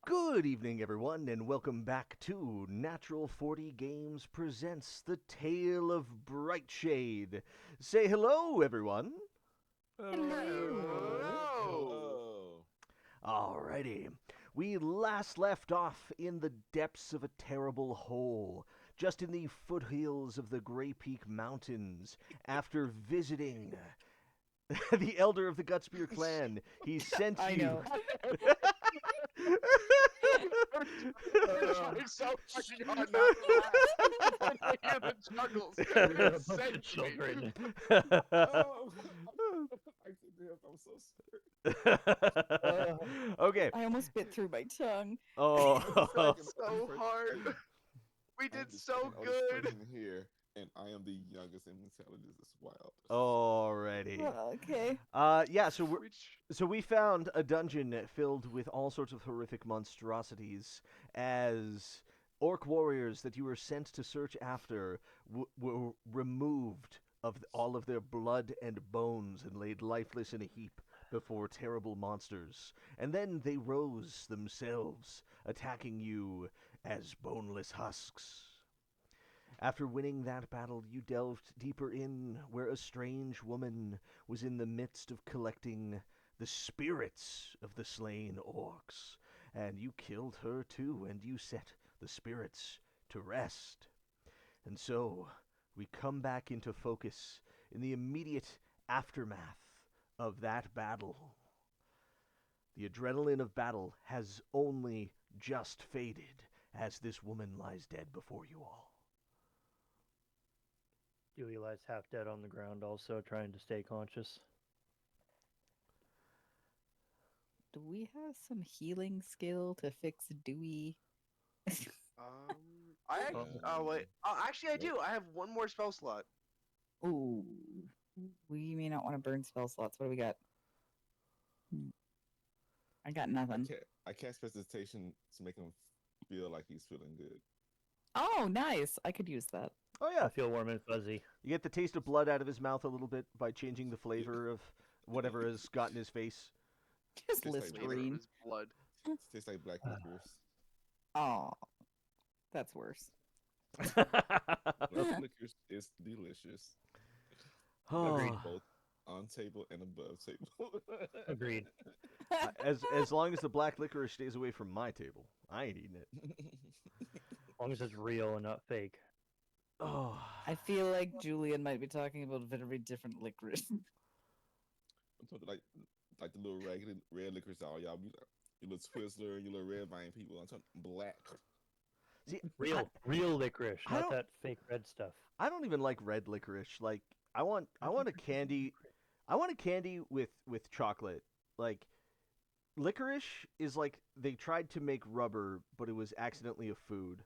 Good evening, everyone, and welcome back to Natural 40 Games presents The Tale of Brightshade. Say hello, everyone. Hello. Hello. Hello. Alrighty. We last left off in the depths of a terrible hole, just in the foothills of the Grey Peak Mountains, after visiting the elder of the Gutspear clan. He sent I you. know. Trying so fucking hard not to laugh when I hear the juggles. We're a bunch of Send me. children. Oh, I can't do it. I'm so sorry. Okay. I almost bit through my tongue. Oh. So hard. We I am did the so Oh, good. Oh, good. person here, and I am the youngest in intelligence. It's wild. Alrighty. Okay. Yeah. So Which we found a dungeon filled with all sorts of horrific monstrosities as orc warriors that you were sent to search after were removed of all of their blood and bones and laid lifeless in a heap before terrible monsters. And then they rose themselves, attacking you as boneless husks. After winning that battle, you delved deeper in, where a strange woman was in the midst of collecting the spirits of the slain orcs. And you killed her too, and you set the spirits to rest. And so, we come back into focus in the immediate aftermath of that battle. The adrenaline of battle has only just faded as this woman lies dead before you all. Dewey lies half dead on the ground, also trying to stay conscious. Do we have some healing skill to fix Dewey? oh wait. Oh, actually, I do. I have one more spell slot. Ooh. We may not want to burn spell slots. What do we got? I got nothing. I cast presentation to make him feel like he's feeling good. Oh, nice. I could use that. Oh, I yeah. feel warm and fuzzy. You get the taste of blood out of his mouth a little bit by changing the flavor of whatever has gotten his face. Just Tastes like Flavor of Listerine. his blood. Tastes like black licorice. Oh, that's worse. Black licorice is delicious. Agreed. Both on table and above table. Agreed. As long as the black licorice stays away from my table, I ain't eating it. As long as it's real and not fake. Oh, I feel like Julian might be talking about very different licorice. I'm talking like the little raggedy red licorice all y'all be like, you little Twizzler, you little red vine people. I'm talking black. see, Real licorice, I not don't- that fake red stuff. I don't even like red licorice. Like, I want a candy. I want a candy with chocolate. Like, licorice is like they tried to make rubber, but it was accidentally a food.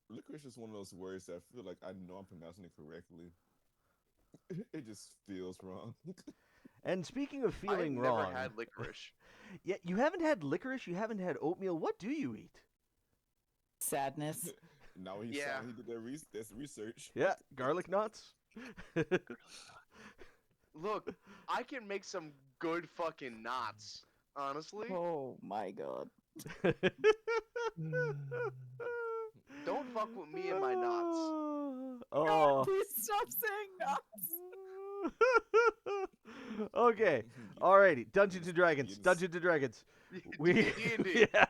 Licorice is one of those words that I feel like I know I'm pronouncing it correctly. It just feels wrong. And speaking of I've feeling never wrong, had licorice. yeah, you haven't had licorice. You haven't had oatmeal. What do you eat? Sadness. Now he Yeah. saw he did that research. Yeah, garlic knots. Look, I can make some good fucking knots. Honestly, Oh my god. don't fuck with me and my knots. Oh. Please stop saying nuts. Okay. Alrighty. Dungeons and Dragons. Dungeons and Dragons. We D&D. yeah.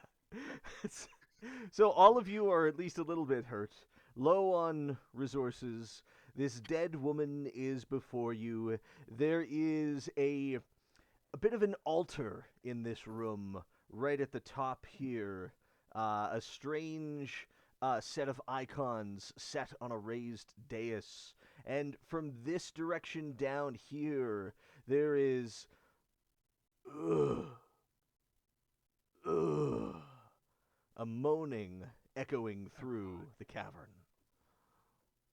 So all of you are at least a little bit hurt, low on resources. This dead woman is before you. There is a bit of an altar in this room, right at the top here. A strange set of icons set on a raised dais. And from this direction down here, there is. Ugh, ugh, a moaning echoing through the cavern.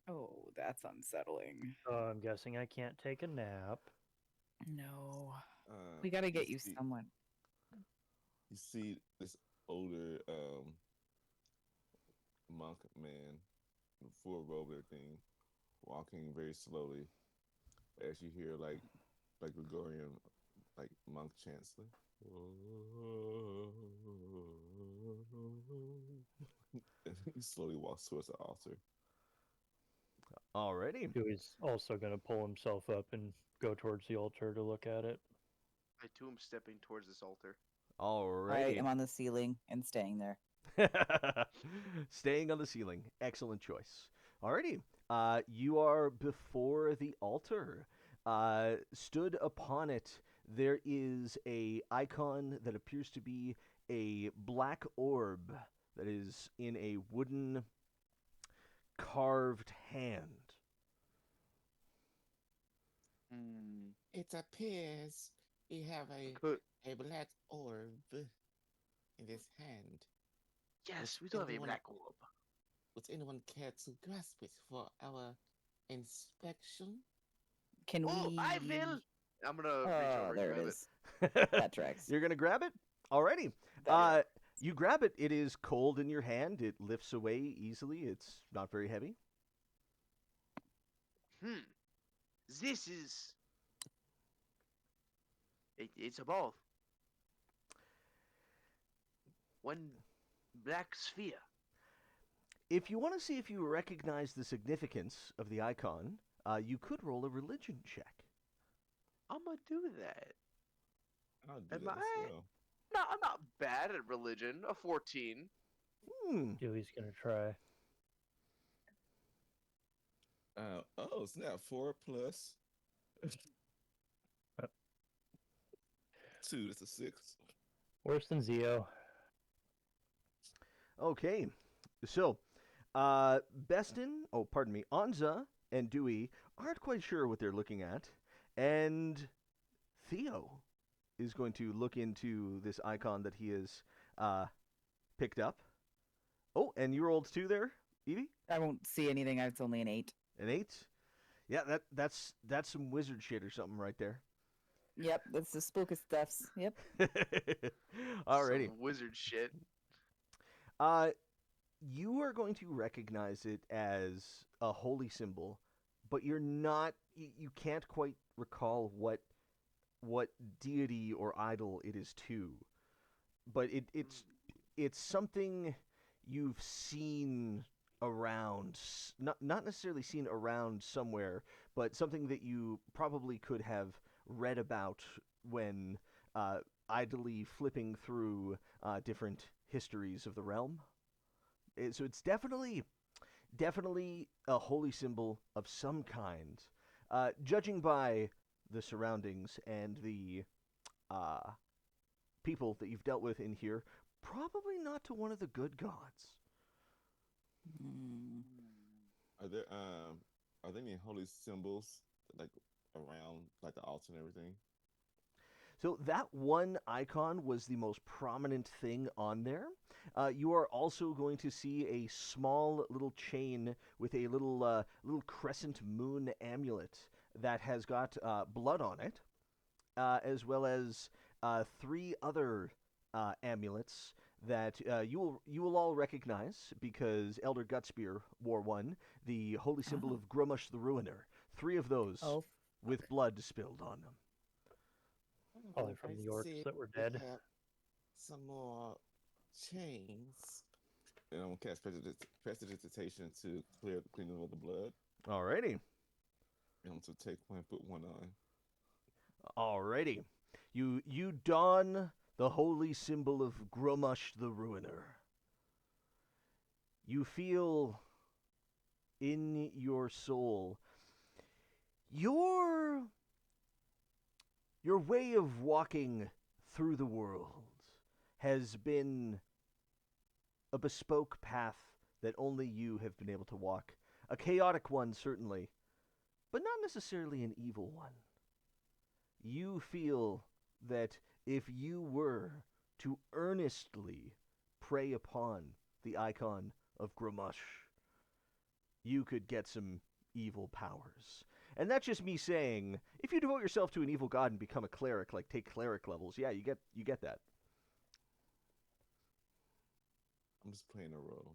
Oh, that's unsettling. I'm guessing I can't take a nap. No. We gotta get you someone. You see this older monk man, full robe and everything, walking very slowly, as you hear like Gregorian like monk chants. He slowly walks towards the altar. Alrighty. Dewey's also gonna pull himself up and go towards the altar to look at it. I too am stepping towards this altar. I Alrighty. am on the ceiling and staying there. Staying on the ceiling. Excellent choice. Alrighty. You are before the altar. Stood upon it, there is a icon that appears to be a black orb that is in a wooden carved hand. Hmm. It appears we have Could a black orb in his hand. yes, we Would do have a anyone- black orb. Would anyone care to grasp it for our inspection? Can Oh, we? I will. I'm gonna reach Oh, over and there grab it it. is. That tracks. You're gonna grab it? Alrighty. That You grab it. It is cold in your hand. It lifts away easily. It's not very heavy. This is. It's a ball. One black sphere. If you want to see if you recognize the significance of the icon, you could roll a religion check. I'm gonna do that. I'll do Am that as I? well. No, I'm not bad at religion. A 14. Dewey's gonna try. Oh, snap! 4 plus 2. That's a 6. Worse than Zio. Okay. So, Anza and Dewey aren't quite sure what they're looking at, and Theo is going to look into this icon that he has picked up. Oh, and you rolled 2 there, Evie? I won't see anything. It's only an 8. An 8? Yeah, that's some wizard shit or something right there. Yep, that's the spooky stuffs. Yep. Alrighty. Some wizard shit. You are going to recognize it as a holy symbol, but you're not. You can't quite recall what deity or idol it is to. But it's something you've seen around, not necessarily seen around somewhere, but something that you probably could have read about when idly flipping through different histories of the realm. So it's definitely a holy symbol of some kind. Judging by the surroundings and the people that you've dealt with in here, probably not to one of the good gods. Mm. Are there any holy symbols like around like the altar and everything? So that one icon was the most prominent thing on there. You are also going to see a small little chain with a little crescent moon amulet that has got blood on it, as well as 3 other amulets that you will all recognize because Elder Gutspear wore one, the holy symbol of Grummush the Ruiner. 3 of those Oh, with blood spilled on them. Probably from the orcs that were dead. Some more chains. And I'm gonna cast prestidigitation to clean them of the blood. Alrighty. And I'm to take one and put one on. Alrighty. You don the holy symbol of Grummush the Ruiner. You feel in your soul your way of walking through the world has been a bespoke path that only you have been able to walk. A chaotic one, certainly, but not necessarily an evil one. You feel that if you were to earnestly prey upon the icon of Grummush, you could get some evil powers. And that's just me saying, if you devote yourself to an evil god and become a cleric, like take cleric levels, yeah, you get that. I'm just playing a role.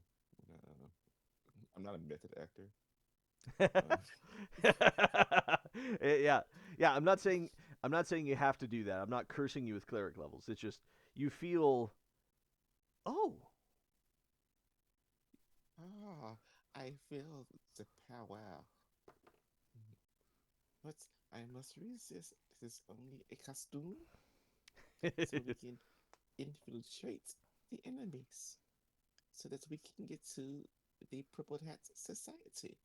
I'm not a method actor. Yeah. I'm not saying you have to do that. I'm not cursing you with cleric levels. It's just you feel, oh, Ah, I feel the power. But I must resist. This is only a costume, so we can infiltrate the enemies, so that we can get to the Purple Hat Society.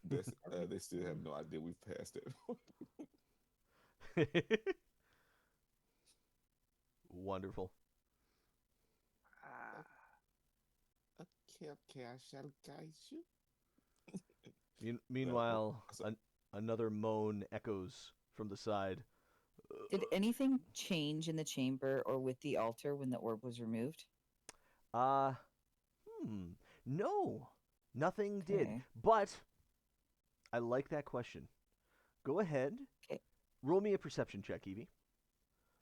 They still have no idea we've passed it. Wonderful. Ah, Okay, okay, I shall guide you. Meanwhile, So, another moan echoes from the side. Did anything change in the chamber or with the altar when the orb was removed? Uh, no, nothing did. Okay. But I like that question. Go ahead, Okay. roll me a perception check, Evie.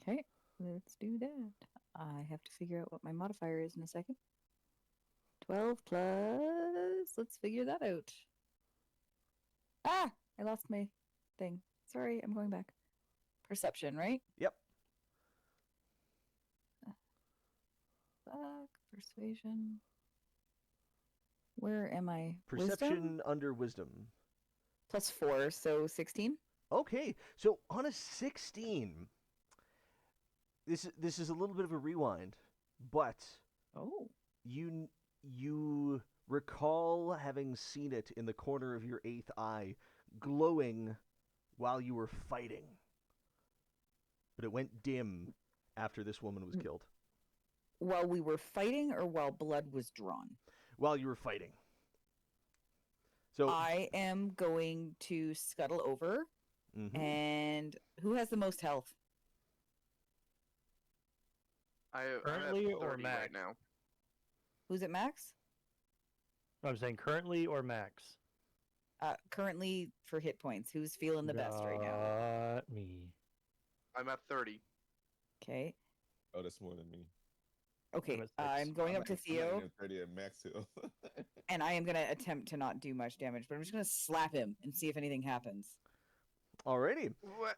Okay. Let's do that. I have to figure out what my modifier is in a second. 12 plus. Let's figure that out. Ah! I lost my thing. Sorry, I'm going back. Perception, right? Yep. Fuck. Persuasion. Where am I? Perception Wisdom? under wisdom. Plus 4, so 16. Okay, so on a 16, this is a little bit of a rewind, but Oh. you recall having seen it in the corner of your eighth eye, glowing while you were fighting. But it went dim after this woman was killed. While we were fighting or while blood was drawn? While you were fighting. So I am going to scuttle over. mhm. And who has the most health? I'm at Currently or 30 max? right now. Who's at max? I'm saying currently or max. Currently for hit points. Who's feeling the best right now? Got me. I'm at 30. Okay. oh, that's more than me. Okay. at 6. I'm going up to I'm not Theo, even 30 at max hill. and I am going to attempt to not do much damage, but I'm just going to slap him and see if anything happens. Alrighty. What?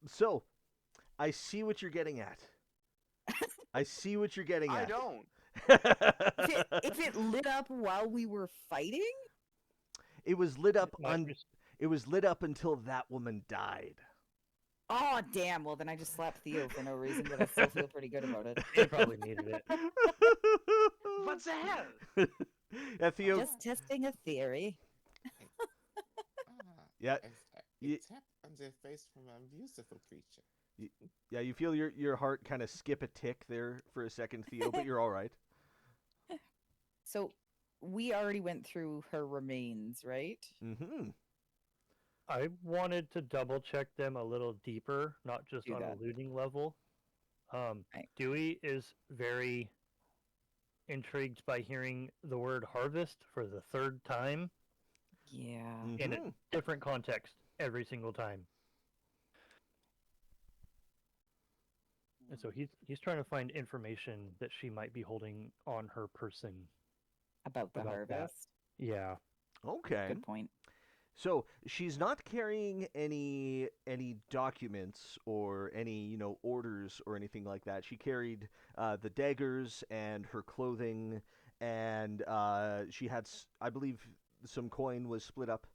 So I see what you're getting at. I see what you're getting I at. don't. If it lit up while we were fighting? It was lit up Might just- it was lit up until that woman died. Oh, damn. Well, then I just slapped Theo for no reason, but I still feel pretty good about it. They probably needed it. What the hell? Yeah, Theo. Just testing a theory. Yeah, You tap on their face from a beautiful creature. yeah, you feel your heart kind of skip a tick there for a second, Theo, but you're all right. So we already went through her remains, right? Mm-hmm. I wanted to double check them a little deeper, not just Do on that. a looting level. Right. Dewey is very intrigued by hearing the word harvest for the third time Yeah. in a Mm-hmm. different context every single time. And so he's trying to find information that she might be holding on her person. About the About that. harvest. Yeah. Okay. Good point. So she's not carrying any documents or any orders or anything like that. She carried the daggers and her clothing, and she had I believe some coin was split up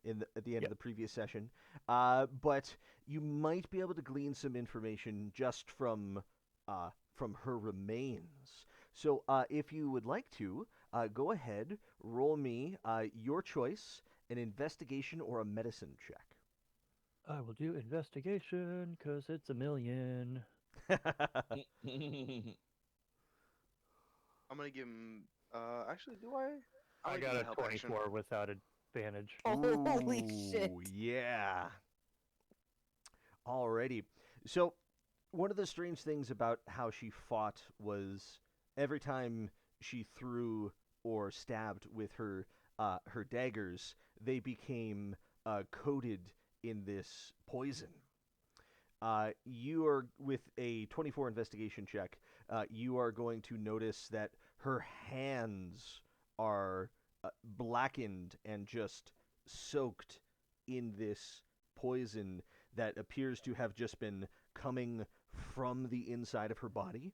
at the end of the previous session. But you might be able to glean some information just from her remains. So if you would like to, go ahead, roll me your choice. An investigation or a medicine check. I will do investigation because it's a million. I'm gonna give him. Actually, do I? I I'm gonna give got him a help 24 action. without advantage. Holy shit. Ooh, yeah. Alrighty. So, one of the strange things about how she fought was every time she threw or stabbed with her daggers, they became coated in this poison. You are with a 24 investigation check. You are going to notice that her hands are blackened and just soaked in this poison that appears to have just been coming from the inside of her body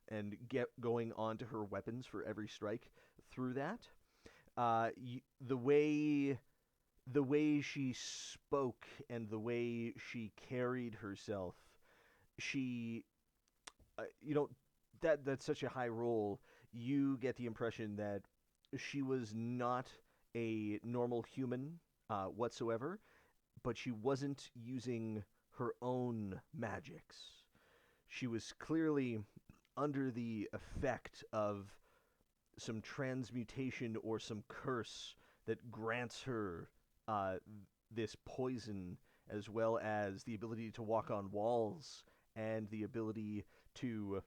and get going onto her weapons for every strike through that. The way she spoke and the way she carried herself, she, you know, that's such a high role. You get the impression that she was not a normal human whatsoever, but she wasn't using her own magics. She was clearly under the effect of some transmutation or some curse that grants her uh, this poison, as well as the ability to walk on walls and the ability to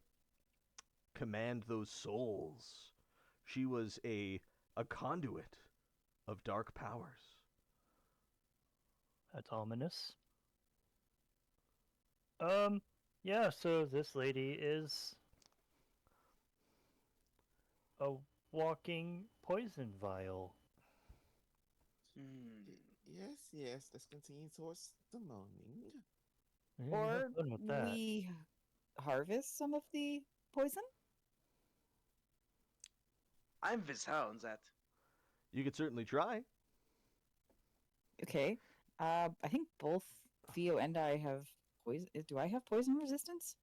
command those souls. She was a conduit of dark powers. That's ominous. Yeah, so this lady is a walking poison vial. Yes. Let's continue towards the morning. Yeah, Or have fun with that. we harvest some of the poison? I'm Vishounds at. You could certainly try. Okay. I think both Theo and I have poison. Do I have poison resistance?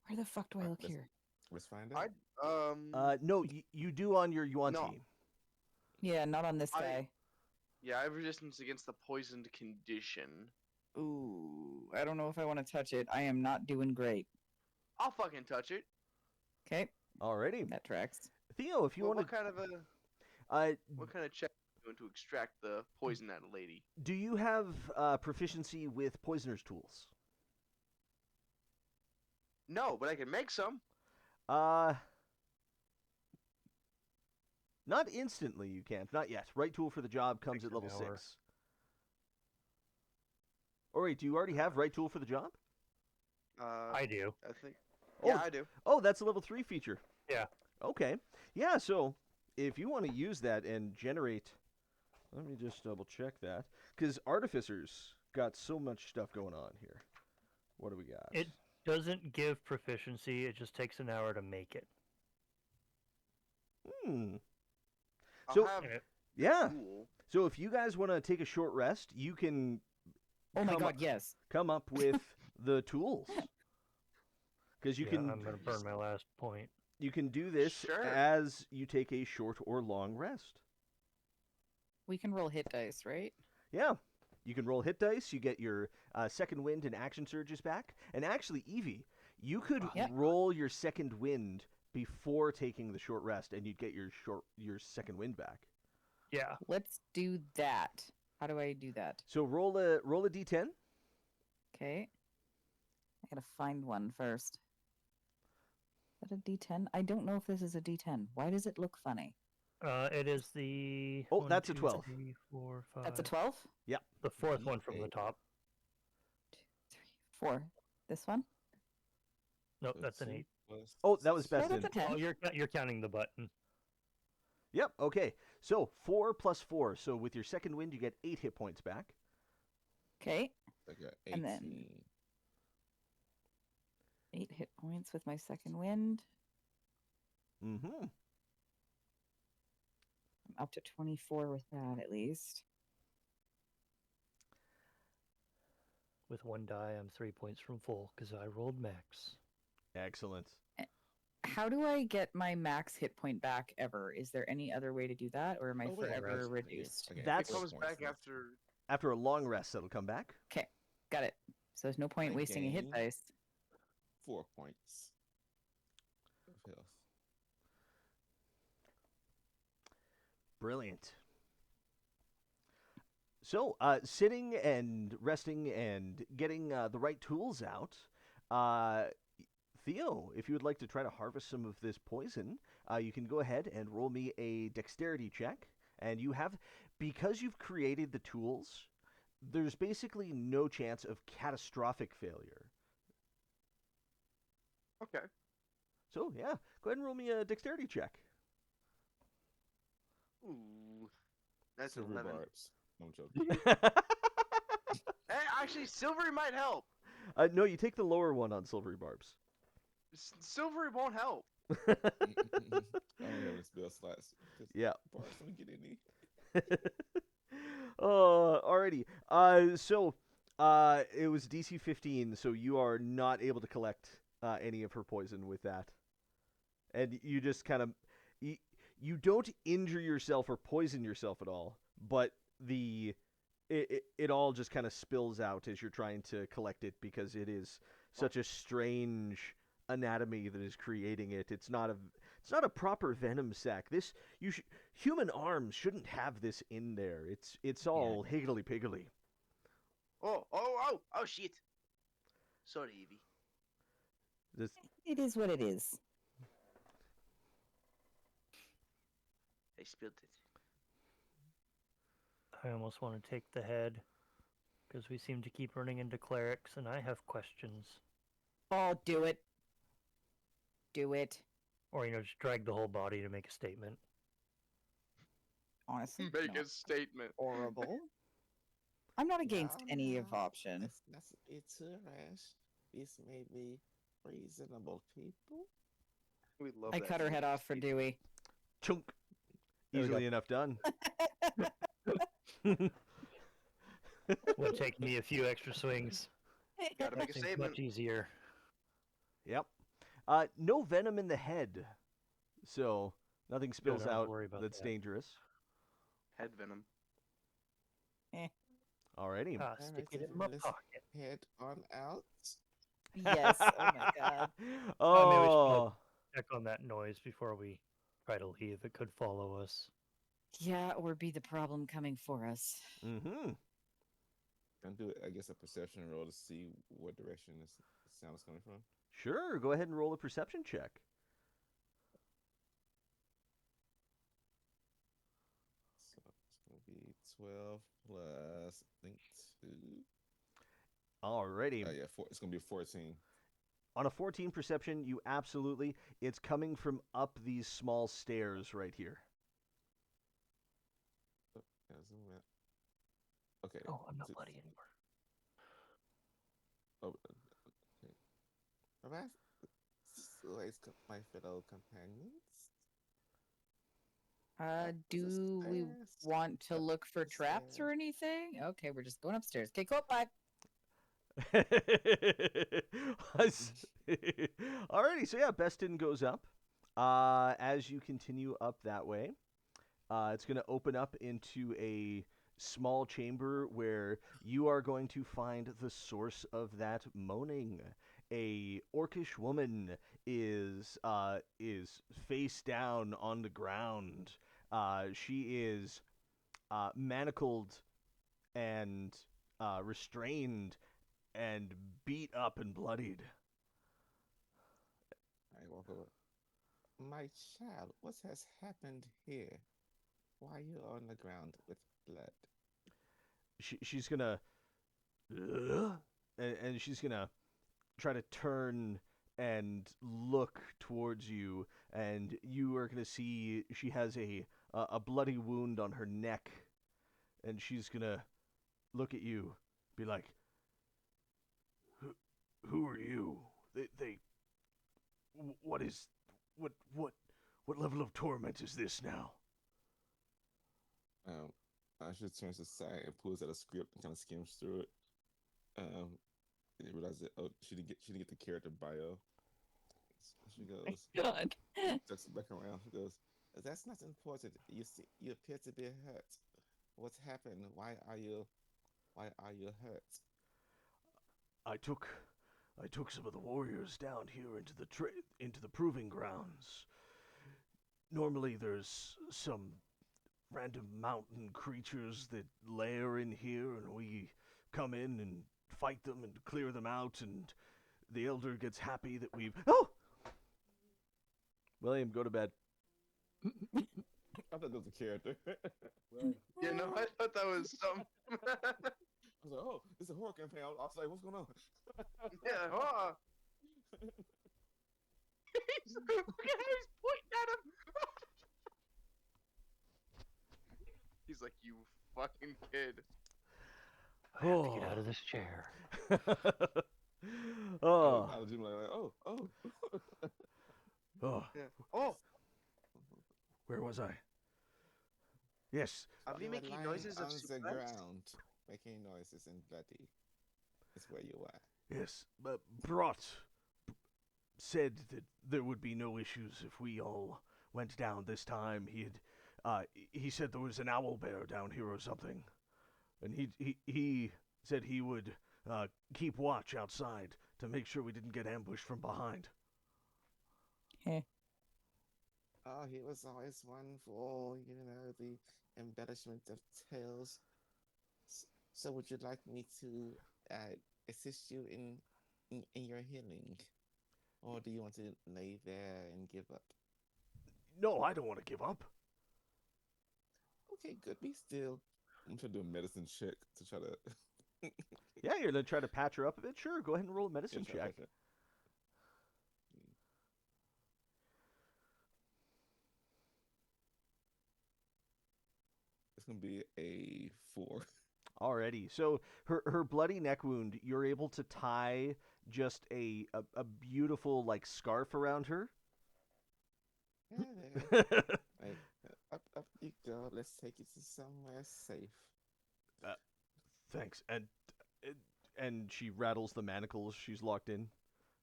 Where the fuck do I look Let's- here? Let's find out. No, you do on your Yuan-Ti. No. Yeah, not on this I- guy. Yeah, I have resistance against the poisoned condition. Ooh, I don't know if I want to touch it. I am not doing great. I'll fucking touch it. Okay, Alrighty. that tracks. Theo, if you Well, want what kind of check are you doing to extract the poison out of lady? do you have proficiency with poisoner's tools? No, but I can make some. Not instantly you can't. Not yet. Right tool for the job comes Takes at level an hour. 6. Or wait, do you already have right tool for the job? I do. I think. Oh, Yeah, I do. Oh, that's a level 3 feature. Yeah. Okay. Yeah, so if you want to use that and generate... Let me just double check that. Because Artificers got so much stuff going on here. What do we got? It doesn't give proficiency, it just takes an hour to make it. I'll So- have Yeah. Yeah. tool. So if you guys want to take a short rest, you can Oh my Come god, up- yes. come up with the tools. Because you Yeah, can I'm gonna burn my last point. you can do this Sure. as you take a short or long rest. We can roll hit dice, right? Yeah. You can roll hit dice. You get your second wind and action surges back. And actually, Evie, you could Yeah. roll your second wind before taking the short rest, and you'd get your second wind back. Yeah. Let's do that. How do I do that? So roll a d10. Okay. I gotta find one first. Is that a D10? I don't know if this is a D10. Why does it look funny? It is the. Oh, 1, that's a 2, 12. 3, 4, 5. That's a 12? The fourth one from the Okay. top. 2, 3, 4. This one? Nope, So that's an 2 8. plus Oh, that was Oh, best that's in. a 10. Oh, you're counting the button. Yep. Okay. So 4 plus 4. So with your second wind, you get 8 hit points back. Okay. I got And 18. then- 8 hit points with my second wind. Mm-hmm. I'm up to 24 with that at least. With one die, I'm 3 points from full because I rolled max. Excellent. How do I get my max hit point back ever? Is there any other way to do that, or am I Oh, wait, forever okay, reduced? okay, That's- It four comes points back left. after. After a long rest, that'll come back. Got it. So there's no point I wasting a hit gain dice. 4 points of health. Brilliant. So, sitting and resting and getting the right tools out, Theo, if you would like to try to harvest some of this poison, you can go ahead and roll me a dexterity check. And you have, because you've created the tools, there's basically no chance of catastrophic failure. Okay. So, yeah, go ahead and roll me a dexterity check. Ooh. That's Silver 11. barbs. No, I'm joking. Hey, actually, silvery might help. No, you take the lower one on silvery barbs. Silvery won't help. I only have the spell slots. Just Yeah. bars don't get any. Alrighty. So, it was DC 15, so you are not able to collect any of her poison with that, and you just kind of you don't injure yourself or poison yourself at all, but it all just kind of spills out as you're trying to collect it because it is such a strange anatomy that is creating it. It's not a proper venom sac. Human arms shouldn't have this in there. It's all higgledy piggledy. Oh, shit. Sorry, Evie. This It is what it is. I spilled it. I almost want to take the head because we seem to keep running into clerics, and I have questions. Oh, do it. Do it. Or just drag the whole body to make a statement. Honestly, Make not a statement. horrible. I'm not against any of No, option. let's not be too rash. These may be reasonable people. We love I that cut her head make a off for statement. Dewey. chunk There we easily go. enough done. Would take me a few extra swings. Gotta make a Seems statement. much easier. Yep. No venom in the head, so nothing spills don't have to out worry about that's that. dangerous. Head venom. Alrighty. Stick Alright, it in my let's pocket. head on out. Yes. Oh my god. Maybe we should Oh, check on that noise before we try to leave. It could follow us. Yeah, or be the problem coming for us. mm-hmm. And do, I guess, a perception roll to see what direction this sound is coming from. Sure. Go ahead and roll a perception check. So it's going to be 12 plus, I think, 2. Alrighty. Oh, yeah, it's going to be 14. On a 14 perception, you absolutely. It's coming from up these small stairs right here. Oh, yeah, zoom out. Okay. Oh, I'm not so- bloody anymore. Oh, okay. Alright. So, my fellow companions. Do we Upstairs. want to look for traps Upstairs. or anything? Okay, we're just going upstairs. Okay, cool, bye. Alrighty, so yeah, Beston goes up. As you continue up that way, it's going to open up into a small chamber where you are going to find the source of that moaning. A orcish woman is face down on the ground. She is manacled and restrained and beat up and bloodied. I walk over. My child, what has happened here? Why are you on the ground with blood? She's gonna and she's gonna try to turn and look towards you, and you are gonna see she has a bloody wound on her neck, and she's gonna look at you, be like, "Who are you? What is, what level of torment is this now?" Asha turns aside and pulls out a script and kind of skims through it. And realizes that she didn't get the character bio. So she goes, God. ducks back around. She goes, "That's not important. You appear to be hurt. What's happened? Why are you hurt?" I took some of the warriors down here into the proving grounds. Normally there's some random mountain creatures that lair in here, and we come in and fight them and clear them out, and the elder gets happy that we've... Oh! William, go to bed. I thought that was a character. You know, I thought that was some. I was like, "Oh, it's a horror campaign." I was like, "What's going on?" Yeah, huh? Look at how he's pointing at him. He's like, "You fucking kid." I have to get out of this chair. Oh, acknowledge him like, oh, oh. oh, Yeah. Oh, where was I? Yes, are we You were making lying noises of on the surprise? ground, making noises and bloody. Is where you are. yes. Brot said that there would be no issues if we all went down this time. He said there was an owl bear down here or something, and he said he would keep watch outside to make sure we didn't get ambushed from behind. Heh. Oh, he was always one for all, the embellishment of tales. So would you like me to assist you in your healing? Or do you want to lay there and give up? No, I don't want to give up. Okay, good. Be still. I'm trying to do a medicine check to try to. Yeah, you're gonna try to patch her up a bit. Sure, go ahead and roll a medicine try check. that. It's gonna be a 4. Alrighty. So her bloody neck wound, you're able to tie just a beautiful like scarf around her. Yeah, like, up you go. Let's take you to somewhere safe. Thanks. And she rattles the manacles she's locked in.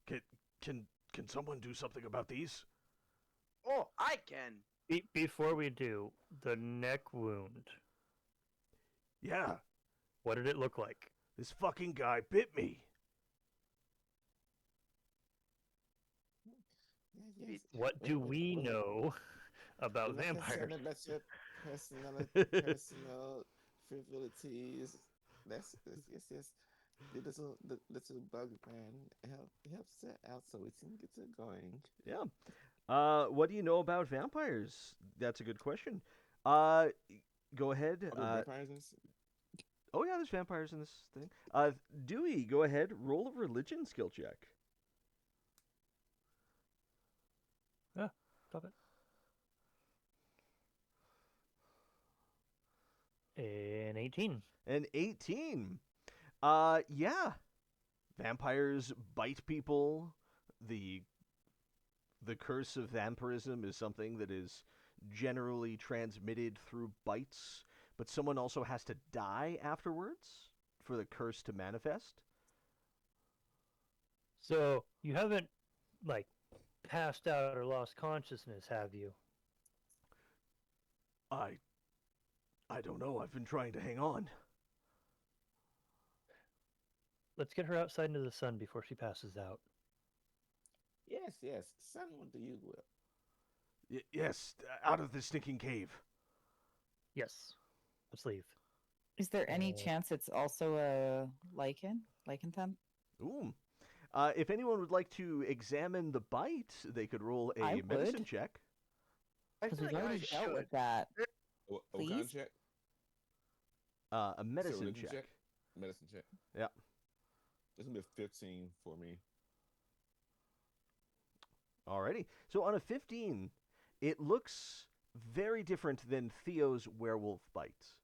Can can someone do something about these? Oh, I can. Before we do, the neck wound, Yeah, what did it look like? this fucking guy bit me. Yeah, yes. What do we We're know about not vampires? concerned about your personal frivolities. Yes. The little bug man helps her out so we can get her going. Yeah. What do you know about vampires? That's a good question. Go ahead. Are there vampires in this? Oh yeah, there's vampires in this thing. Dewey, go ahead. Roll a religion skill check. Yeah, stop it. An 18. An 18. Yeah. Vampires bite people. The curse of vampirism is something that is generally transmitted through bites, but someone also has to die afterwards for the curse to manifest. So you haven't, like, passed out or lost consciousness, have you? I don't know. I've been trying to hang on. Let's get her outside into the sun before she passes out. Yes. Son will do you well. Yes, out of this stinking cave. Yes. Let's leave. Is there any Uh, chance it's also a lichen? Lichen? Ooh. If anyone would like to examine the bite, they could roll a I medicine would. check. I Because feel we've like I already dealt should. with that. What kind Please? of check? A So medicine religion check. Medicine check. Yeah. This will be a 15 for me. Alrighty. So on a 15, it looks very different than Theo's werewolf bite.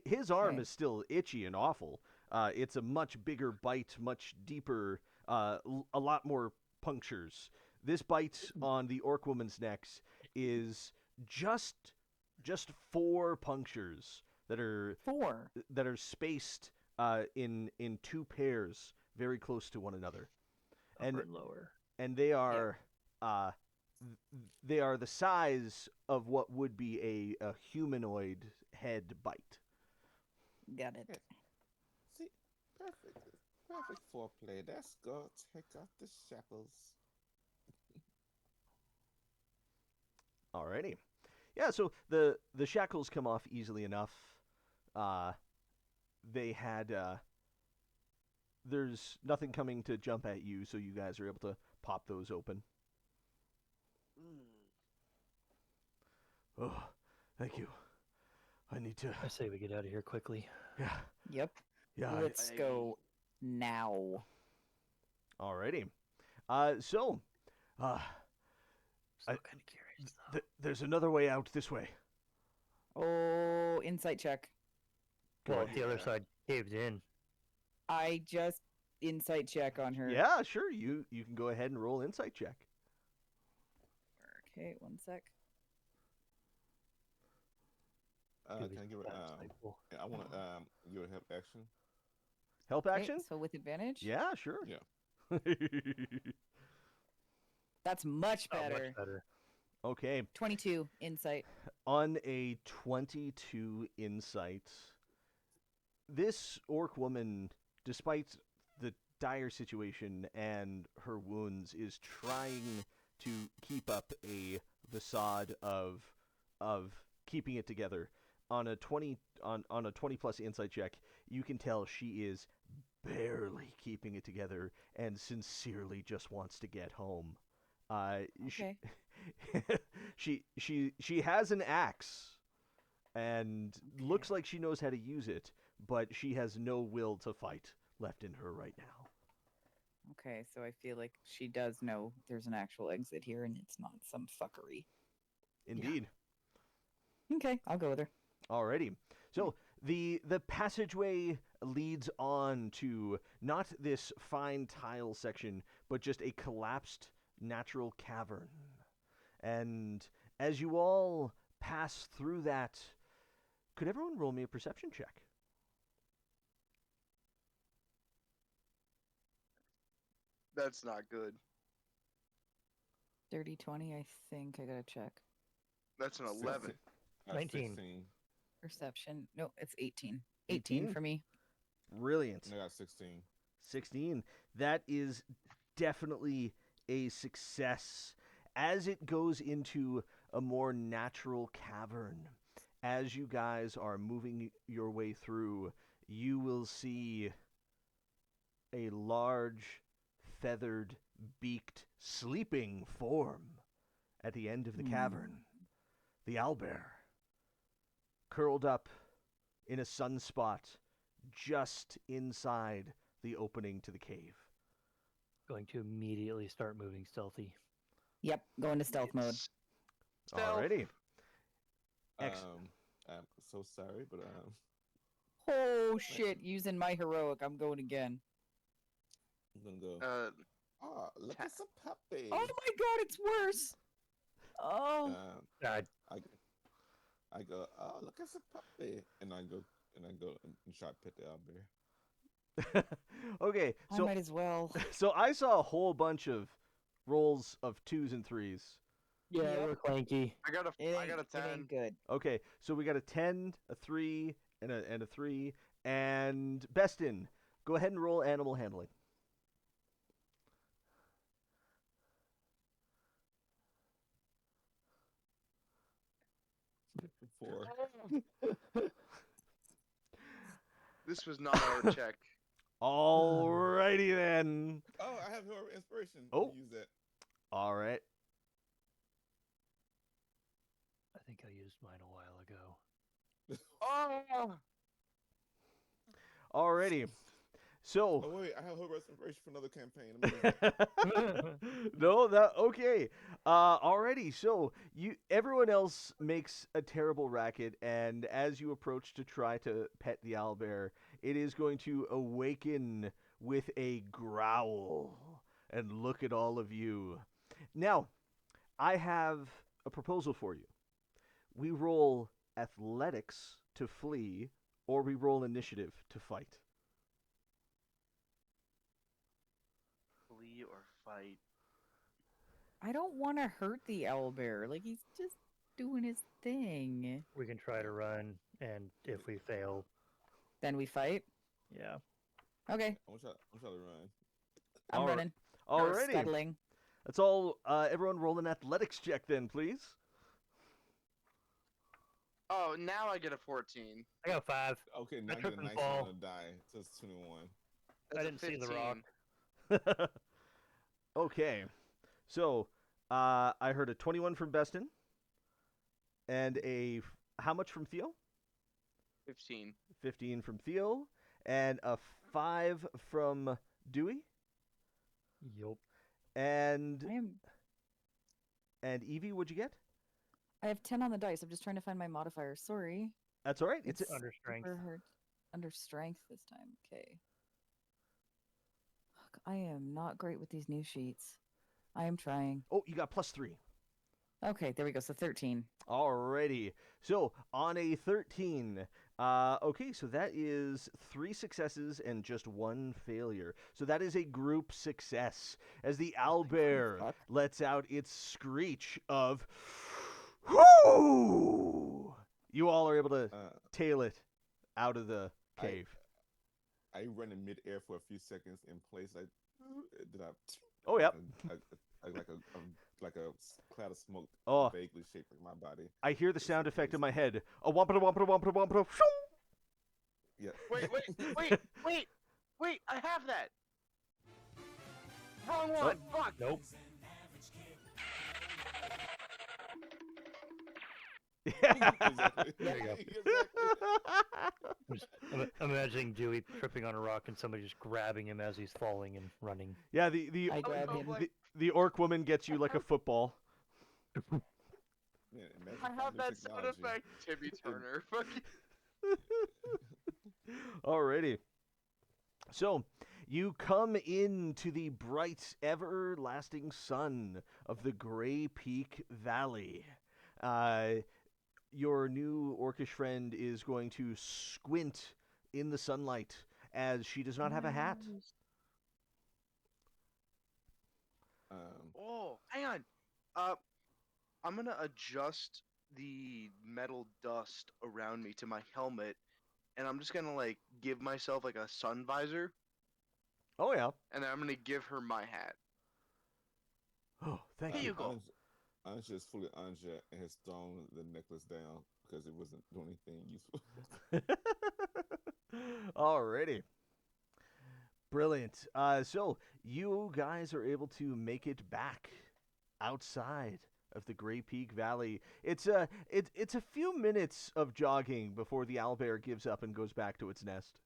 His arm Okay. is still itchy and awful. It's a much bigger bite, much deeper, a lot more punctures. This bite on the orc woman's neck is just 4 punctures that are 4. spaced in 2 pairs, very close to one another, and upper and lower. and they are they are the size of what would be a humanoid head bite. Got it. Yes. See, perfect foreplay. Let's go take off the shackles. Alrighty. Yeah, so the shackles come off easily enough. They had there's nothing coming to jump at you, so you guys are able to pop those open. Oh, thank you. I need to. I say we get out of here quickly. Yeah, Yep. yeah. Let's go now. Alrighty. So, Still I- kind of curious, though. there's another way out this way. Oh, insight check. Well, Go the other ahead. side caved in. I just insight check on her. Yeah, sure. You can go ahead and roll insight check. Okay, 1 sec. Do Can I give it? insightful. Yeah, I want to give it a help action. Help Okay, action? so with advantage? Yeah, sure. Yeah. That's much Oh, better. much better. Okay. 22 insight. On a 22 insight, this orc woman, despite the dire situation and her wounds, is trying to keep up a facade of keeping it together. On a 20 plus insight check, you can tell she is barely keeping it together and sincerely just wants to get home. Okay. She has an axe and looks Okay. like she knows how to use it, but she has no will to fight left in her right now. Okay, so I feel like she does know there's an actual exit here and it's not some fuckery. Indeed. Okay, I'll go with her. Alrighty. So the passageway leads on to not this fine tile section, but just a collapsed natural cavern. And as you all pass through that, could everyone roll me a perception check? That's not good. Dirty 20, I think. I gotta check. That's an 11. 19. 16. Perception. No, it's 18. 18 for me. Brilliant. And I got 16. 16. That is definitely a success. As it goes into a more natural cavern, as you guys are moving your way through, you will see a large, feathered, beaked, sleeping form at the end of the cavern. The owlbear, curled up in a sunspot just inside the opening to the cave. Going to immediately start moving stealthy. Yep, go into stealth mode. Stealth. Alrighty. I'm so sorry, but Oh shit, using my heroic. I'm going again. I'm gonna go. Look, ta- it's a puppy. Oh my god, it's worse. Oh. I I go. Oh, look, it's a puppy, and I go and try to pet the owlbear. Okay, I so might as well. so I saw a whole bunch of rolls of 2s and 3s. yeah, Yep. we're clanky. I got a It I got a ain't, 10. it ain't good. Okay, so we got a 10, a 3, and a 3. And Bestin, go ahead and roll animal handling. Four. This was not our check. Alrighty then. Oh, I have her inspiration. Oh. Use that. All right. I think I used mine a while ago. Oh, Alrighty. So Oh wait, I have her inspiration for another campaign. I'm gonna use that. no, that okay. Alrighty, so everyone else makes a terrible racket, and as you approach to try to pet the owlbear, it is going to awaken with a growl and look at all of you. Now, I have a proposal for you. We roll athletics to flee, or we roll initiative to fight. flee or fight. I don't want to hurt the owlbear. Like, he's just doing his thing. We can try to run, and if we fail, Then we fight. yeah. Okay, I'm trying to run. I'm All right. running. Or Alrighty. scuttling. That's all. Everyone roll an athletics check then, please. Oh, now I get a 14. I got 5. Okay, now I trip get a and nice fall. one to die. So it's 21. That's I a didn't see the 15. rock. Okay. So, I heard a 21 from Beston. And how much from Theo? 15. 15 from Theo. And a 5 from Dewey. Yup. And I am. Evie, what'd you get? I have 10 on the dice. I'm just trying to find my modifier. Sorry. That's all right. It's It's Under strength. super hard. Under strength this time. Okay. Fuck, I am not great with these new sheets. I am trying. Oh, you got +3. Okay, there we go. So 13. Alrighty. So on a 13, okay, so that is 3 successes and just 1 failure. So that is a group success as the owlbear Fuck. lets out its screech of "Whoo!" You all are able to tail it out of the cave. I run in midair for a few seconds in place. Then Oh, yep. like a cloud of smoke, Oh. vaguely shaped like my body. I hear the sound effect in my head. A wampada wampada wampada wampada. Shoo! Yeah. Wait! I have that. Wrong one. Fuck. Nope. Exactly. There you go. Exactly. I'm imagining Dewey tripping on a rock and somebody just grabbing him as he's falling and running. Yeah, the I grab him. the orc woman gets you like a football. Yeah, imagine I have finding that sound technology. effect. Timmy Turner. Fucking. Alrighty. So, you come into the bright, everlasting sun of the Gray Peak Valley. Your new orcish friend is going to squint in the sunlight as she does not have a hat. Oh, hang on. I'm gonna adjust the metal dust around me to my helmet, and I'm just gonna like give myself like a sun visor, Oh, yeah. and then I'm gonna give her my hat. Oh, thank Here you. you go. Anja is fully Anja and has thrown the necklace down because it wasn't doing anything useful. Alrighty. Brilliant. So you guys are able to make it back outside of the Gray Peak Valley. It's a few minutes of jogging before the owlbear gives up and goes back to its nest.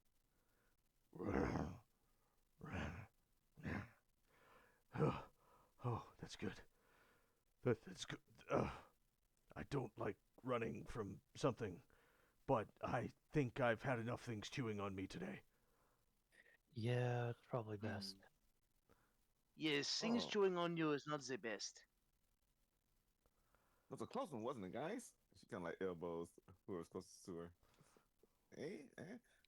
Oh, that's good. That's good. I don't like running from something, but I think I've had enough things chewing on me today. Yeah, it's probably best. Yes, things Oh. chewing on you is not the best. It was a close one, wasn't it, guys? She kind of like elbows whoever's closest to her. Hey, a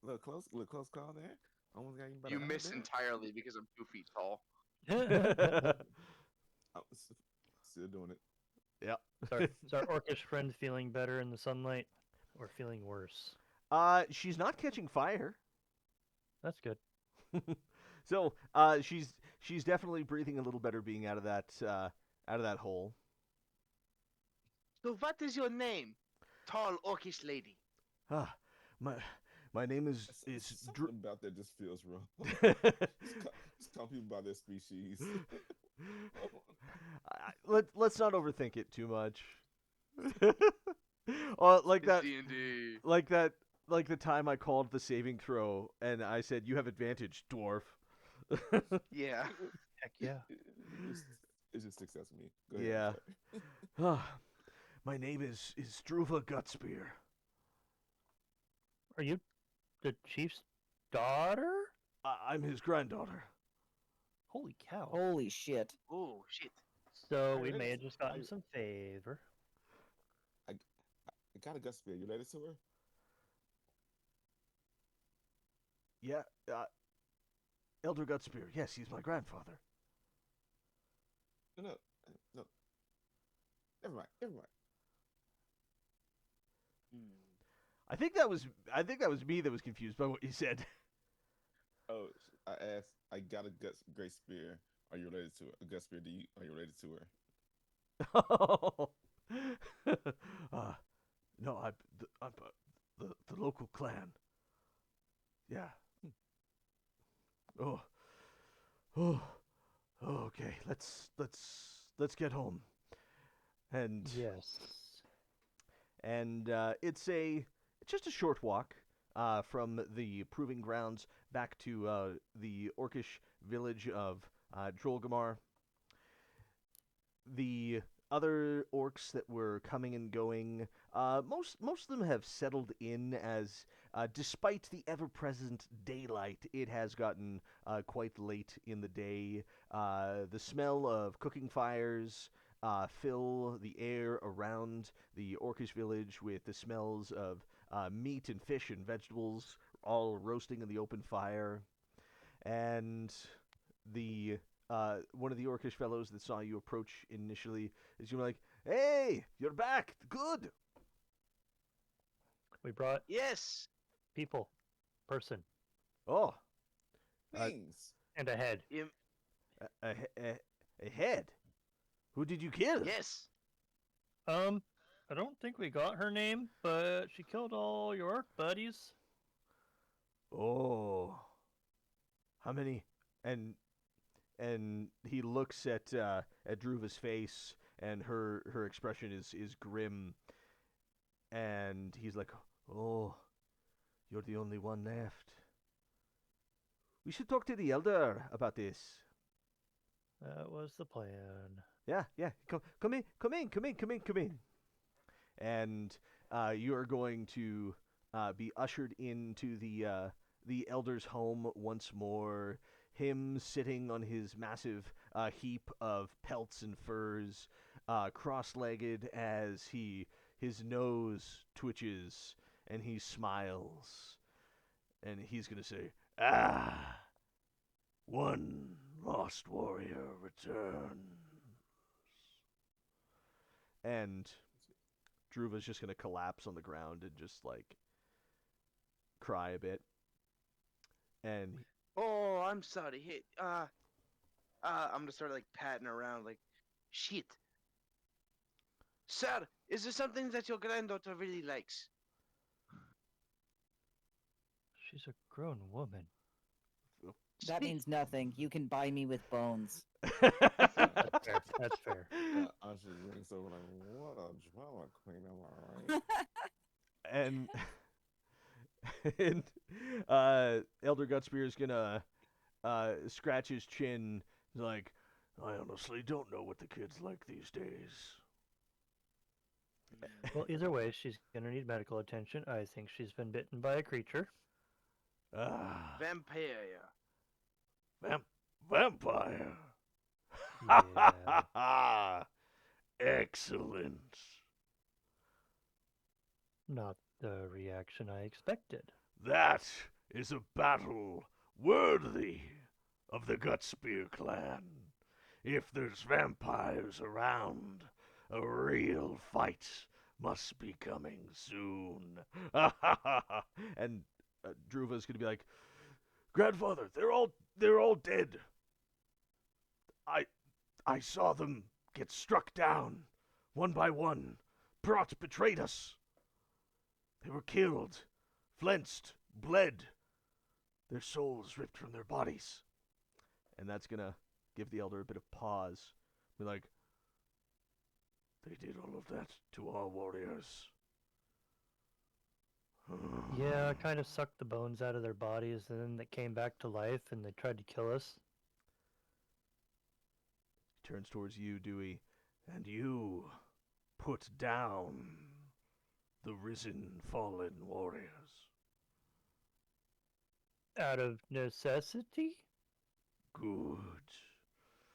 little close call there. Almost got you by You the miss owlbear. entirely because I'm 2 feet tall. Oh, still doing it. Yep. Is our orcish friend feeling better in the sunlight or feeling worse? She's not catching fire. That's good. So, she's definitely breathing a little better being out of that hole. So what is your name, tall orcish lady? Ah, my name is Something about that just feels wrong. Just call people by their species. Let's not overthink it too much. Like that, D&D. like the time I called the saving throw and I said you have advantage, dwarf. Yeah. Heck yeah. It just sticks out to me. Go ahead, Yeah. I'm sorry. My name is Struva Gutspear. Are you the chief's daughter? I'm his granddaughter. Holy cow. Holy shit. Oh shit. So we Hey, may have just gotten I- some favor. I got a gut spear. You related to her? Yeah, Elder Gutspear. Yes, he's my grandfather. No. Never mind. I think that was me that was confused by what you said. Oh, I asked. I got a great spear. Are you related to her? A gut spear? Are you related to her? No, I'm the local clan. Yeah. Oh. Okay. Let's get home. And Yes. it's just a short walk from the proving grounds back to the orcish village of Drolgamar. The other orcs that were coming and going, most of them have settled in as despite the ever-present daylight, it has gotten quite late in the day. The smell of cooking fires fill the air around the Orcish village with the smells of meat and fish and vegetables all roasting in the open fire. And the one of the Orcish fellows that saw you approach initially is you were like, "Hey, you're back! Good." We brought Yes. people, person, Oh, Things. and a head. Im- a head. Who did you kill? yes. I don't think we got her name, but she killed all your orc buddies. Oh, how many? And he looks at Druva's face, and her expression is grim, and he's like, "Oh, you're the only one left. We should talk to the elder about this." That was the plan. Yeah, yeah. Come in. And you are going to be ushered into the elder's home once more. Him sitting on his massive heap of pelts and furs, cross-legged as his nose twitches and he smiles, and he's gonna say, "Ah, one lost warrior returns." And Druva's just gonna collapse on the ground and just like cry a bit. And Oh, I'm sorry. Hey, I'm gonna start like patting around, like, shit. Sir, is there something that your granddaughter really likes? She's a grown woman. That Speak. means nothing. You can buy me with bones. That's fair. That's fair. Usher drinks over like, what a drama queen, am I right? and and Elder Gutspear is gonna scratch his chin. He's like, "I honestly don't know what the kids like these days." Well, either way, she's gonna need medical attention. I think she's been bitten by a creature. Ah, Vampire. vampire. Yeah, Excellent. not the reaction I expected. That is a battle worthy of the Gutspear clan. If there's vampires around, a real fight must be coming soon. And Druva's gonna be like, "Grandfather, they're all dead. I saw them get struck down, one by one. Brat betrayed us. They were killed, flensed, bled, their souls ripped from their bodies." And that's gonna give the elder a bit of pause. Be like, "They did all of that to our warriors." Yeah, kind of sucked the bones out of their bodies, and then they came back to life, and they tried to kill us. He turns towards you, Dewey, and you put down the risen fallen warriors. Out of necessity? Good.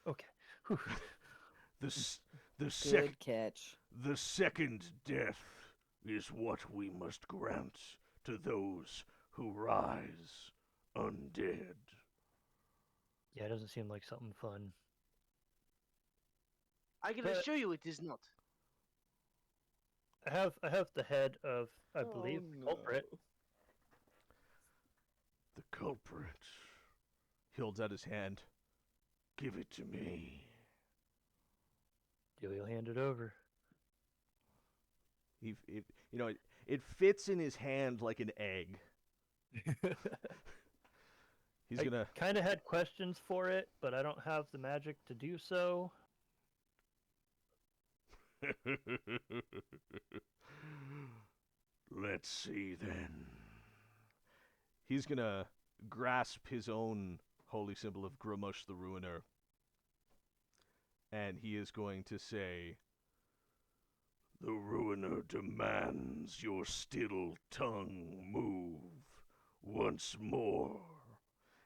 Okay. Whew. The second Good catch. The second death is what we must grant to those who rise undead. Yeah, it doesn't seem like something fun. I can But- assure you it is not. I have the head of, I Oh, believe, the culprit. no. The culprit. He holds out his hand. "Give it to me." Dewey'll hand it over. It fits in his hand like an egg. He's I gonna. kind of had questions for it, but I don't have the magic to do so. Let's see then. He's gonna grasp his own holy symbol of Grumush the Ruiner, and he is going to say, The ruiner demands your still tongue move once more.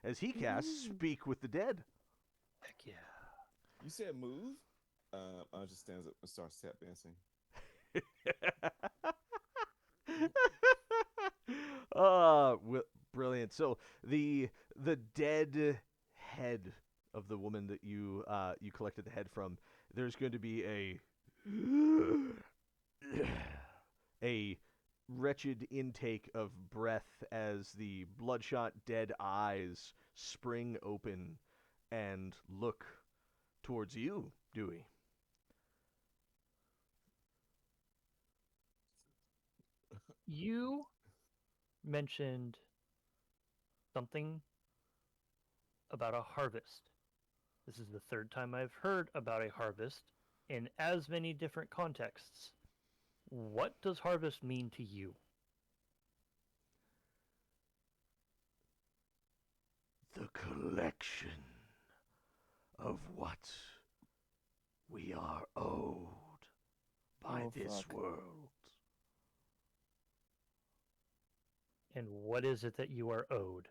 As he casts Speak with the Dead. Heck yeah. You said move? I just stands up and starts tap dancing. Brilliant. So the dead head of the woman that you collected the head from, there's going to be a wretched intake of breath as the bloodshot dead eyes spring open and look towards you, Dewey. You mentioned something about a harvest. This is the third time I've heard about a harvest in as many different contexts. What does harvest mean to you? The collection of what we are owed by Oh, this fuck. world. And what is it that you are owed?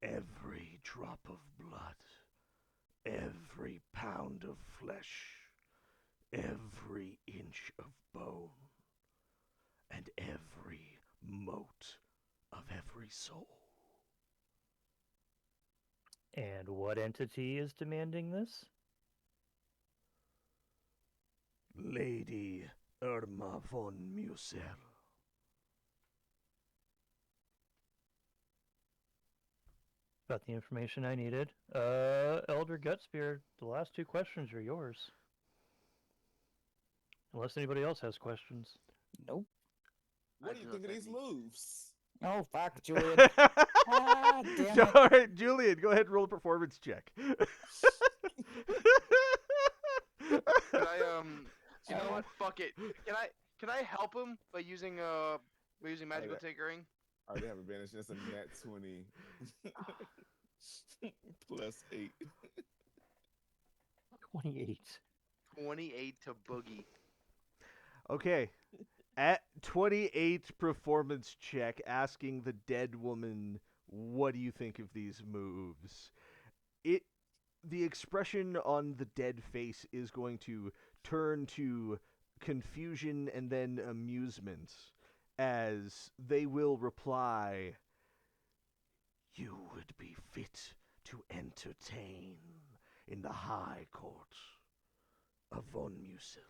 Every drop of blood, every pound of flesh, every inch of bone, and every mote of every soul. And what entity is demanding this? Lady Irma von Musel. Got the information I needed. Elder Gutspear, the last two questions are yours. Unless anybody else has questions. Nope. What do you do think of not these think- moves? Oh, fuck, Julian. Ah, damn it. All right, Julian, go ahead and roll a performance check. Can I you know what? Fuck it. Can I help him by using magical Okay. tinkering? I already have advantage. That's a nat 20. Plus 8. 28. 28 to boogie. Okay. At 28 performance check, asking the dead woman, what do you think of these moves? The expression on the dead face is going to turn to confusion and then amusement as they will reply, "You would be fit to entertain in the high court of von Musel."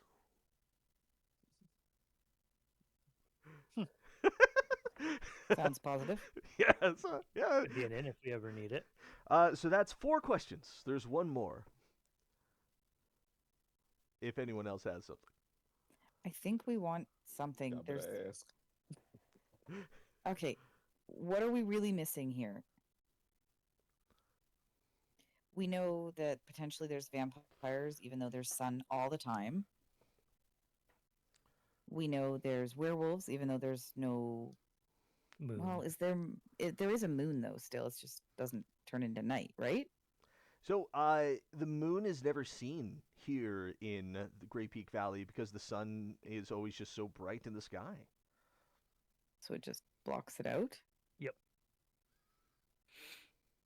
Sounds positive. Yes, yeah. Could be an in if we ever need it. So that's 4 questions. There's one more. If anyone else has something. I think we want something. God, but There's I ask. okay. What are we really missing here? We know that potentially there's vampires, even though there's sun all the time. We know there's werewolves, even though there's no. Moon. Well, is there? There is a moon though. Still, it just doesn't turn into night, right? So the moon is never seen here in the Great Peak Valley because the sun is always just so bright in the sky. So it just blocks it out. Yep.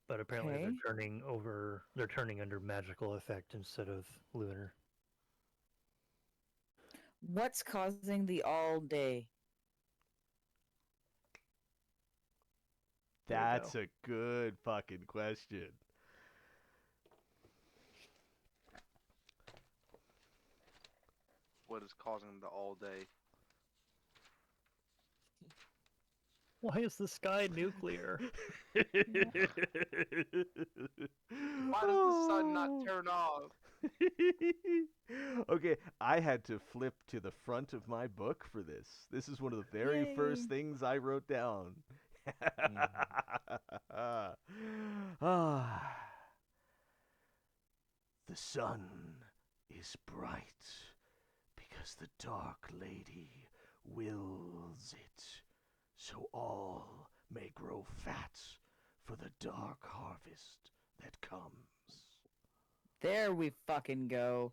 But apparently Okay. they're turning under magical effect instead of lunar. What's causing the all day? There you That's go. a good fucking question. What is causing the all day? Why is the sky nuclear? Why does the sun not turn off? Okay, I had to flip to the front of my book for this. This is one of the very first Yay. things I wrote down. Ah. The sun is bright because the Dark Lady wills it, so all may grow fat for the dark harvest that comes. There we fucking go.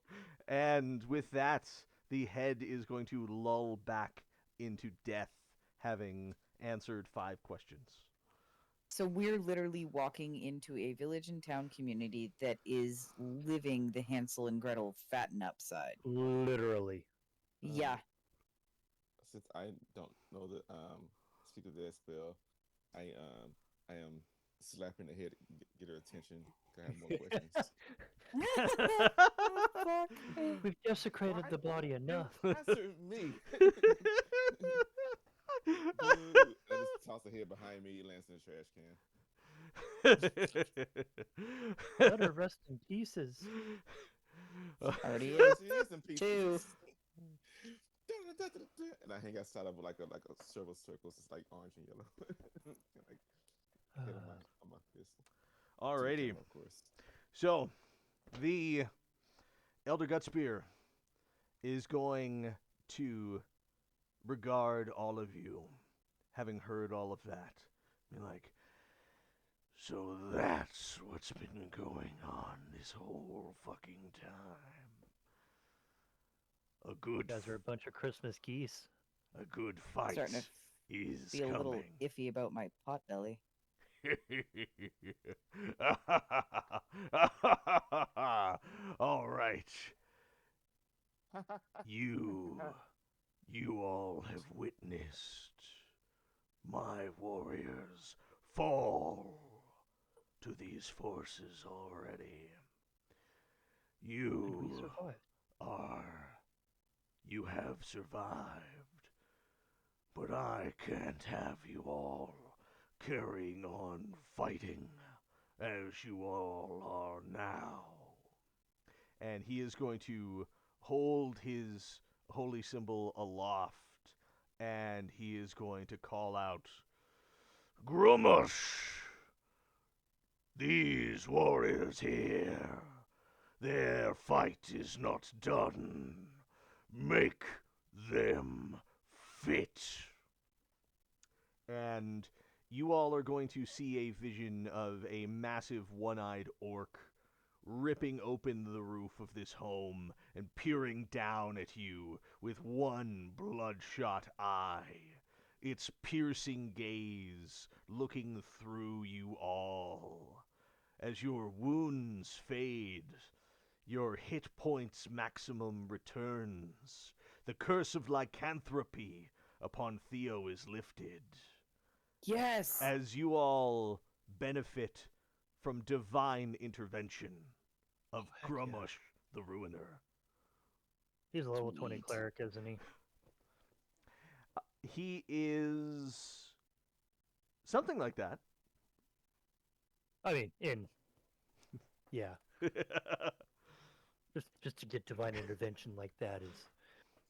And with that, the head is going to lull back into death, having answered 5 questions. So we're literally walking into a village and town community that is living the Hansel and Gretel fatten up side. Literally. Yeah. Since I don't know the speak of that spell, I am slapping the head to get her attention. I have more questions. Oh, fuck. We've desecrated the body You enough. answer me. Boo. I just toss the head behind me, it lands in the trash can. Let her rest in pieces. Already She is. is in pieces. Two. And I hang outside of like a several circles. It's like orange and yellow. Like hit on my fist. To the Alrighty. camera, of course. So, the Elder Gutspear is going to regard all of you, having heard all of that, be like, so that's what's been going on this whole fucking time. A good, You guys are a bunch of Christmas geese. a good fight Starting to is feel a little coming. iffy about my pot belly. All right. You all have witnessed my warriors fall to these forces already. And You we survived. you have survived, but I can't have you all carrying on fighting as you all are now. And he is going to hold his holy symbol aloft, and he is going to call out, Grumash! These warriors here, their fight is not done. Make them fit. And you all are going to see a vision of a massive one-eyed orc ripping open the roof of this home and peering down at you with one bloodshot eye, its piercing gaze looking through you all. As your wounds fade, your hit points maximum returns. The curse of lycanthropy upon Theo is lifted. Yes. As you all benefit from divine intervention of heck yeah. Grumush the Ruiner. He's a level 20 Sweet. cleric, isn't he? He is something like that. I mean, yeah. Just to get divine intervention like that is.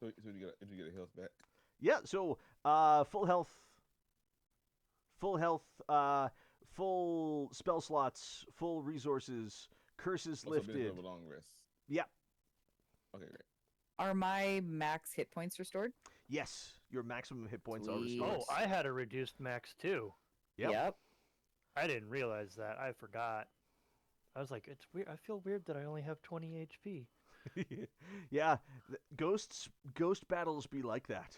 So you get a health back. Yeah, so full health, full spell slots, full resources, curses Oh, so lifted. a long rest. Yeah. Okay, great. Are my max hit points restored? Yes, your maximum hit points are Sweet. restored. Oh, I had a reduced max too. Yep. I didn't realize that. I forgot. I was like, it's weird. I feel weird that I only have 20 HP. Yeah, ghost battles be like that.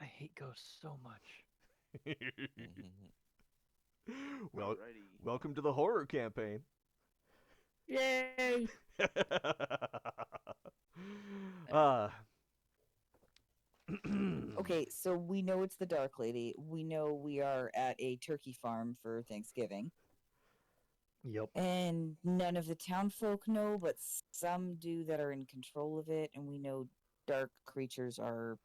I hate ghosts so much. Well, Alrighty. welcome to the horror campaign. Yay! uh, Okay, so we know it's the Dark Lady. We know we are at a turkey farm for Thanksgiving. Yep. And none of the town folk know, but some do that are in control of it. And we know dark creatures are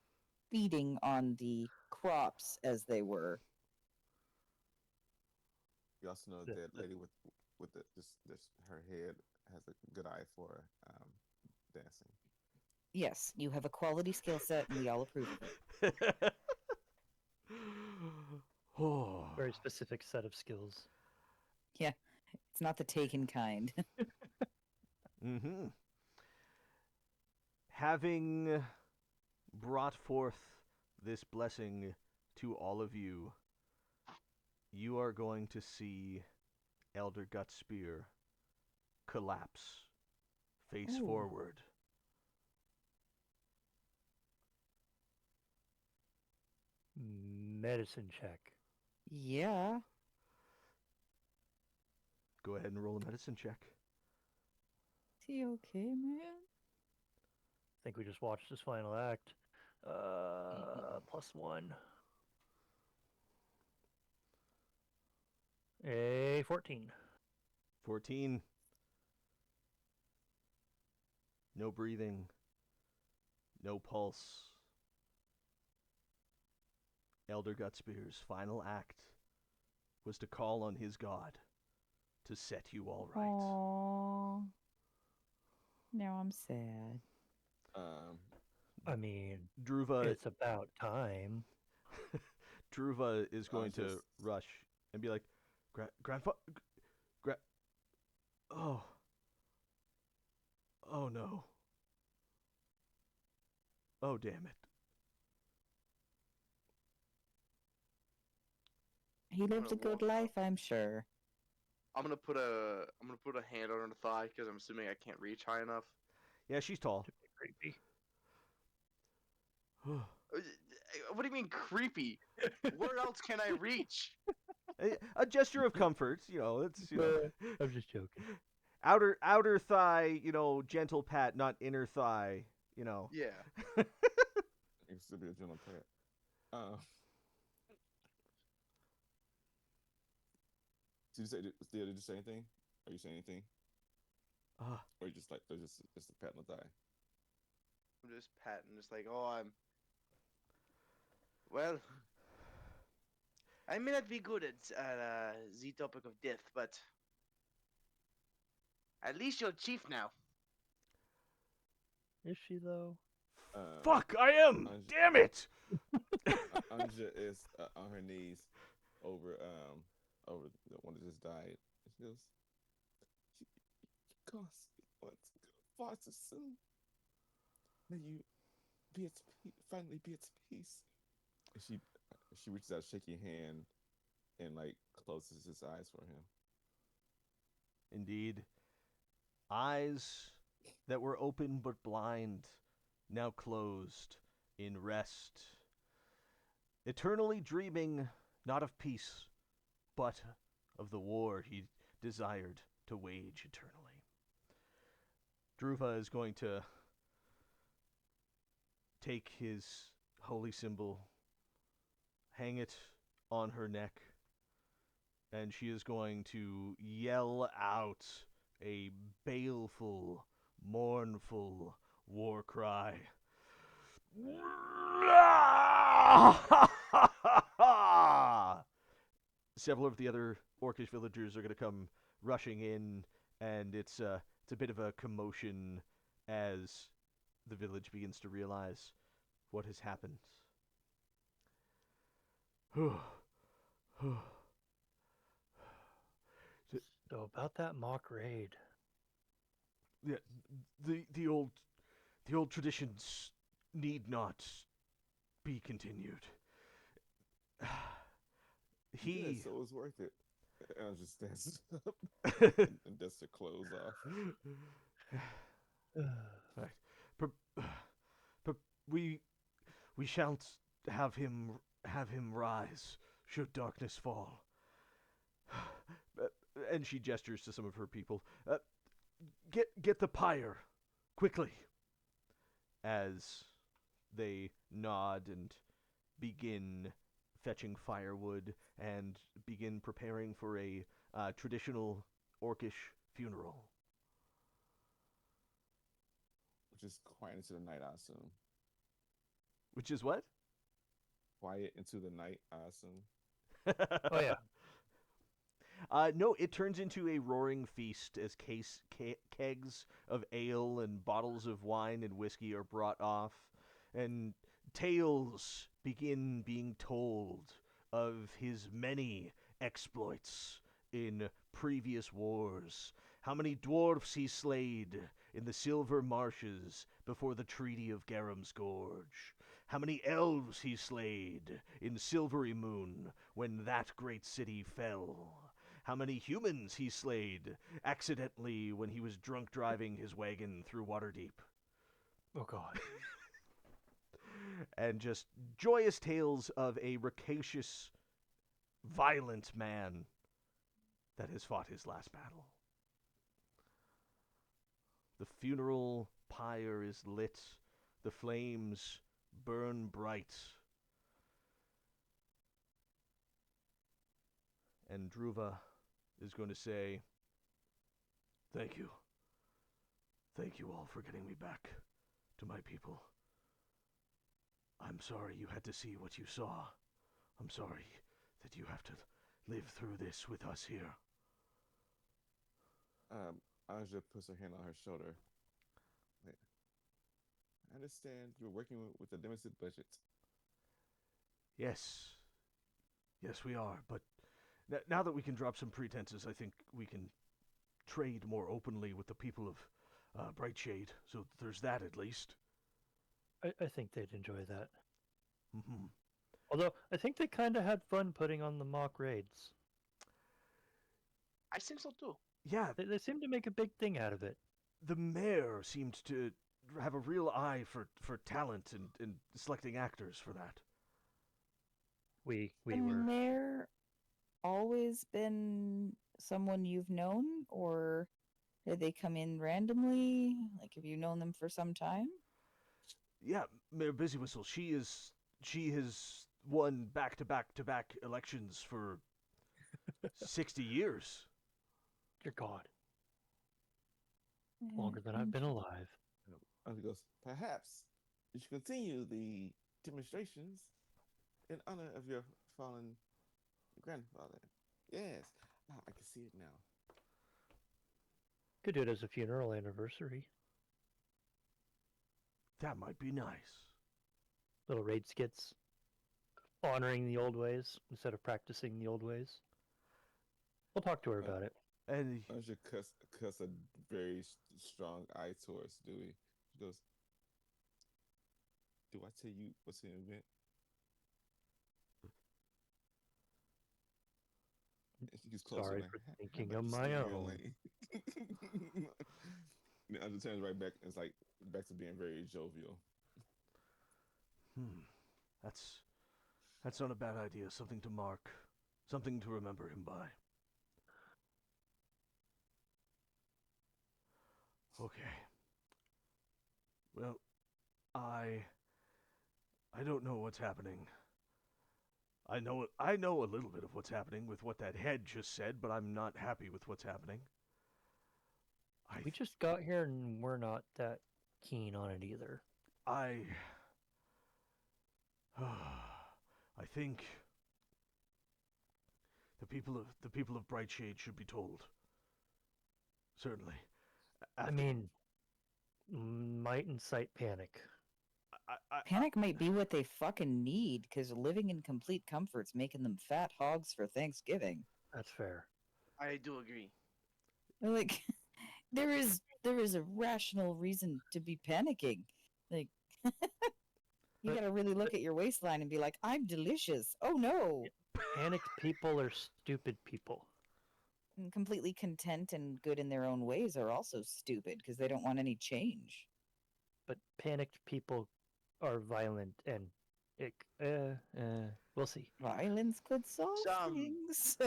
feeding on the crops as they were. You also know that lady with this her head has a good eye for dancing. Yes, you have a quality skill set, and we all approve of it. Oh. Very specific set of skills. Yeah, it's not the taken kind. Mm-hmm. Having brought forth this blessing to all of you, you are going to see Elder Gutspear collapse face Ooh. forward medicine check. Yeah. Go ahead and roll a medicine check. Is he okay, man? I think we just watched his final act. +1. A 14. 14. No breathing. No pulse. Elder Gutspear's final act was to call on his god to set you all right. Aww. Now I'm sad. I mean, Druva, it's about time. Druva is going to just- rush and be like, Grandfather, oh, oh no, oh damn it. He lived a gonna good walk life, I'm sure. I'm gonna put a hand on her thigh because I'm assuming I can't reach high enough. Yeah, she's tall. Creepy. What do you mean creepy? Where else can I reach? A gesture of comfort, it's I'm just joking. outer thigh, gentle pat, not inner thigh, Yeah. It's to be a gentle pet. Did you say anything? Are you saying anything? Or you just like there's just a pat on the thigh? I'm just patting, just like, oh, well, I may not be good at the topic of death, but at least you're chief now. Is she though? Fuck, I am! Damn it! Anja is on her knees over the one that just died. She goes, "You cost me once far too soon. May you finally be at peace." And she reaches out, shaking hand, and like closes his eyes for him. Indeed. Eyes that were open but blind, now closed in rest. Eternally dreaming not of peace, but of the war he desired to wage eternally. Druva is going to take his holy symbol, hang it on her neck, and she is going to yell out a baleful, mournful war cry. Several of the other orcish villagers are going to come rushing in, and it's a bit of a commotion as the village begins to realize what has happened. So about that mock raid. Yeah, the old traditions need not be continued. Yeah, so it was worth it. And I just stands up and dusts her clothes off. Right. We shan't have him rise should darkness fall. And she gestures to some of her people. Get the pyre quickly. As they nod and begin fetching firewood and begin preparing for a traditional orcish funeral. Which is quiet into the night, I assume. Which is what? Quiet into the night, I assume. Oh yeah. No, it turns into a roaring feast as kegs of ale and bottles of wine and whiskey are brought off, and tales begin being told of his many exploits in previous wars. How many dwarfs he slayed in the Silver Marshes before the Treaty of Garam's Gorge. How many elves he slayed in Silvery Moon when that great city fell. How many humans he slayed accidentally when he was drunk driving his wagon through Waterdeep. Oh god. and just joyous tales of a rapacious, violent man that has fought his last battle. The funeral pyre is lit, the flames burn bright, and Druva is going to say, "Thank you. Thank you all for getting me back to my people. I'm sorry you had to see what you saw. I'm sorry that you have to live through this with us here." Aja puts her hand on her shoulder. Like, I understand you're working with a limited budget. Yes. Yes, we are. But now that we can drop some pretenses, I think we can trade more openly with the people of Brightshade. So there's that at least. I think they'd enjoy that. Mm-hmm. Although I think they kind of had fun putting on the mock raids. I think so too. Yeah, They seem to make a big thing out of it. the mayor seemed to have a real eye for talent and selecting actors for that. We The were. mayor always been someone you've known, or did they come in randomly? Like, have you known them for some time? Yeah, Mayor Busywhistle. She has won back to back to back elections for 60 years. Dear God, Yeah, longer than I've been alive. Aja goes, perhaps you should continue the demonstrations in honor of your fallen grandfather. Yes, I can see it now. Could do it as a funeral anniversary. That might be nice. Little raid skits, honoring the old ways instead of practicing the old ways. We'll talk to her about it. And Aja cuss a very strong eye towards Dewey. She goes, "Do I tell you what's an event?" And she gets closer. Sorry Like, for "How thinking about of you my stay in your own." lane?" Then Aja turns right back. And it's like back to being very jovial. that's not a bad idea. Something to mark, something to remember him by. Okay. Well, I don't know what's happening. I know a little bit of what's happening with what that head just said, but I'm not happy with what's happening. We just got here and we're not that keen on it either. I I think the people of Brightshade should be told. Certainly. I mean, might incite panic. Panic might be what they fucking need, because living in complete comfort's making them fat hogs for Thanksgiving. That's fair. I do agree. Like, there is a rational reason to be panicking. Like, you But- gotta really look at your waistline and be like, I'm delicious. Oh no. Panicked people are stupid people. And completely content and good in their own ways are also stupid because they don't want any change. But panicked people are violent and we'll see. Violence could solve Some things.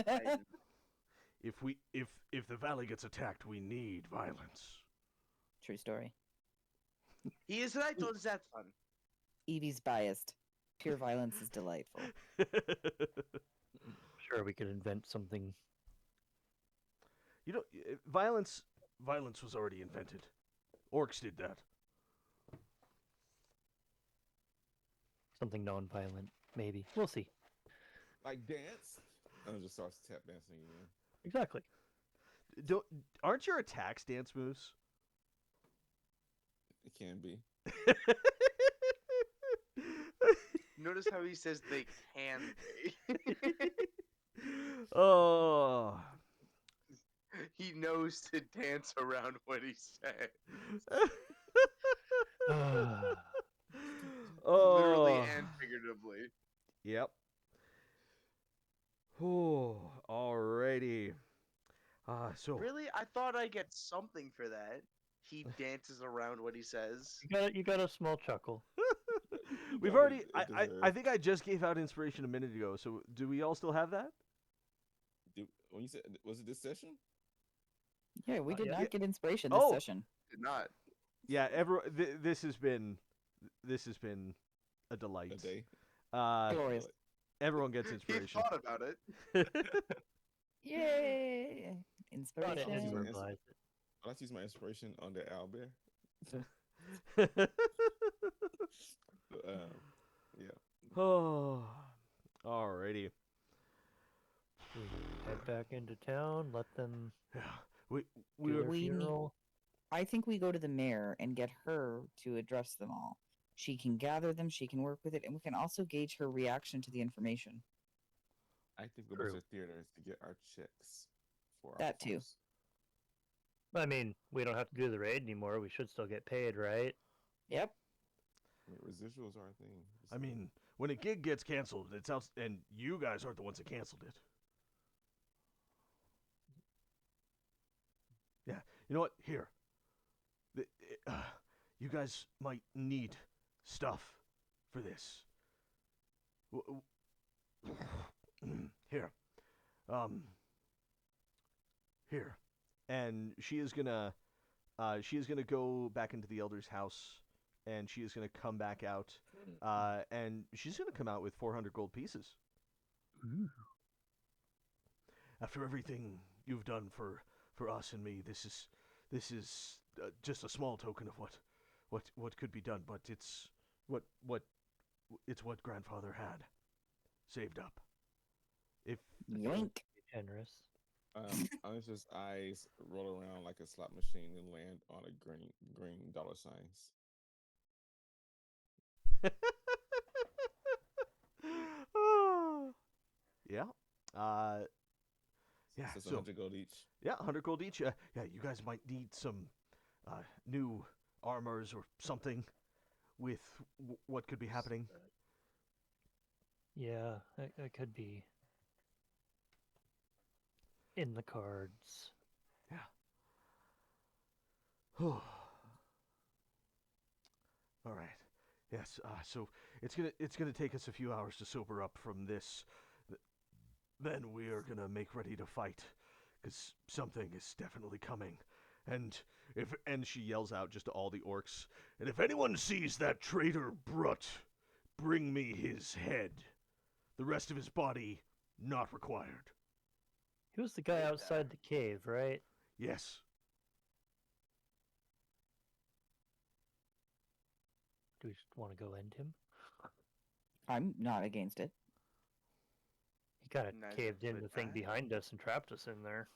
If the valley gets attacked, we need violence. True story. He is right on that one. Evie's biased. Pure violence is delightful. Sure, we could invent something. You know, violence was already invented. Orcs did that. Something non-violent, maybe. We'll see. Like dance. Aja just starts tap dancing again. Exactly. Aren't your attacks dance moves? It can be. Notice how he says they can be. Oh. He knows to dance around what he said. Literally Oh. and figuratively. Yep. Oh, alrighty. So Really? I thought I'd get something for that. He dances around what he says. You got a small chuckle. We've got what already. it I deserved. think I just gave out inspiration a minute ago. So do we all still have that? When you said, was it this session? Yeah, we did yet. Yeah. not get inspiration this Oh, session. Did not. yeah. This has been a delight. A day? Glorious. Like, Everyone gets He inspiration. thought about it. Yay! Thought it, I'll use Inspiration. my verbalized it. I like to use my inspiration on the owlbear. Yeah. Oh, alrighty. Do we head back into town? Let them Yeah, we do we their were. We need- funeral? I think we go to the mayor and get her to address them all. She can gather them, she can work with it, and we can also gauge her reaction to the information. I think we'll go True. to the theaters to get our checks for our That too. farms. I mean, we don't have to do the raid anymore. We should still get paid, right? Yep. I mean, residuals are a thing. I mean, when a gig gets canceled, it's out, and you guys aren't the ones that canceled it. Yeah, you know what? Here, The- you guys might need stuff for this. Here, um, here, and she is gonna go back into the elder's house, and she is gonna come back out, and she's gonna come out with 400 gold pieces. After everything you've done for us and me, this is just a small token of what could be done, but it's what grandfather had saved up. If Yoink. Generous. Anus's eyes roll around like a slot machine and land on a green dollar signs. Yeah. Yeah. Says So 100 gold each. yeah, 100 gold each. Yeah, you guys might need some new armors or something with what could be happening. Yeah, that could be in the cards. All right. Yes. So it's gonna take us a few hours to sober up from this. Then we are gonna make ready to fight, because something is definitely coming. And she yells out just to all the orcs. And if anyone sees that traitor Brut, bring me his head. The rest of his body not required. He was the guy Did outside the cave, right? Yes. Do we just want to go end him? I'm not against it. He kind of Neither caved in would the thing I. behind us and trapped us in there.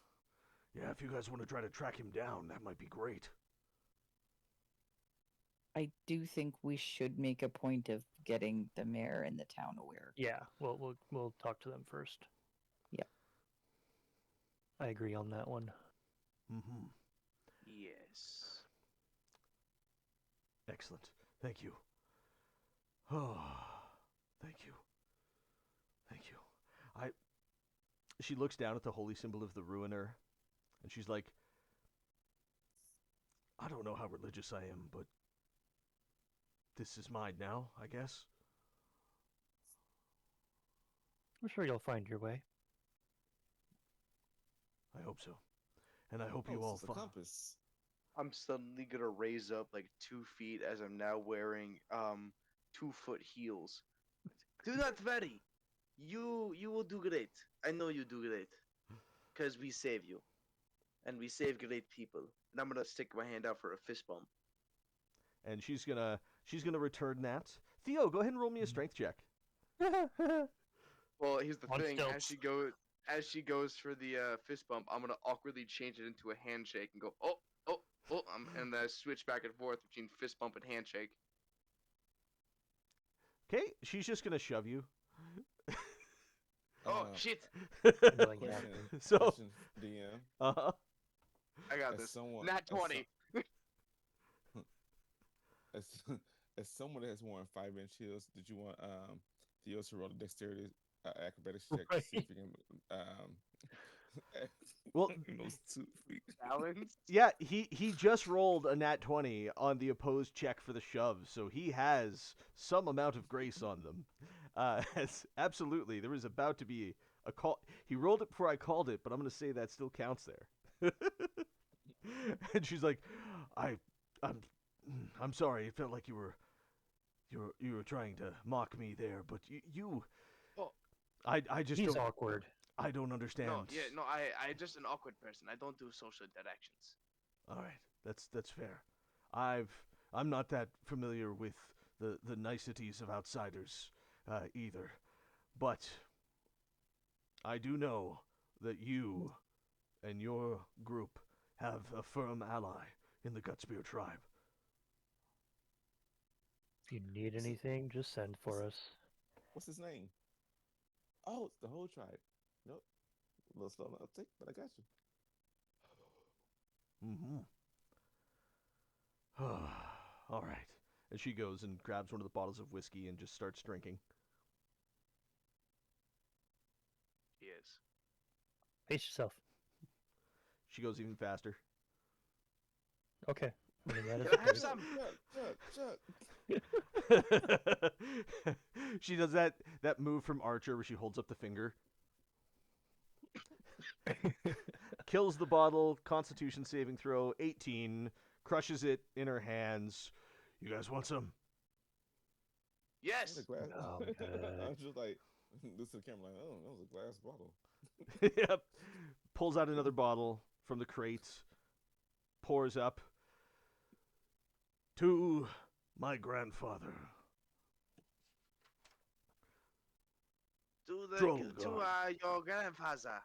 Yeah, if you guys want to try to track him down, that might be great. I do think we should make a point of getting the mayor and the town aware. Yeah, we'll talk to them first. Yep. I agree on that one. Mm-hmm. Yes. Excellent. Thank you. Oh, thank you. Thank you. She looks down at the holy symbol of the ruiner, and she's like, I don't know how religious I am, but this is mine now, I guess. I'm sure you'll find your way. I hope so. And I hope Oh, you all it's a find. compass. I'm suddenly gonna raise up like 2 feet as I'm now wearing 2-foot heels. Do not worry. You will do great. I know you do great. Cause we save you. And we save great people. And I'm gonna stick my hand out for a fist bump. And she's gonna return that. Theo, go ahead and roll me a strength check. Well, here's the On thing. stilts. As she goes for the fist bump, I'm gonna awkwardly change it into a handshake and go and then I switch back and forth between fist bump and handshake. Okay, she's just gonna shove you. Oh Uh, shit! Going Question, after. So- question, DM. Uh-huh. I got As this. someone, Nat as so- 20. As, as someone that has worn 5-inch heels, did you want Theo to roll a dexterity acrobatics check to see if Right. you can Well, in those 2 feet. Balance. yeah, he just rolled a nat 20 on the opposed check for the shove, so he has some amount of grace on them. Absolutely, there was about to be a call. He rolled it before I called it, but I'm going to say that still counts there. And she's like, I, I'm, I'm sorry. It felt like you were trying to mock me there, but you Oh, I just He's don't. awkward. I don't understand. no, yeah, no. I just an awkward person. I don't do social interactions. All right, that's fair. I'm not that familiar with the niceties of outsiders either, but I do know that you and your group have a firm ally in the Gutspear tribe. If you need What's his, anything, just send what's, for us. what's his name? Oh, it's the whole tribe. Nope. A little slow on the uptake, but I got you. Mm-hmm. All right. And she goes and grabs one of the bottles of whiskey and just starts drinking. Yes. Pace yourself. She goes even faster. Okay. I mean, that is Can I have good. some? Chuck. She does that move from Archer where she holds up the finger. Kills the bottle, Constitution saving throw, 18, crushes it in her hands. You guys want some? Yes. The glass. Oh, good. I was just like, this to the camera, like, oh, that was a glass bottle. Yep. Pulls out another bottle from the crate, pours up. To my grandfather. To Drollgard. your grandfather.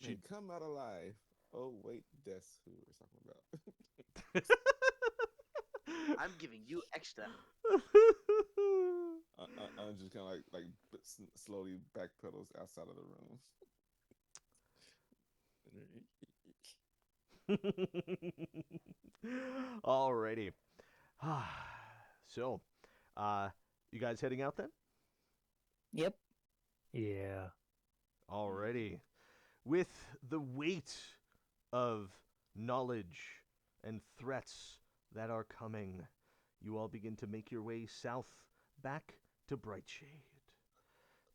She come out alive. Oh wait, that's who we're talking about. I'm giving you extra. I'm just kind of like slowly backpedals outside of the room. Alrighty. So, you guys heading out then? Yep. Yeah. Alrighty. With the weight of knowledge and threats that are coming, you all begin to make your way south back to Brightshade.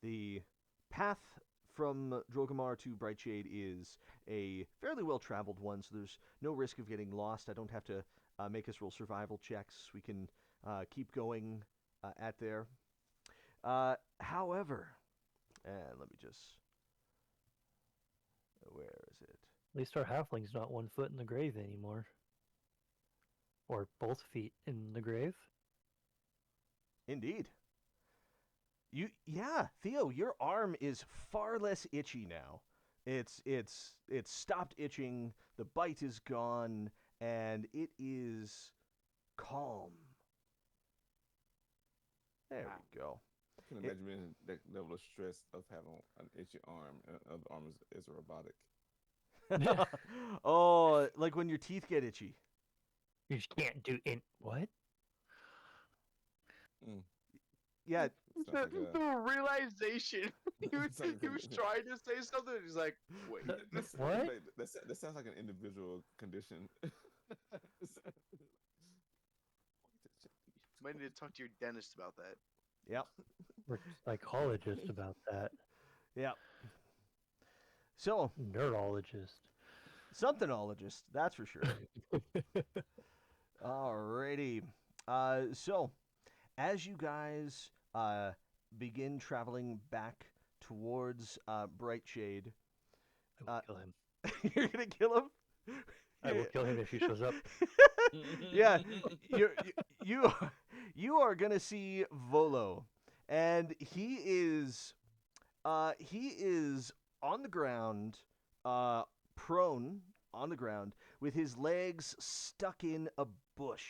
The path from Drogamar to Brightshade is a fairly well-traveled one, so there's no risk of getting lost. I don't have to make us roll survival checks. We can keep going at there. However, and let me just... Where is it? At least our halfling's not 1 foot in the grave anymore. Or both feet in the grave. Indeed. Yeah, Theo, your arm is far less itchy now. It's stopped itching, the bite is gone, and it is calm. There we go. I can imagine that level of stress of having an itchy arm and the arm is robotic. Oh, like when your teeth get itchy. You just can't do in what? Mm. Yeah, Sounds like The realization. He was, Sounds like he was trying to say something. He's like, wait. What? That sounds like an individual condition. Might need to talk to your dentist about that. yep, We're psychologists about that. yep. So, Neurologist. somethinologist, that's for sure. Alrighty. So, as you guys begin traveling back towards Brightshade, I will kill him. you're gonna kill him. I will kill him if he shows up. Yeah, you are gonna see Volo, and he is on the ground, prone on the ground with his legs stuck in a bush.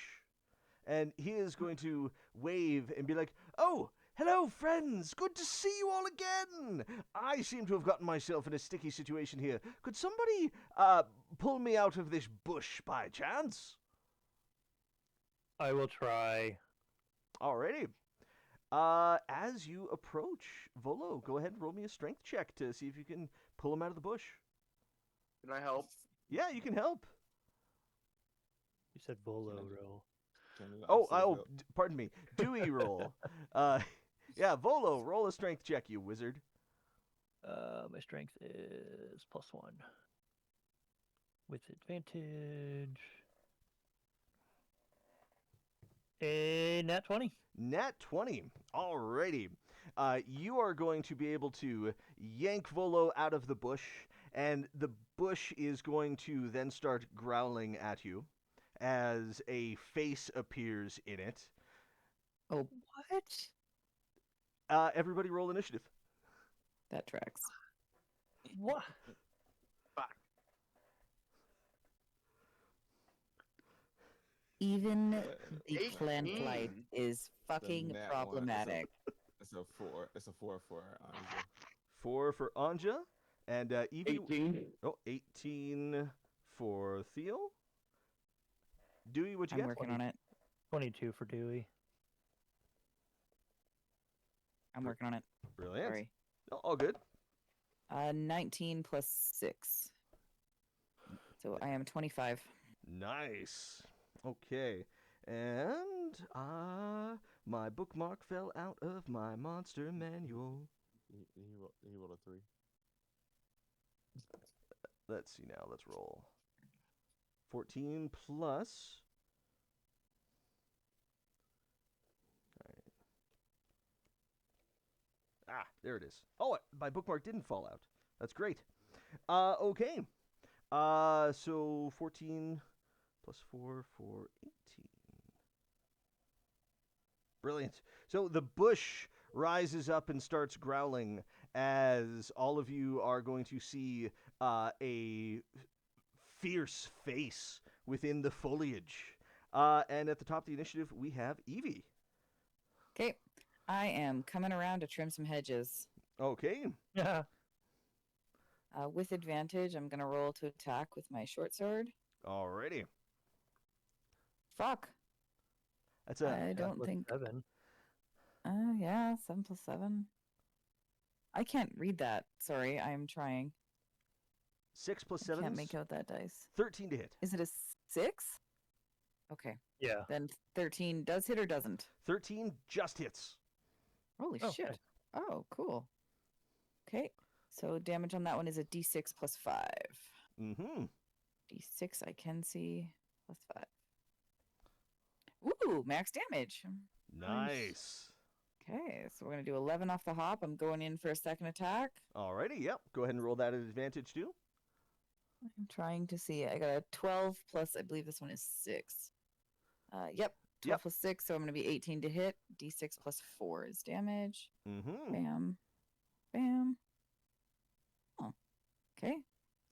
And he is going to wave and be like, "Oh, hello, friends. Good to see you all again. I seem to have gotten myself in a sticky situation here. Could somebody pull me out of this bush by chance?" I will try. Alrighty. As you approach Volo, go ahead and roll me a strength check to see if you can pull him out of the bush. Can I help? Yeah, you can help. You said Volo Can I- roll. Can we Oh, also help? pardon me. Dewey roll. Yeah, Volo, roll a strength check, you wizard. My strength is +1 with advantage. A nat 20. Nat 20. Alrighty. You are going to be able to yank Volo out of the bush, and the bush is going to then start growling at you as a face appears in it. Oh, what? Everybody roll initiative. That tracks. What? Fuck. Even Uh, the plant life 18. is fucking nat one, problematic. It's a 4. It's a 4 for Anja. 4 for Anja, and Evie. 18. Oh, 18 for Theo. Dewey, what'd you I'm get? working on it. 22 for Dewey. I'm working on it. Brilliant. Sorry. Oh, all good. 19 plus 6. So I am 25. Nice. Okay. And my bookmark fell out of my monster manual. He rolled a 3. Let's see now. Let's roll. 14 plus. All right. Ah, there it is. Oh, my bookmark didn't fall out. That's great. Okay. So 14 plus 4 for 18. Brilliant. So the bush rises up and starts growling as all of you are going to see a fierce face within the foliage. And at the top of the initiative, we have Evie. Okay. I am coming around to trim some hedges. Okay. Yeah. With advantage, I'm going to roll to attack with my short sword. Alrighty. Fuck. That's a I don't think. 7. Yeah, 7 plus 7. I can't read that. Sorry, I'm trying. 6 plus I 7. can't make out that dice. 13 to hit. Is it a 6? Okay. Yeah. Then 13 does hit or doesn't? 13 just hits. Holy Oh, shit. nice. Oh, cool. Okay. So damage on that one is a d6 plus 5. Mm-hmm. D6 I can see plus 5. Ooh, max damage. Nice. Okay, so we're going to do 11 off the hop. I'm going in for a second attack. Alrighty, yep. Go ahead and roll that at advantage too. I'm trying to see. I got a 12 plus, I believe this one is 6. Yep, 12 Yep. plus 6, so I'm going to be 18 to hit. D6 plus 4 is damage. Mm-hmm. Bam. Bam. Oh, okay.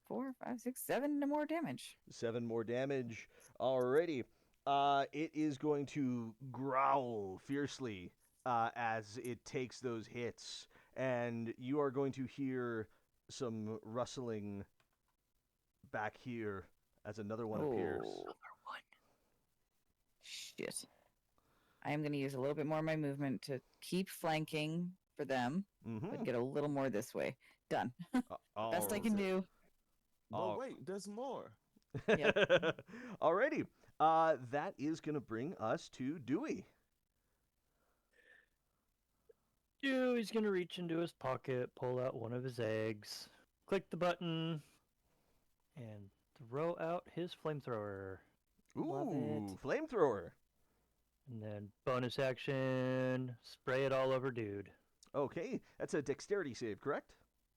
4, 5, 6, 7 more damage. 7 more damage. Alrighty. It is going to growl fiercely as it takes those hits, and you are going to hear some rustling back here as another one appears. Oh. Shit. I am going to use a little bit more of my movement to keep flanking for them, Mm-hmm. but get a little more this way. Done. Best I can do. But Oh. wait, there's more. Yep. Alrighty. That is going to bring us to Dewey. Dewey's gonna reach into his pocket, pull out one of his eggs, click the button, and throw out his flamethrower. Love Ooh, it. flamethrower. And then bonus action, spray it all over dude. Okay, that's a dexterity save, correct?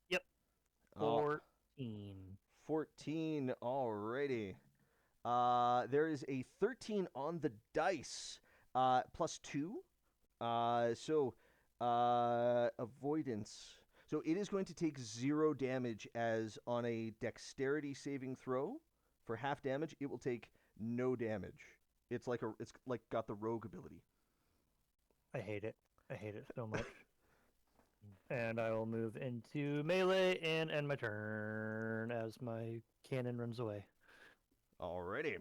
Yep. Uh, 14. 14 already. There is a 13 on the dice, plus 2. So avoidance. So it is going to take 0 damage as on a dexterity saving throw. For half damage, it will take no damage. It's like got the rogue ability. I hate it. I hate it so much. And I will move into melee and end my turn as my cannon runs away. Alrighty.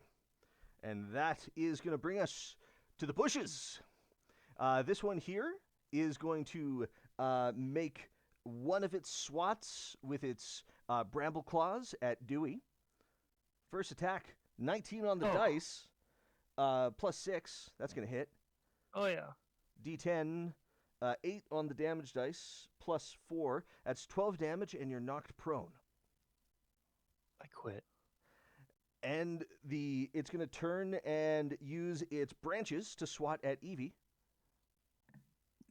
And that is going to bring us to the bushes. This one here is going to make one of its swats with its bramble claws at Dewey. First attack, 19 on the Oh. dice, +6. That's going to hit. Oh yeah. D10, 8 on the damage dice, +4. That's 12 damage, and you're knocked prone. I quit. And it's going to turn and use its branches to swat at Evie.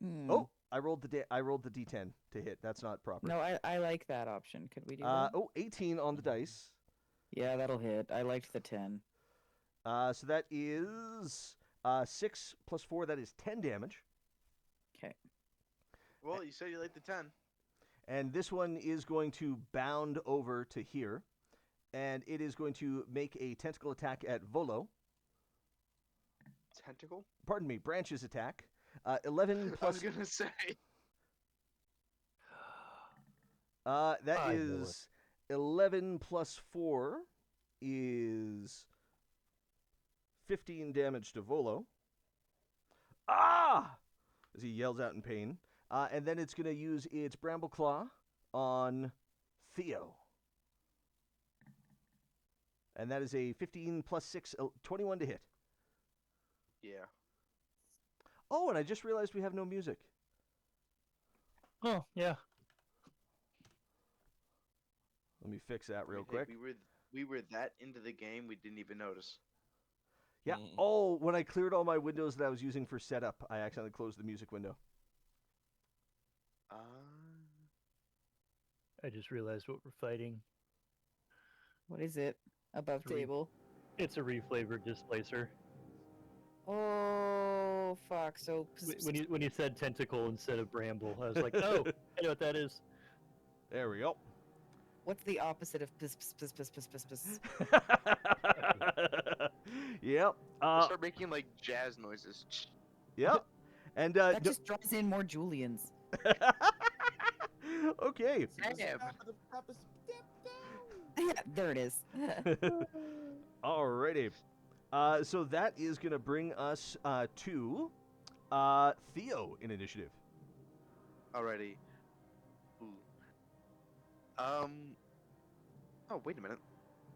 Hmm. Oh, I rolled the D10 to hit. That's not proper. No, I like that option. Could we do that? 18 on the dice. Yeah, that'll hit. I liked the 10. So that is 6 + 4. That is 10 damage. Okay. Well, you said you like the 10. And this one is going to bound over to here. And it is going to make a tentacle attack at Volo. Tentacle? Pardon me, branches attack. 11 I was plus. gonna say. That I knew is 11 plus 4 is 15 damage to Volo. Ah! As he yells out in pain. And then it's going to use its Bramble Claw on Theo. And that is a 15 plus 6, 21 to hit. Yeah. Oh, and I just realized we have no music. Oh yeah. Let me fix that real Hey, quick. We were that into the game we didn't even notice. Yeah. Oh, when I cleared all my windows that I was using for setup, I accidentally closed the music window. I just realized what we're fighting. What is it? Above Three. table. It's a reflavored displacer. Oh, fuck. So. When you said tentacle instead of bramble, I was like, oh, I know what that is. There we go. What's the opposite of piss, piss, piss, piss, piss, piss, piss? Yep. Start making like jazz noises. Yep. And That just draws in more Julians. okay. Damn. Yeah, there it is. Alrighty. So that is gonna bring us to Theo in initiative. Alrighty. Ooh. Oh, wait a minute.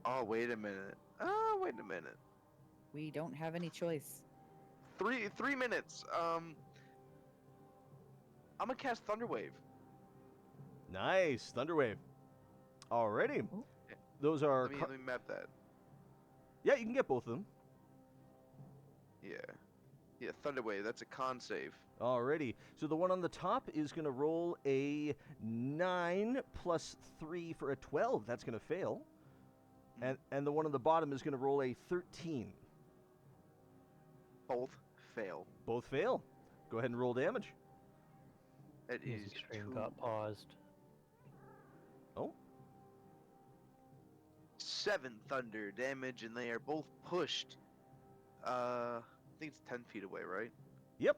Oh, wait a minute. Oh, wait a minute. We don't have any choice. 3 minutes. I'm gonna cast Thunderwave. Nice. Thunderwave. Alrighty. Ooh. Those are. Let me map that. Yeah, you can get both of them. Yeah. Yeah, Thunderwave. That's a con save. Alrighty. So the one on the top is going to roll a 9 plus 3 for a 12. That's going to fail. And the one on the bottom is going to roll a 13. Both fail. Both fail. Go ahead and roll damage. It is Music stream 2, got paused. Oh. 7 thunder damage, and they are both pushed. I think it's 10 feet away, right? Yep.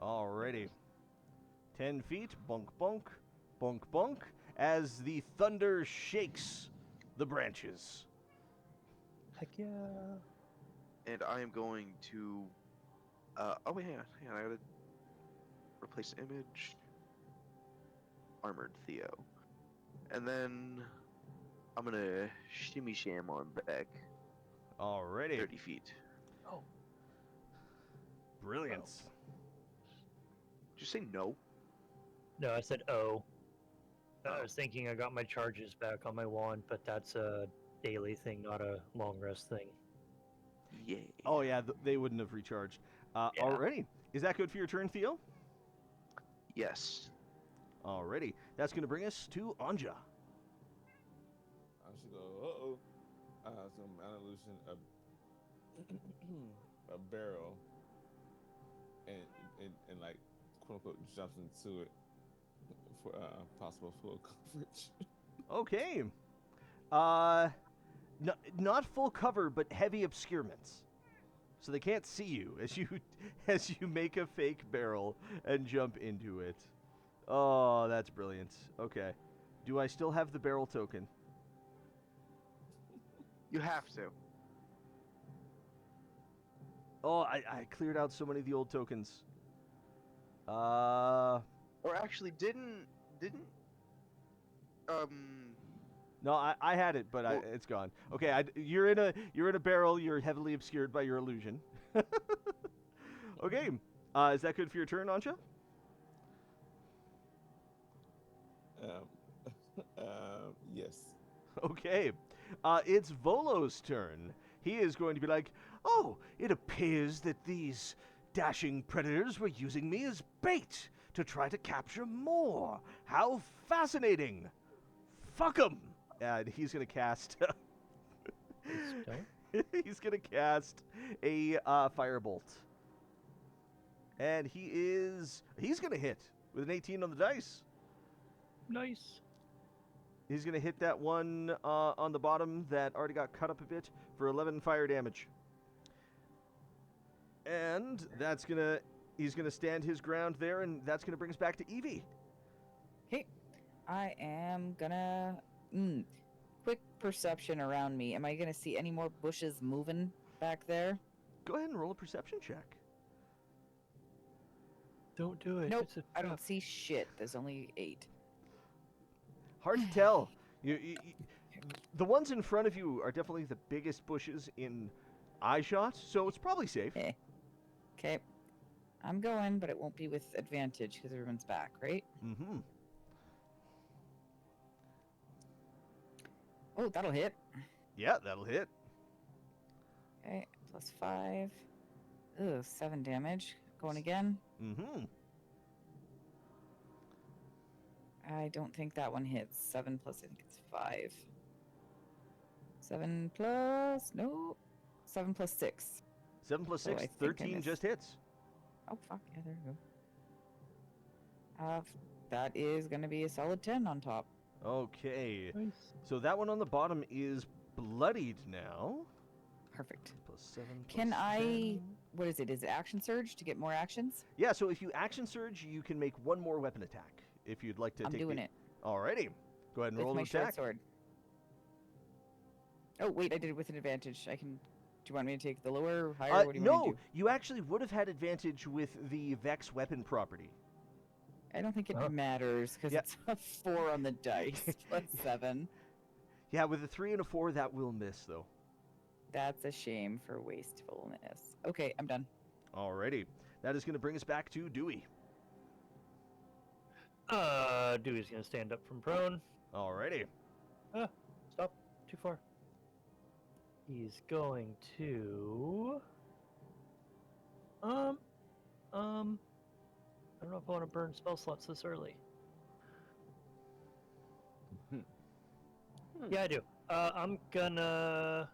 Alrighty. 10 feet. Bunk, bunk. Bunk, bunk. As the thunder shakes the branches. Heck yeah. And I am going to. Oh wait, hang on. I gotta replace image. Armored Theo, and then I'm gonna shimmy sham on back Alrighty. 30 feet. Oh. Brilliance. Did you say no? No, I said oh. I Oh. was thinking I got my charges back on my wand, but that's a daily thing, not a long rest thing. Yeah. Oh, yeah, they wouldn't have recharged. Yeah. Alrighty. Is that good for your turn, Theo? Yes. Alrighty. That's going to bring us to Anja. I should go, so I'm gonna loosen a barrel and like quote unquote jumps into it for possible full coverage. Okay. Not full cover, but heavy obscurements. So they can't see you as you make a fake barrel and jump into it. Oh, that's brilliant. Okay. Do I still have the barrel token? You have to. Oh, I cleared out so many of the old tokens. Uh, Or actually, didn't um no, I had it, but well, it's gone. Okay, you're in a barrel. You're heavily obscured by your illusion. Okay, is that good for your turn, Ansha? Um, yes. Okay, it's Volo's turn. He is going to be like, "Oh, it appears that these dashing predators were using me as bait to try to capture more. How fascinating! Fuck 'em!" And he's gonna cast. Please don't. He's gonna cast a firebolt, and he's gonna hit with an 18 on the dice. Nice. He's gonna hit that one on the bottom that already got cut up a bit for 11 fire damage, and he's gonna stand his ground there, and that's gonna bring us back to Evie. Okay. I am gonna. Quick perception around me. Am I gonna see any more bushes moving back there? Go ahead and roll a perception check. Don't do it. Nope. It's a I trap. don't see shit. There's only 8. Hard to tell. The ones in front of you are definitely the biggest bushes in eye shot, so it's probably safe. Okay. I'm going, but it won't be with advantage because everyone's back, right? Mm-hmm. Oh, that'll hit. Yeah, that'll hit. Okay, plus 5. Ugh, 7 damage. Going again. Mm-hmm. I don't think that one hits. 7 plus, I think it's 5. 7 plus, no. 7 plus 6. 7 plus So 6, I think I 13 missed. just hits. Oh, fuck. Yeah, there we go. That is going to be a solid 10 on top. Okay. Nice. So that one on the bottom is bloodied now. Perfect. Plus 7. Can plus I... 10. What is it? Is it action surge to get more actions? Yeah, so if you action surge, you can make one more weapon attack. If you'd like to I'm take doing it. Alrighty. Go ahead and With roll my an short attack. sword. Oh, wait, I did it with an advantage. I can... Do you want me to take the lower or higher? What do you want me No, to do? you actually would have had advantage with the Vex weapon property. I don't think it Huh? matters because Yeah. it's a 4 on the dice plus 7. Yeah, with a 3 and a 4, that will miss, though. That's a shame for wastefulness. Okay, I'm done. Alrighty. That is going to bring us back to Dewey. Dewey's gonna stand up from prone. Alrighty. Stop. Too far. He's going to. I don't know if I want to burn spell slots this early. Yeah, I do. I'm gonna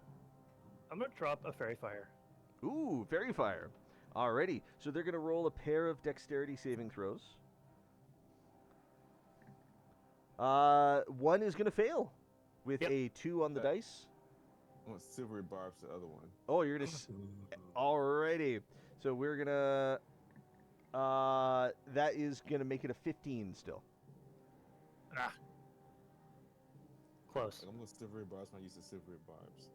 drop a fairy fire. Ooh, Fairy Fire. Alrighty. So they're going to roll a pair of dexterity saving throws. One is going to fail with Yep. a 2 on the dice. I want silvery barbs, the other one. Oh, you're going to... Alrighty. So we're going to... that is going to make it a 15 still. Ah. Close. I'm gonna silvery barbs. My use of silvery barbs.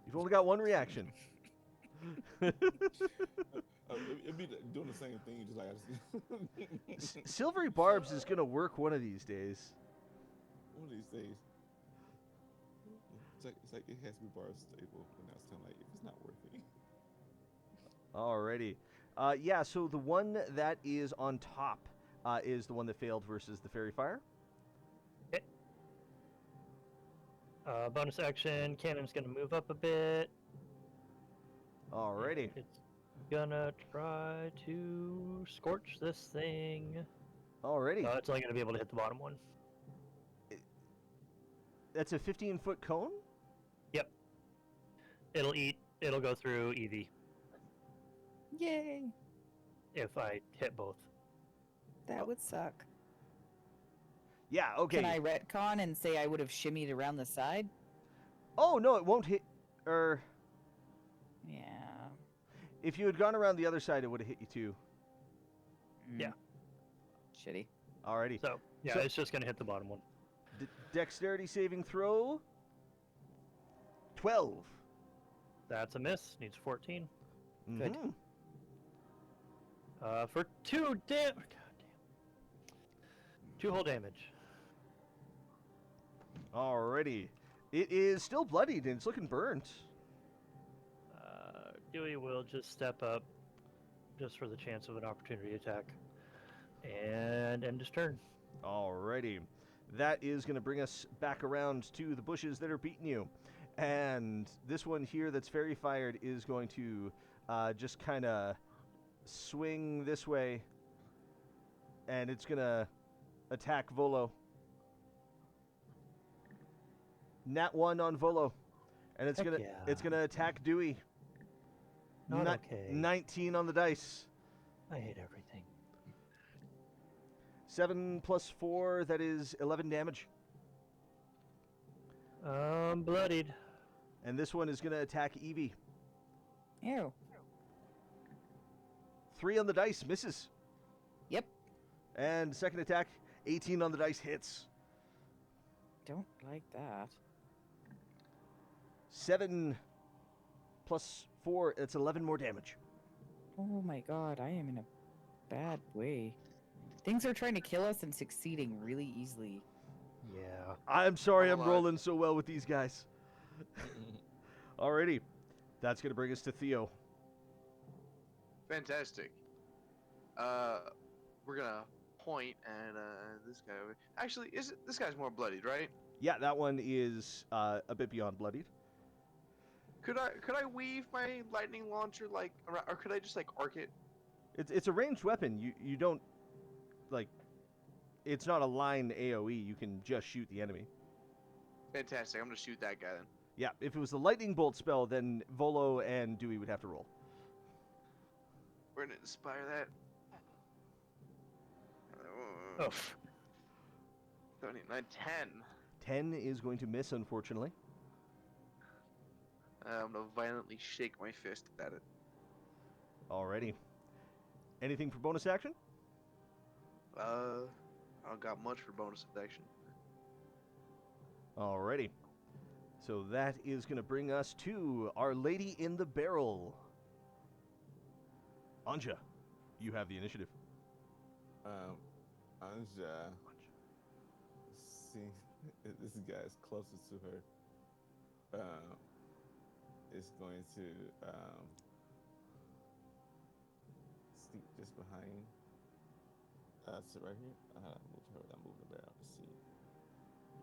You've only got one reaction. It'd be doing the same thing, just like I just. Silvery Barbs is going to work one of these days. One of these days. It's like it has to be barbs stable, and now it's kind of like if it's not working. Alrighty. Yeah, so the one that is on top is the one that failed versus the Fairy Fire. Bonus action. Cannon's gonna move up a bit. Alrighty. It's gonna try to scorch this thing. Alrighty. It's only gonna be able to hit the bottom one. That's a 15-foot cone? It'll go through Evie Yay! if I hit both. That would suck. Yeah, okay. Can I retcon and say I would have shimmied around the side? Oh, no, it won't hit... Yeah. If you had gone around the other side, it would have hit you too. Yeah. Shitty. Alrighty. So yeah, So- it's just gonna hit the bottom one. Dexterity saving throw. 12. That's a miss. Needs 14. Good. Mhm. For 2 damage. God damn. 2 whole damage. Alrighty. It is still bloodied and it's looking burnt. Dewey will just step up, just for the chance of an opportunity attack, and end his turn. Alrighty. That is going to bring us back around to the bushes that are beating you. And this one here that's fairy fired is going to just kind of swing this way. And it's going to attack Volo. Nat 1 on Volo. And it's Heck gonna yeah. it's gonna attack Dewey. Not Ni- okay. 19 on the dice. I hate everything. 7 plus 4, that is 11 damage. Bloodied. And this one is going to attack Evie. Ew. 3 on the dice, misses. Yep. And second attack, 18 on the dice, hits. Don't like that. 7 plus 4, it's 11 more damage. Oh my god, I am in a bad way. Things are trying to kill us and succeeding really easily. Yeah. I'm sorry I'm I'm alive. rolling so well with these guys. Alrighty. That's going to bring us to Theo. Fantastic. We're gonna point at this guy over. Actually, this guy's more bloodied, right? Yeah, that one is a bit beyond bloodied. Could I weave my lightning launcher like around, or could I just like arc it? It's a ranged weapon. You don't, like, it's not a line AoE. You can just shoot the enemy. Fantastic. I'm gonna shoot that guy then. Yeah, if it was the lightning bolt spell, then Volo and Dewey would have to roll. We're gonna inspire that. Oh. 79, 10. 10 is going to miss, unfortunately. I'm gonna violently shake my fist at it. Alrighty. Anything for bonus action? I don't got much for bonus action. Alrighty. So that is going to bring us to Our Lady in the Barrel. Anja, you have the initiative. Anja, see, this guy is closest to her. Is going to sneak just behind. So right here, move her. I'm moving the barrel to see.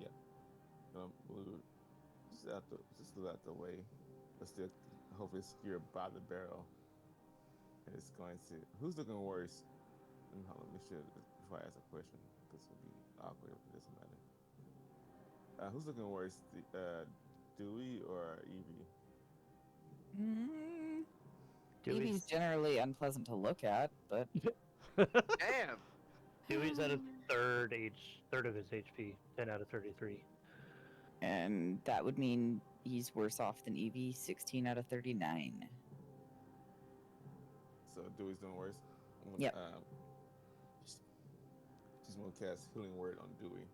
Yeah, gonna move just a little out the way, but still hopefully secure by the barrel. And it's going to. Who's looking worse? Hold on, let me make sure before I ask a question, because it'll be awkward if it doesn't matter. Who's looking worse, Dewey or Evie? Evie's generally unpleasant to look at, but Damn. Dewey's at a third of his HP, 10 out of 33. and that would mean he's worse off than Evie, 16 out of 39. So Dewey's doing worse. I'm gonna, Yep. She's gonna cast Healing Word on Dewey.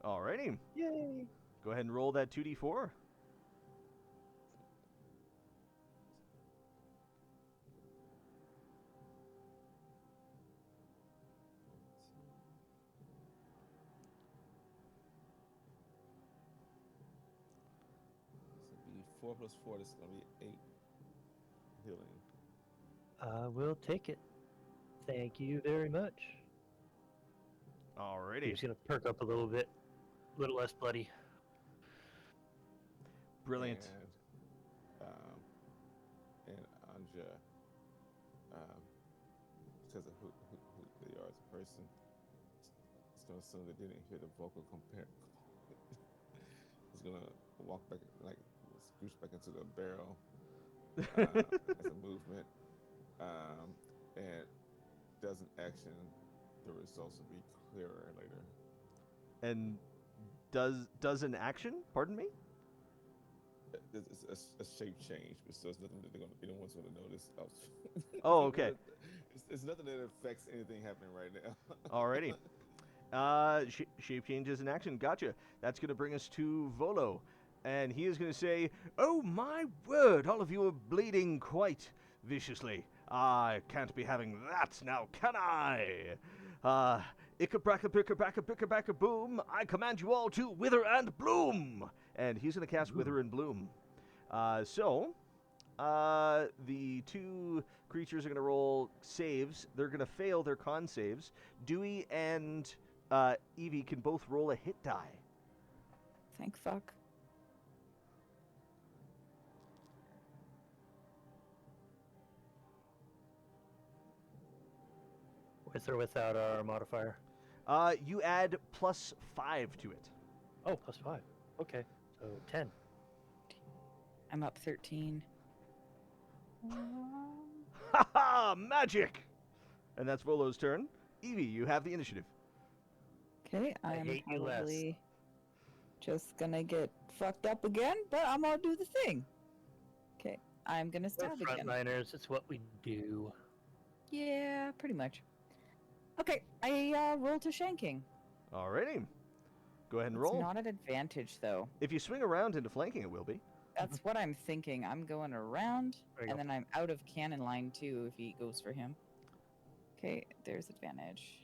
Alrighty. Yay! Go ahead and roll that 2d4. So it'll be 4 plus 4. This is gonna be 8 healing. I will take it. Thank you very much. Alrighty. He's gonna perk up a little bit, a little less bloody. Brilliant. And Anja, because of who they are as a person, it's gonna assume they didn't hear the vocal compare. It's gonna walk back, like scooch back into the barrel as a movement, and does an action. The results will be clearer later. And does an action? Pardon me? It's a shape change, but so it's nothing that they don't want to notice. Oh, okay. It's nothing that affects anything happening right now. Alrighty. Shape change is an action. Gotcha. That's going to bring us to Volo. And he is going to say, "Oh my word, all of you are bleeding quite viciously. I can't be having that now, can I? Icka-bracka, bicka-bracka, bicka-bracka, boom. I command you all to wither and bloom. And he's going to cast Wither and Bloom. The two creatures are going to roll saves. They're going to fail their con saves. Dewey and Evie can both roll a hit die. Thank fuck. With or without our modifier? You add +5 to it. Oh, +5. Okay, so 10. I'm up 13. Ha ha! Magic! And that's Volo's turn. Evie, you have the initiative. Okay, I I'm hate you less. probably just gonna get fucked up again, but I'm gonna do the thing. Okay, I'm gonna We're stab again. frontliners, it's what we do. Yeah, pretty much. Okay, I roll to shanking. Alrighty. Go ahead and It's roll. not an advantage though. If you swing around into flanking, it will be. That's what I'm thinking. I'm going around, There you and go. then I'm out of cannon line too if he goes for him. Okay, there's advantage.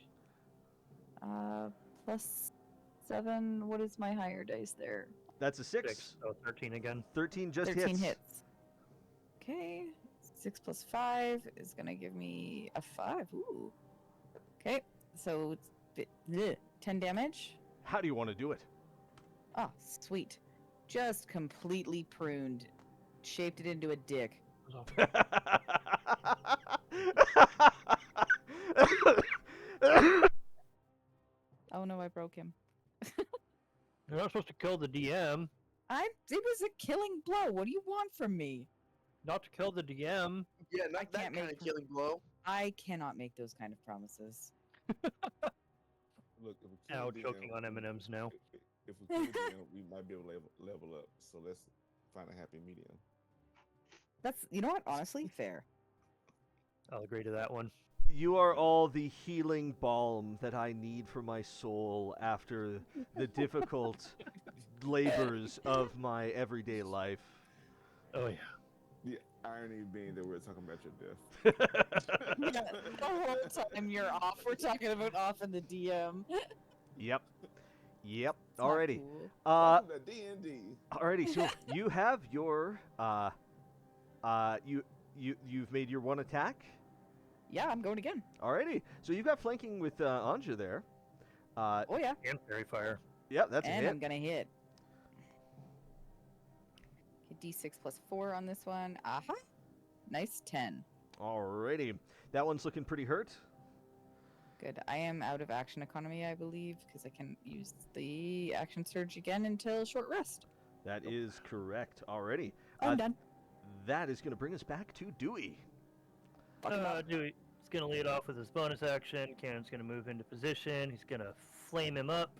+7. What is my higher dice there? That's a 6. 6, so 13 again. 13 just 13 hits. hits. Okay, 6 + 5 is gonna give me a 5. Ooh. Okay, so it's 10 damage. How do you want to do it? Oh, sweet. Just completely pruned. Shaped it into a dick. Oh no, I broke him. You're not supposed to kill the DM. It was a killing blow. What do you want from me? Not to kill the DM. Yeah, I not that can't kind make- of killing blow. I cannot make those kind of promises. Look, if we kill Now the choking DM, on M&Ms now. If we kill the DM, we might be able to level up. So let's find a happy medium. That's, you know what? Honestly, fair. I'll agree to that one. You are all the healing balm that I need for my soul after the difficult labors of my everyday life. Oh yeah. The irony being that we're talking about your death. Yeah, the whole time you're off, we're talking about off in the DM. Yep. Yep. It's not Alrighty. cool. Welcome to D&D. Alrighty. So you have your you've made your one attack. Yeah, I'm going again. Alrighty. So you've got flanking with Anja there. Oh yeah, And fairy fire. Yeah, that's a and hit. I'm gonna hit. Okay, D6 + 4 on this one. Aha, nice 10. Alrighty. That one's looking pretty hurt. Good. I am out of action economy, I believe, because I can use the action surge again until short rest. That is correct. Alrighty. I'm done. That is going to bring us back to Dewey. Fuck him up. Dewey, he's gonna lead off with his bonus action. Cannon's gonna move into position. He's gonna flame him up.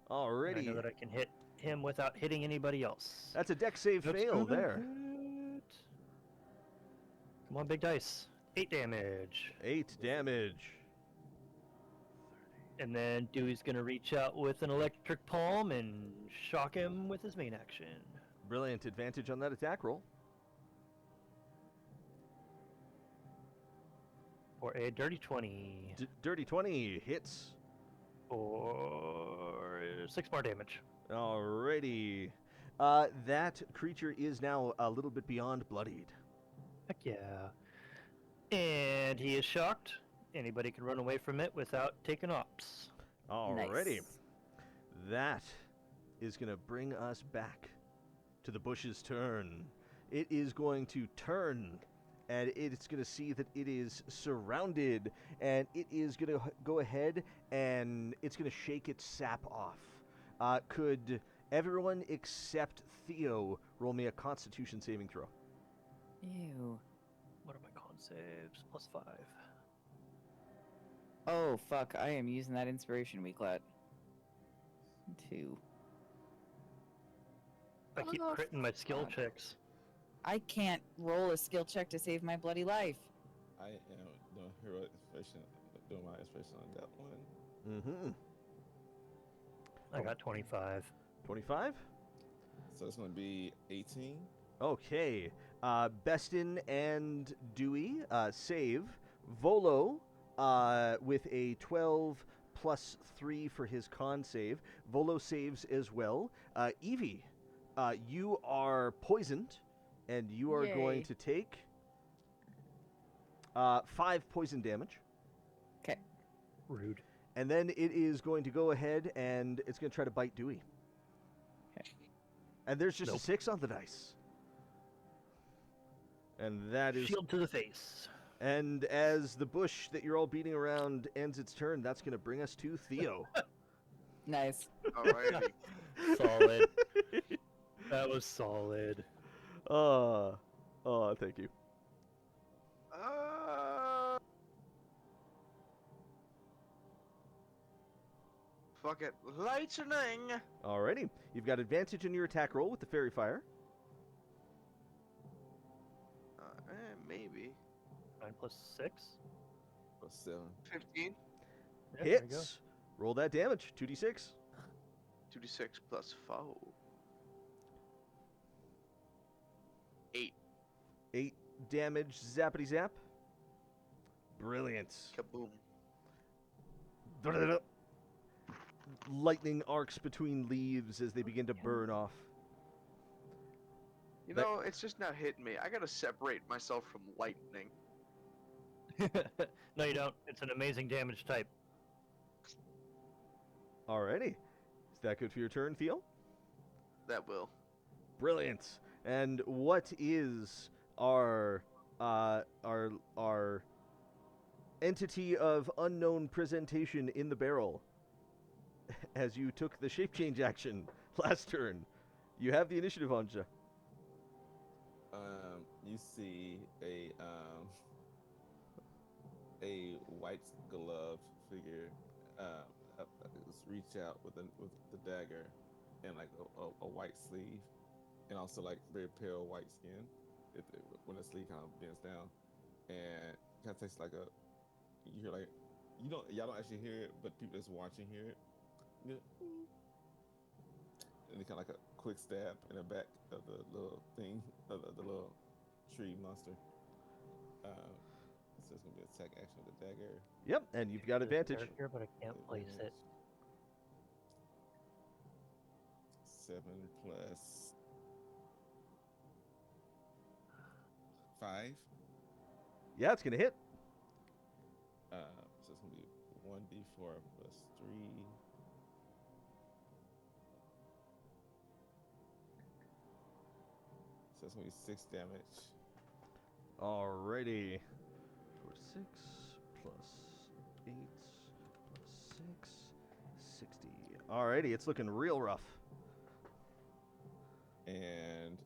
And I Alrighty. know that I can hit him without hitting anybody else. That's a deck save That's fail gonna there. hit. Come on, big dice. 8 damage. 8 damage. And then Dewey's gonna reach out with an electric palm and shock him with his main action. Brilliant advantage on that attack roll. For a dirty 20. Dirty 20 hits. For 6 more damage. Alrighty. That creature is now a little bit beyond bloodied. Heck yeah. And he is shocked. Anybody can run away from it without taking ops. Alrighty. Nice. That is going to bring us back to the bush's turn. It is going to turn, and it's going to see that it is surrounded, and it is going to go ahead and it's going to shake its sap off. Could everyone except Theo roll me a Constitution saving throw? Ew. What are my con saves? +5. Oh, fuck. I am using that inspiration weaklet. 2. I keep Oh, critting my skill fuck. checks. I can't roll a skill check to save my bloody life. I am doing hero inspiration, doing my inspiration on that one. Mm-hmm. I got 25. 25? So it's going to be 18. Okay. Bestin and Dewey save. Volo with a 12 plus 3 for his con save. Volo saves as well. Evie, you are poisoned, and you are going Yay. to take 5 poison damage. Okay. Rude. And then it is going to go ahead and it's going to try to bite Dewey. Okay. And there's just a Nope. 6 on the dice. And that is. Shield to the face. And as the bush that you're all beating around ends its turn, that's going to bring us to Theo. Nice. Alrighty. Solid. That was solid. Thank you. Fuck it. Lightning! Alrighty. You've got advantage in your attack roll with the fairy fire. Maybe. 9 plus 6. Plus 7. 15. Yeah, there you go. Hits. Roll that damage. 2d6. 2d6 plus 4. 8. 8 damage. Zappity zap. Brilliant. Kaboom. Lightning arcs between leaves as they begin to burn off. You That- know, it's just not hitting me. I gotta separate myself from lightning. No, you don't. It's an amazing damage type. Alrighty. Is that good for your turn, Theo? That will. Brilliant. And what is our entity of unknown presentation in the barrel? As you took the shape change action last turn, you have the initiative on you. You see a white gloved figure just reach out with the dagger and like a white sleeve, and also like very pale white skin. When the sleeve kind of bends down, and kind of takes like you hear like y'all don't actually hear it, but people that's watching hear it. Yeah. And kind of like a quick stab in the back of the little thing, of the little tree monster. So it's gonna be attack action with the dagger. Yep, and you've got This advantage. character, but I can't place it. 7 plus 5. Yeah, it's gonna hit. So it's gonna be 1d4 plus 3. So it's gonna be 6 damage. Alrighty. 4, 6 plus 8 plus 6, 60. Alrighty, it's looking real rough. And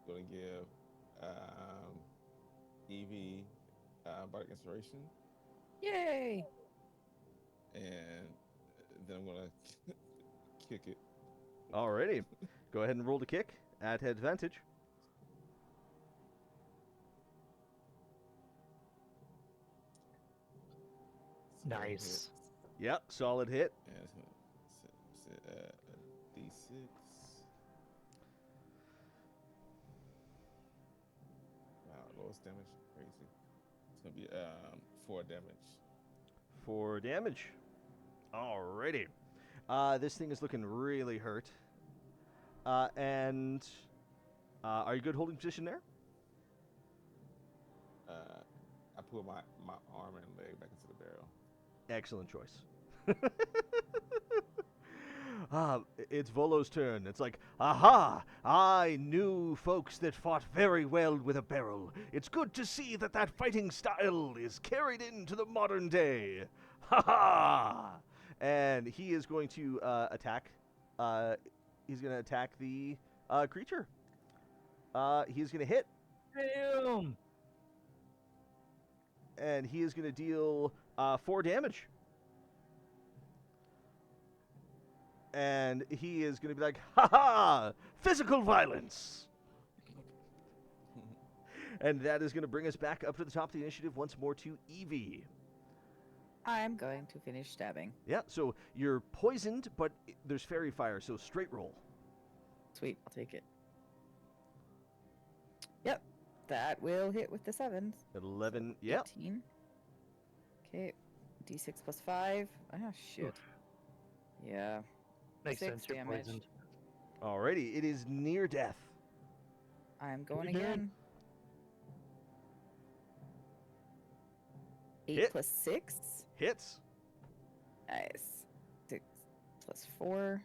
gonna give Evie bardic inspiration, Yay! and then I'm gonna kick it. Alrighty. Go ahead and roll the kick at advantage. So that'll hit, Nice. Yep, solid hit. and it's gonna sit at a d6. Wow, lowest damage, crazy. It's gonna be 4 damage. 4 damage. Alrighty. This thing is looking really hurt. And are you good holding position there? I put my arm and leg back into the barrel. Excellent choice. It's Volo's turn. It's like, aha! I knew folks that fought very well with a barrel. It's good to see that that fighting style is carried into the modern day. Ha ha! And he is going to attack. He's going to attack the creature. He's going to hit, Damn. and he is going to deal 4 damage. And he is going to be like, ha ha! Physical violence! And that is going to bring us back up to the top of the initiative once more to Evie. I'm going to finish stabbing. Yeah, so you're poisoned, but there's fairy fire, so straight roll. Sweet, I'll take it. Yep, That will hit with the 7s. 11. Yep. 18. Okay. D6 plus 5. Ah, shit. Yeah. Makes 6 sense. You're damage. poisoned. Alrighty. It is near death. I'm going You're dead. again. 8 Hit. plus 6. Hits. Nice. 6 plus 4.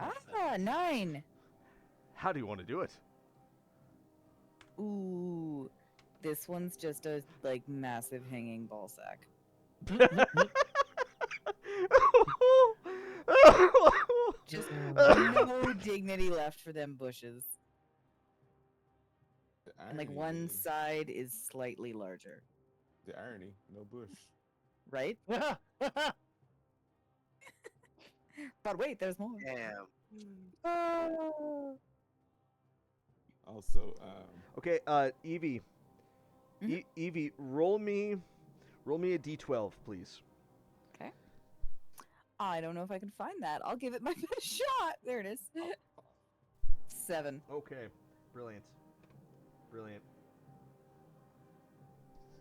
Ah, 9. How do you want to do it? Ooh. This one's just a, like, massive hanging ball sack. Just no dignity left for them bushes. The And, like, irony one is- side is slightly larger. The irony, no bush. Right? But wait, there's more. Damn. Ah. Also, Okay, Evie. Mhm. Evie, roll me a d12, please. Okay. I don't know if I can find that. I'll give it my best shot. There it is. 7. Okay, brilliant. Brilliant.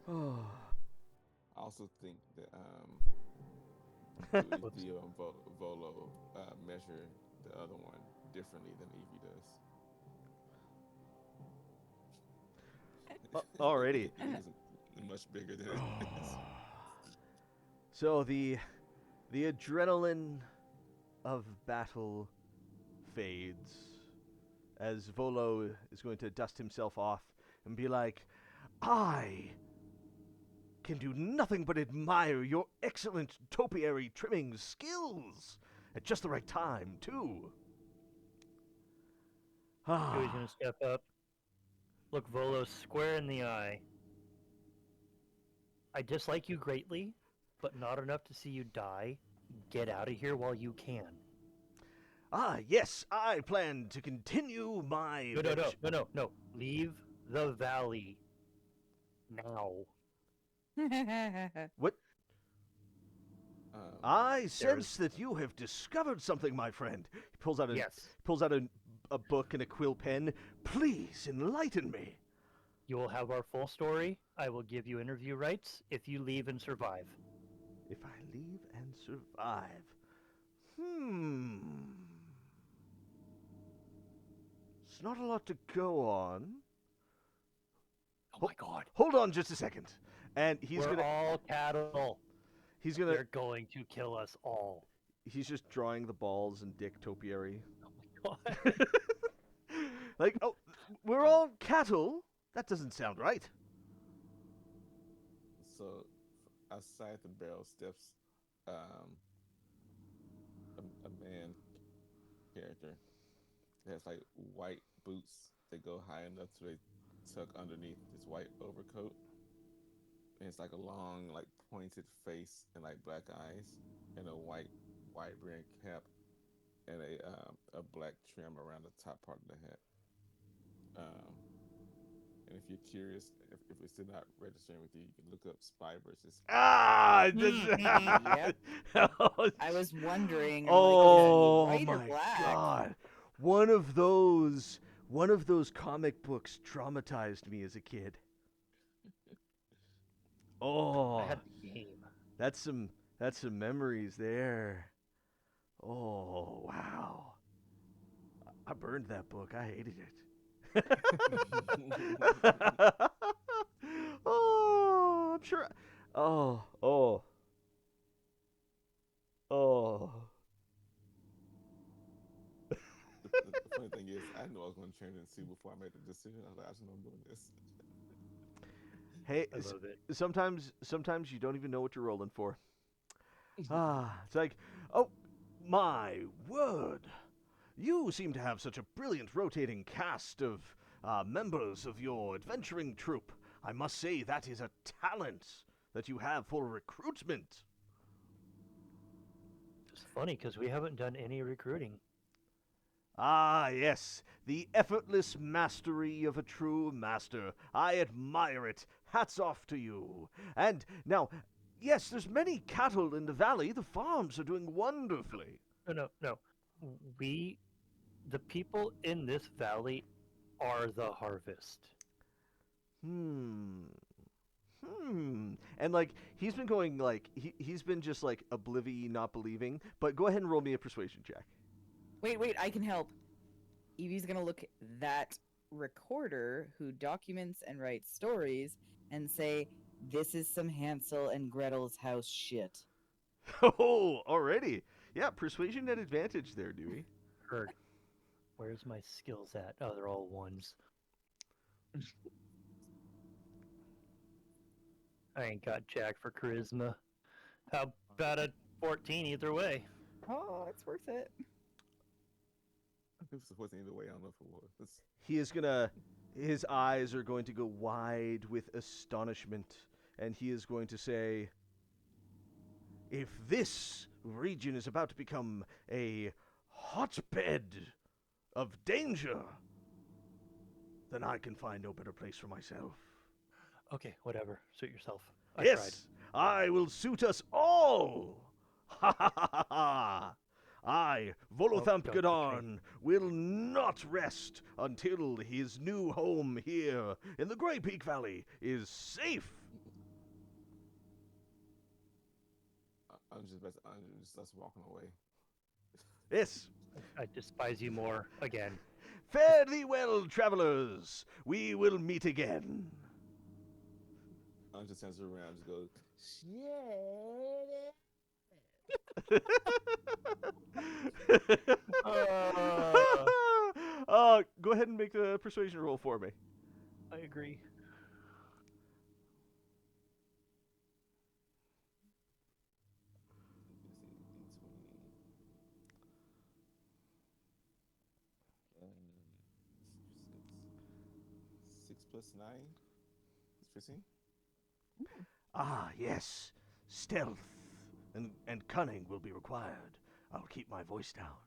Oh. I also think that Theo and Volo measure the other one differently than Evie does. Alrighty. It is much bigger than it is. So the adrenaline of battle fades as Volo is going to dust himself off and be like, I can do nothing but admire your excellent topiary trimming skills at just the right time, too. Joey's gonna step up, look Volo square in the eye. I dislike you greatly, but not enough to see you die. Get out of here while you can. Yes, I plan to continue my... No. Leave the valley. Now. What? Um, I sense that you have discovered something, my friend. He pulls out Yes. a book and a quill pen. Please enlighten me. You will have our full story. I will give you interview rights if you leave and survive. If I leave and survive. It's not a lot to go on. Oh my god. Hold on just a second. And We're all cattle. he's gonna They're going to kill us all. he's just drawing the balls and dick topiary. Oh my god. Like, oh, we're all cattle? That doesn't sound right. So, outside the barrel steps a man character that has like white boots that go high enough so they tuck underneath his white overcoat. And it's like a long, like pointed face and like black eyes, and a white brim cap, and a black trim around the top part of the hat. And if you're curious, if it's still not registering with you, you can look up Spy versus. I was wondering. Oh like, is he white or my black? god! One of those comic books traumatized me as a kid. Oh, I had the game. that's some memories there. Oh wow! I burned that book. I hated it. Oh, I'm sure. Oh. The funny thing is, I knew I was going to turn and see before I made the decision. I was like, I just know I'm doing this. Hey, I love it. sometimes you don't even know what you're rolling for. It's like, oh my word! You seem to have such a brilliant rotating cast of members of your adventuring troupe. I must say that is a talent that you have for recruitment. It's funny because we haven't done any recruiting. Yes, the effortless mastery of a true master. I admire it. Hats off to you. And now, yes, there's many cattle in the valley. The farms are doing wonderfully. No. The people in this valley are the harvest. Hmm. And like he's been going like he's been just like oblivious, not believing. But go ahead and roll me a persuasion check. Wait, I can help. Evie's gonna look at that recorder who documents and writes stories and say, "This is some Hansel and Gretel's house shit." Oh, already. Yeah, persuasion at advantage there, Dewey. Heard. Where's my skills at? Oh, they're all ones. I ain't got jack for charisma. How about a 14 either way? Oh, it's worth it. If it wasn't either way, I don't know if it was. He is gonna. His eyes are going to go wide with astonishment, and he is going to say, "If this region is about to become a hotbed of danger, then I can find no better place for myself. Okay, whatever. Suit yourself. I Yes, I will suit us all. Ha ha ha ha ha! I, Volothamp don't touch me. Gadon, will not rest until his new home here in the Grey Peak Valley is safe." I'm just us walking away. Yes. I despise you more again. Fare thee well, travelers. We will meet again. I'm just turns around, just go. Go ahead and make the persuasion roll for me. I agree. Six plus 9 is 15. Ah, yes. Stealth and cunning will be required. I'll keep my voice down.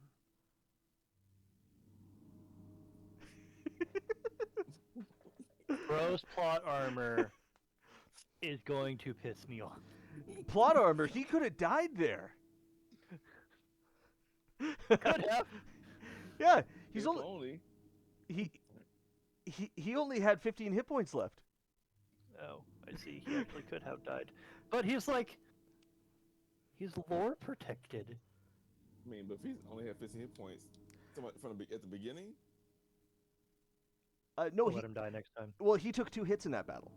Bro's plot armor is going to piss me off. Plot armor, he could have died there. Could have. Yeah, If only. he only had 15 hit points left. Oh, I see. He actually could have died. But he's lore protected. I mean, but if he's only had 15 hit points, at the beginning. No, I'll let him die next time. well, he took 2 hits in that battle.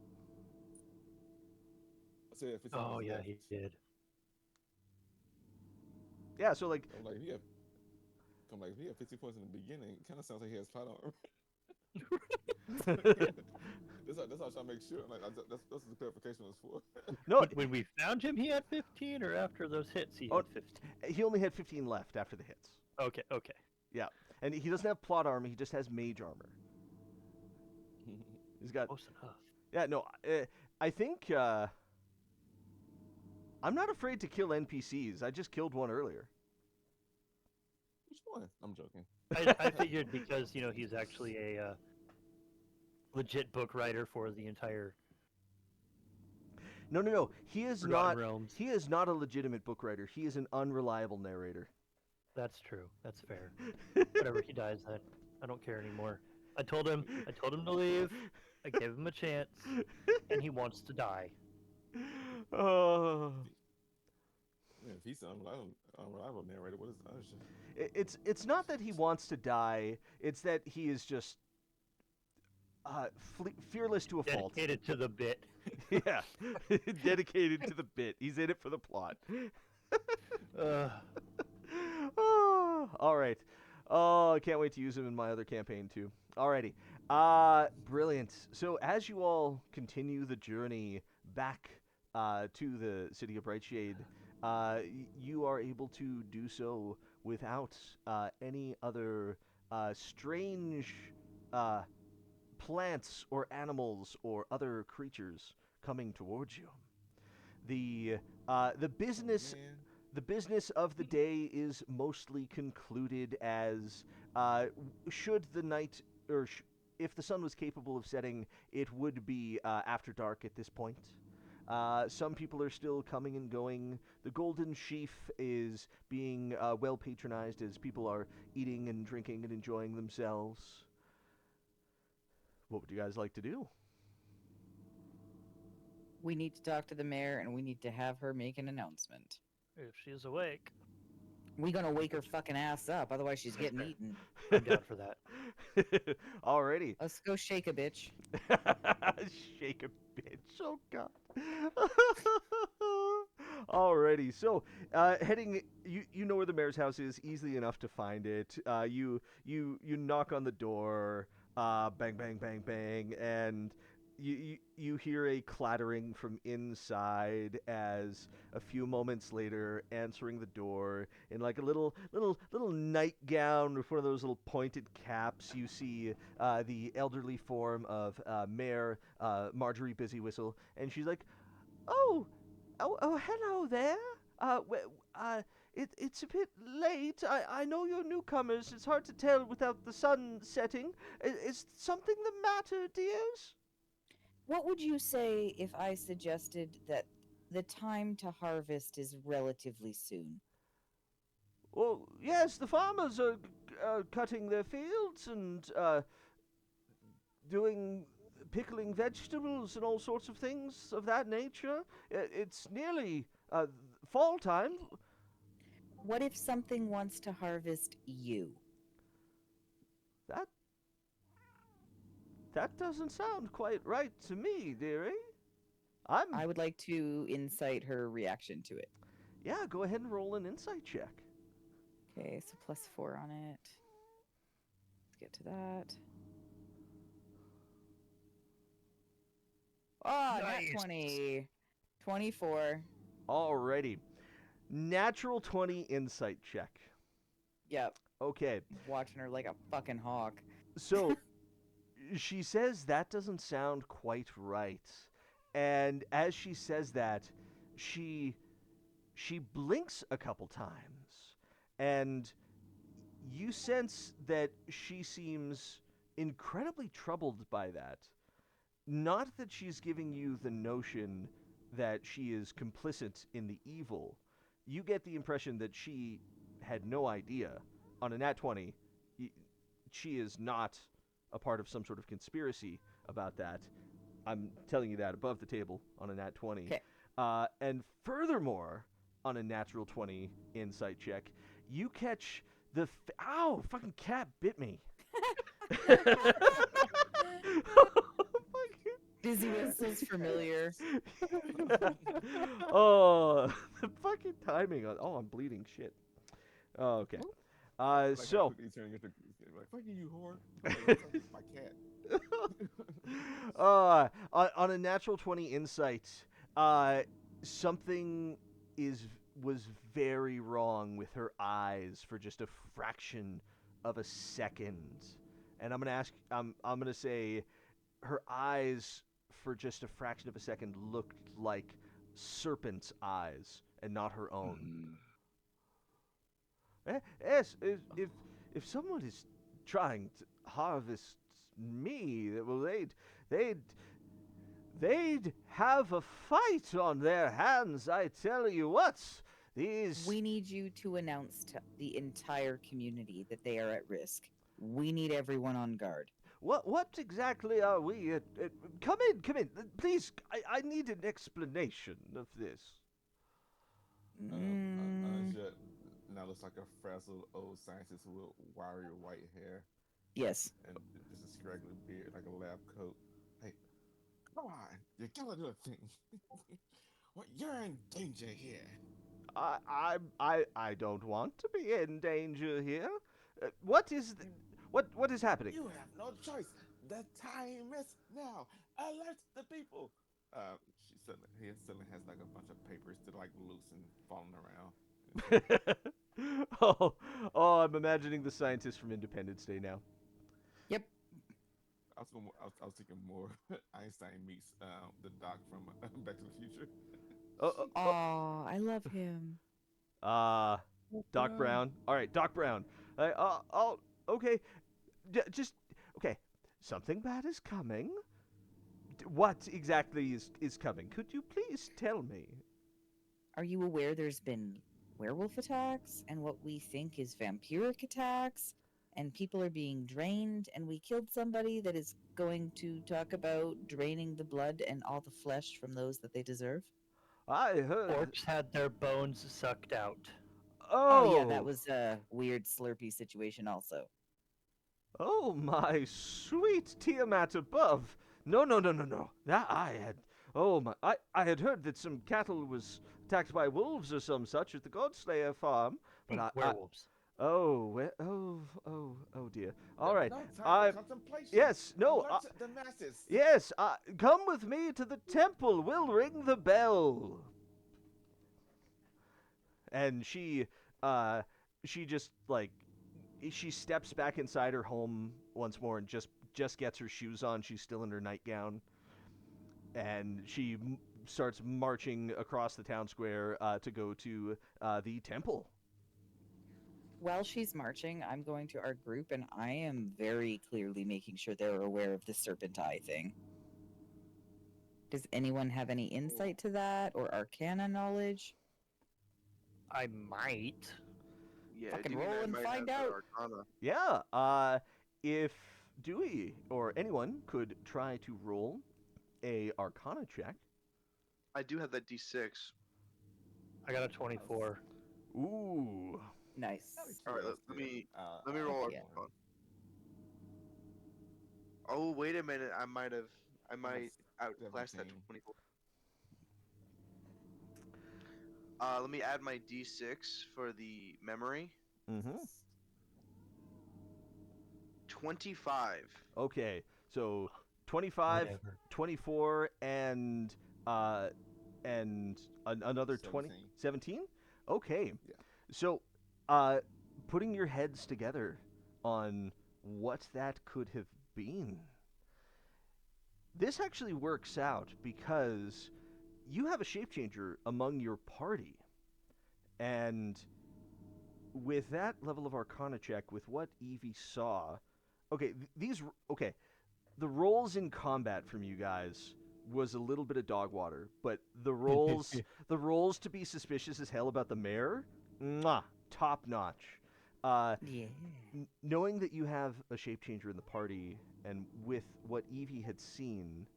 So yeah, 15 Oh points yeah, left. he did. Yeah, so like I'm like, if he had 15 points in the beginning, it kind of sounds like he has plot armor. That's how I'm trying to make sure. Like, that's what the clarification was for. no, When we found him, he had 15, or after those hits, he Oh, had 15. he only had 15 left after the hits. Okay. Yeah, and he doesn't have plot armor. He just has mage armor. He's got. Close enough. Yeah, no, I think I'm not afraid to kill NPCs. I just killed one earlier. Which one? I'm joking. I figured because he's actually a legit book writer for the entire No. He is Forgotten not. Realms. He is not a legitimate book writer. He is an unreliable narrator. That's true. That's fair. Whatever, he dies. I don't care anymore. I told him to leave. I gave him a chance, and he wants to die. Oh. Yeah, if he's an unreliable narrator, what is the other shit? It's not that he wants to die. It's that he is just fearless to a fault. Dedicated to the bit. Yeah, dedicated to the bit. He's in it for the plot. Oh, all right. Oh, I can't wait to use him in my other campaign too. Alrighty. Brilliant. So as you all continue the journey back to the city of Brightshade, you are able to do so without any other strange plants or animals or other creatures coming towards you. The business. Man. The business of the day is mostly concluded as should the night, or if the sun was capable of setting, it would be after dark at this point. Some people are still coming and going. The Golden Sheaf is being well patronized as people are eating and drinking and enjoying themselves. What would you guys like to do? We need to talk to the mayor, and we need to have her make an announcement. If she is awake, We gonna wake her fucking ass up, otherwise she's getting eaten. I'm down for that. Alrighty. Let's go shake a bitch. Shake a bitch. Oh god. Alrighty. So, heading you know where the mayor's house is, easily enough to find it. You knock on the door, bang bang bang bang, and you hear a clattering from inside as a few moments later, answering the door in like a little nightgown with one of those little pointed caps, you see the elderly form of Mayor Marjorie Busywhistle, and she's like, "Oh, hello there. It's a bit late. I know you're newcomers. It's hard to tell without the sun setting. Is something the matter, dears?" What would you say if I suggested that the time to harvest is relatively soon? Well, yes, the farmers are cutting their fields and doing pickling vegetables and all sorts of things of that nature. It's nearly fall time. What if something wants to harvest you? That that doesn't sound quite right to me, dearie. I would like to insight her reaction to it. Yeah, go ahead and roll an insight check. Okay, so +4 on it. Let's get to that. Oh, Nice. nat 20. 24. Alrighty. Natural 20 insight check. Yep. Okay. Watching her like a fucking hawk. So she says that doesn't sound quite right. And as she says that, she blinks a couple times, and you sense that she seems incredibly troubled by that. Not that she's giving you the notion that she is complicit in the evil. You get the impression that she had no idea. On a nat 20, she is not a part of some sort of conspiracy about that. I'm telling you that above the table on a nat 20. Okay. And furthermore, on a natural 20 insight check, you catch the... Ow! Fucking cat bit me. Busy whistles familiar. Oh, the fucking timing on... Oh, I'm bleeding shit. Oh, okay. Like, So... I quickly turn into like, fuck you, whore. It's my cat. On a natural 20 insight, something was very wrong with her eyes for just a fraction of a second. And I'm gonna say her eyes for just a fraction of a second looked like serpent's eyes and not her own. Yes, if someone is trying to harvest me, well, they'd have a fight on their hands. I tell you what, these. We need you to announce to the entire community that they are at risk. We need everyone on guard. What exactly are we? Come in, please. I need an explanation of this. Shit. Now looks like a frazzled old scientist with wiry white hair Yes. and just a scraggly beard like a lab coat. Hey, come on, you gotta do a thing. Well, you're in danger here. I don't want to be in danger here. What is happening? You have no choice. The time is now. Alert the people. He suddenly has like a bunch of papers that like loose and falling around. oh, I'm imagining the scientist from Independence Day now. Yep. I was thinking more Einstein meets the Doc from Back to the Future. Oh, I love him. Doc Brown. All right, Doc Brown. Okay. Just okay. Something bad is coming. What exactly is coming? Could you please tell me? Are you aware there's been werewolf attacks and what we think is vampiric attacks, and people are being drained, and we killed somebody that is going to talk about draining the blood and all the flesh from those that they deserve? I heard. Orcs had their bones sucked out. Oh yeah, that Oh, was a weird slurpy situation also. oh, my sweet Tiamat above. No, no, no, no, no. That I had. Oh my! I had heard that some cattle was attacked by wolves or some such at the Godslayer farm, but I Werewolves. oh, oh dear. All There's right. no time I for contemplation. yes, no. Alert the masses. Yes, come with me to the temple. We'll ring the bell. And she just like she steps back inside her home once more and just gets her shoes on. She's still in her nightgown, and she starts marching across the town square to go to the temple. While she's marching, I'm going to our group and I am very clearly making sure they're aware of the serpent eye thing. Does anyone have any insight to that or arcana knowledge? I might. Yeah, Fucking Dewey and roll I and might find have that out. Arcana. Yeah. If Dewey or anyone could try to roll a Arcana check. I do have that D6. I got a 24. Ooh. Nice. All right, let me roll yeah. Arcana. Oh, wait a minute. I might outclass that 17. 24. Let me add my D6 for the memory. Mm-hmm. 25. Okay. So 25, Whatever. 24, and another 20, 17. 17? Okay. Yeah. So putting your heads together on what that could have been. This actually works out because you have a shape changer among your party. And with that level of Arcana check, with what Evie saw, okay, the rolls in combat from you guys was a little bit of dog water, but the rolls to be suspicious as hell about the mayor, mwah, top notch. Yeah. Knowing that you have a shape changer in the party, and with what Evie had seen,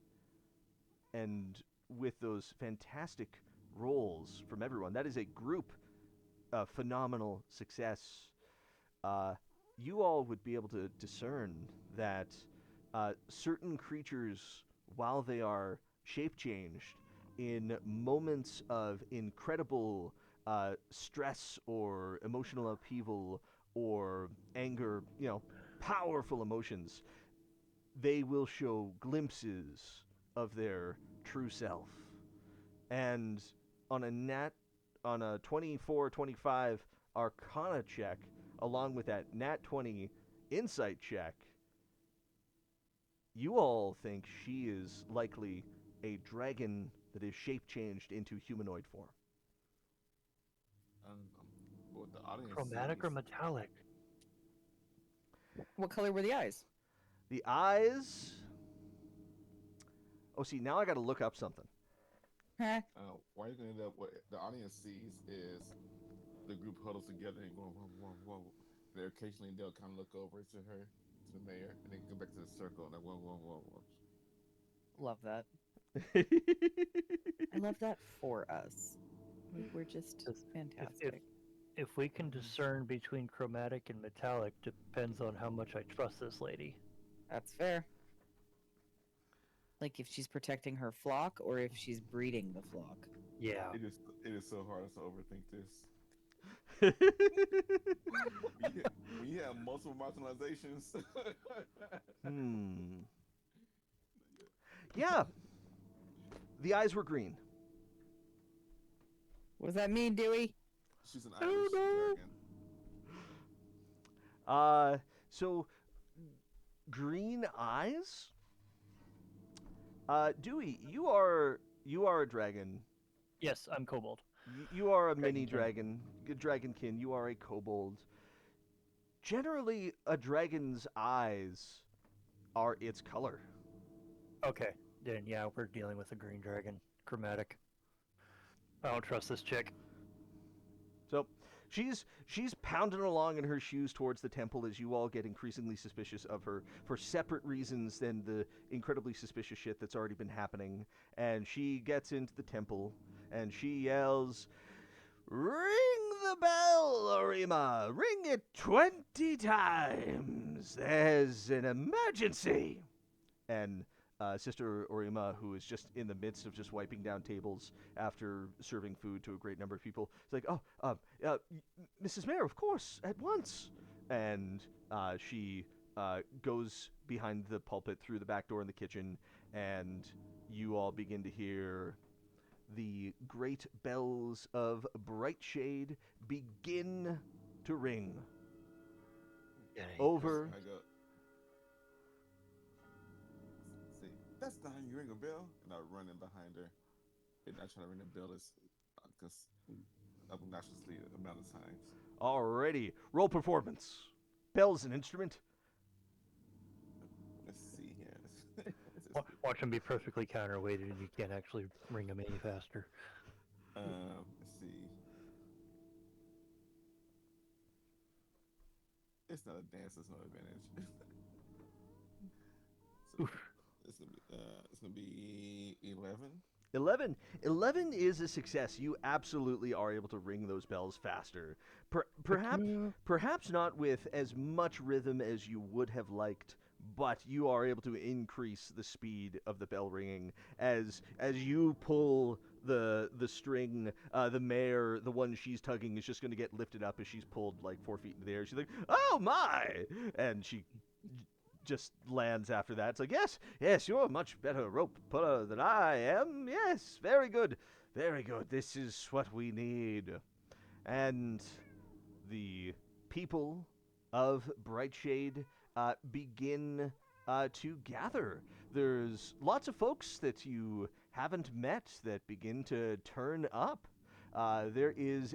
and with those fantastic rolls from everyone, that is a group phenomenal success. You all would be able to discern that certain creatures, while they are shape changed in moments of incredible stress or emotional upheaval or anger, powerful emotions, they will show glimpses of their true self. And on a 24-25 Arcana check, along with that nat 20 insight check, you all think she is likely a dragon that is shape changed into humanoid form. What the audience Chromatic or sees. metallic? What color were the eyes? The eyes. Oh, see, now I got to look up something. Huh? Why are you gonna end up what the audience sees is the group huddles together and going whoa, whoa, whoa. And occasionally they'll kind of look over to her, to the mayor, and then go back to the circle and like whoa, whoa, whoa, whoa. Love that. I love that for us. We're just Just fantastic. If we can discern between chromatic and metallic, depends on how much I trust this lady. That's fair. Like if she's protecting her flock or if she's breeding the flock. Yeah. It is so hard to overthink this. When you have multiple marginalizations. Yeah. The eyes were green. What does that mean, Dewey? She's an Irish dragon. So green eyes? Dewey, you are a dragon. Yes, I'm kobold. You are a mini Dragonkin. dragonkin. You are a kobold. Generally, a dragon's eyes are its color. Okay, then yeah, we're dealing with a green dragon. Chromatic. I don't trust this chick. So, she's pounding along in her shoes towards the temple as you all get increasingly suspicious of her for separate reasons than the incredibly suspicious shit that's already been happening. And she gets into the temple and she yells, "Ring the bell, Orima! Ring it 20 times! There's an emergency!" And Sister Orima, who is just in the midst of just wiping down tables after serving food to a great number of people, is like, "Oh, Mrs. Mayor, of course, at once." And she goes behind the pulpit through the back door in the kitchen, and you all begin to hear the great bells of Brightshade begin to ring over. I go. See, that's not how you ring a bell. And I run in behind her, and I try to ring the bell as obnoxiously amount of times. Alrighty, roll performance. Bell's an instrument. Let's see here. Watch him be perfectly counterweighted, and you can't actually ring him any faster. Let's see. It's not a dance. It's no advantage. So it's gonna be 11. 11 is a success. You absolutely are able to ring those bells faster. Perhaps not with as much rhythm as you would have liked, but you are able to increase the speed of the bell ringing as you pull the string. The mare, the one she's tugging, is just going to get lifted up as she's pulled like 4 feet in the air. She's like, "Oh my!" and she just lands after that. It's like, yes, you're a much better rope puller than I am. Yes, very good. Very good. This is what we need. And the people of Brightshade begin to gather. There's lots of folks that you haven't met that begin to turn up. There's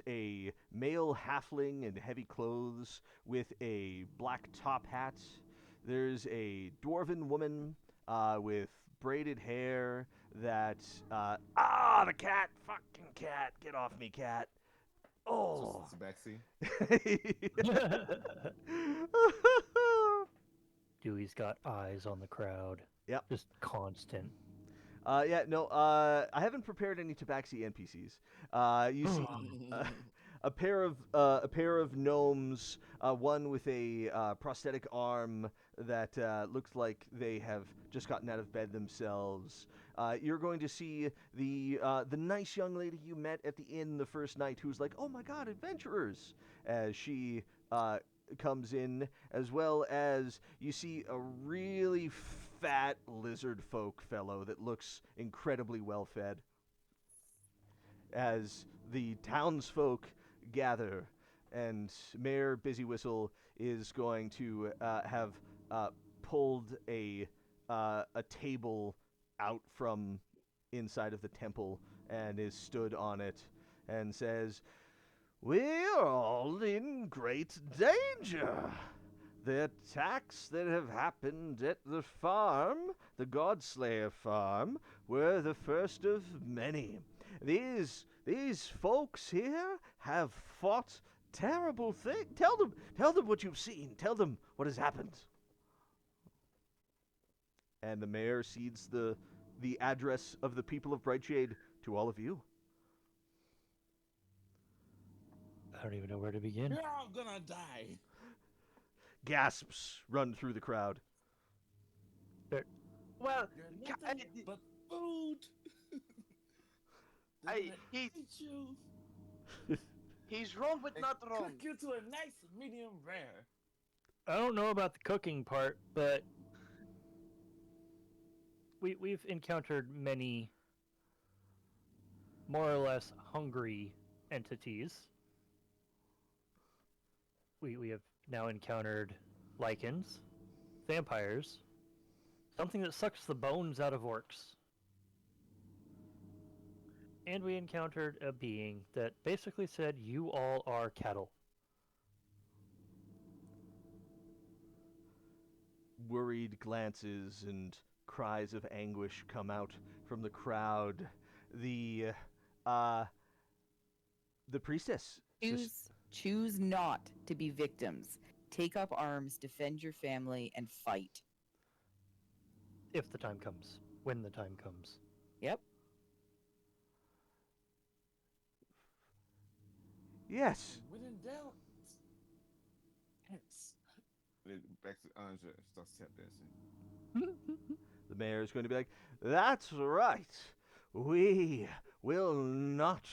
a male halfling in heavy clothes with a black top hat. There's a dwarven woman with braided hair that... the cat! Fucking cat! Get off me, cat! Oh! It's a backseat. Dewey's got eyes on the crowd. Yep. Just constant. I haven't prepared any Tabaxi NPCs. You see a pair of gnomes, one with a prosthetic arm that looks like they have just gotten out of bed themselves. You're going to see the nice young lady you met at the inn the first night, who's like, "Oh my God, adventurers!" as she comes in, as well as you see a really fat lizard folk fellow that looks incredibly well fed. As the townsfolk gather, and Mayor Busy Whistle is going to have pulled a table out from inside of the temple and is stood on it and says, "We're all in great danger. The attacks that have happened at the farm, the Godslayer farm, were the first of many. These folks here have fought terrible things. Tell them what you've seen. Tell them what has happened." And the mayor cedes the address of the people of Brightshade to all of you. I don't even know where to begin. You're all gonna die. Gasps run through the crowd. Well, You're ca- I- nothing but food. I- he- he's wrong but not wrong. Cook you to a nice medium rare. I don't know about the cooking part, but we've encountered many more or less hungry entities. We have now encountered lichens, vampires, something that sucks the bones out of orcs. And we encountered a being that basically said, "You all are cattle." Worried glances and cries of anguish come out from the crowd. The The priestess. Choose not to be victims. Take up arms, defend your family, and fight. If the time comes. When the time comes. Yep. Yes. When in doubt, yes. Then back to Anja and starts tap dancing. The mayor is going to be like, "That's right. We will not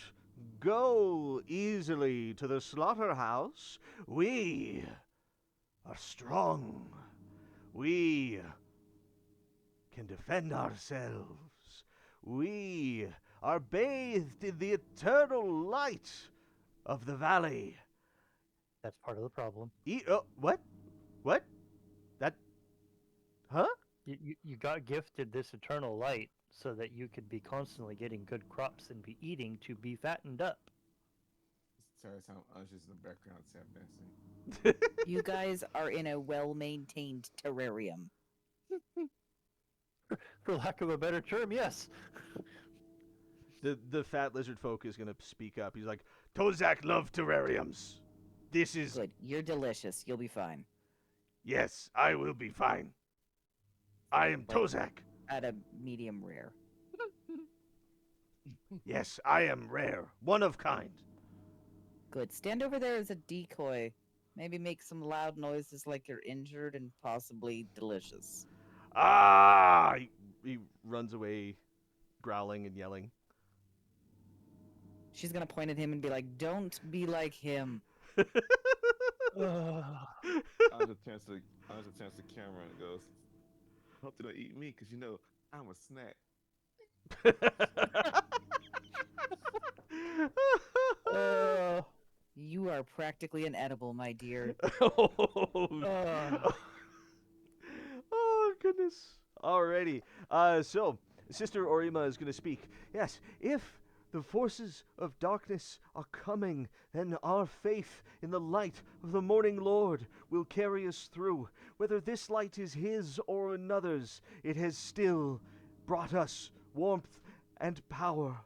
go easily to the slaughterhouse. We are strong. We can defend ourselves. We are bathed in the eternal light of the valley." That's part of the problem. What? What? That? Huh? You got gifted this eternal light so that you could be constantly getting good crops and be eating to be fattened up. This entire time, Anja's in the background tap dancing. You guys are in a well-maintained terrarium. For lack of a better term, yes. The fat lizard folk is gonna speak up. He's like, "Tozak love terrariums. This is Good. You're delicious. You'll be fine. yes, I will be fine. I am Like- Tozak. At a medium rare. Yes, I am rare, one of kind." Good. Stand over there as a decoy. Maybe make some loud noises like you're injured and possibly delicious. Ah! He runs away, growling and yelling. She's gonna point at him and be like, "Don't be like him." Anja turns to the camera and goes, "Hope they don't eat me, cause you know I'm a snack." You are practically an edible, my dear. Oh, goodness. Alrighty. So, Sister Orima is going to speak. Yes, if the forces of darkness are coming, then our faith in the light of the morning Lord will carry us through. Whether this light is his or another's, it has still brought us warmth and power.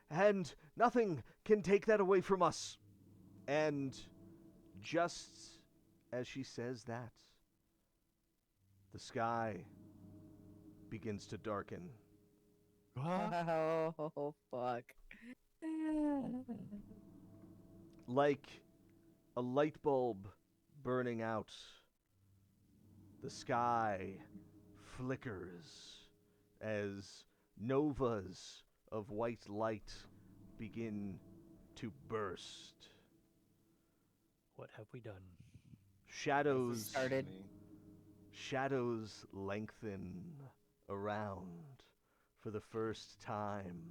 And nothing can take that away from us. And just as she says that, the sky begins to darken. Oh, fuck. Like a light bulb burning out, the sky flickers as novas of white light begin to burst. What have we done? Shadows Started. Shadows lengthen around for the first time.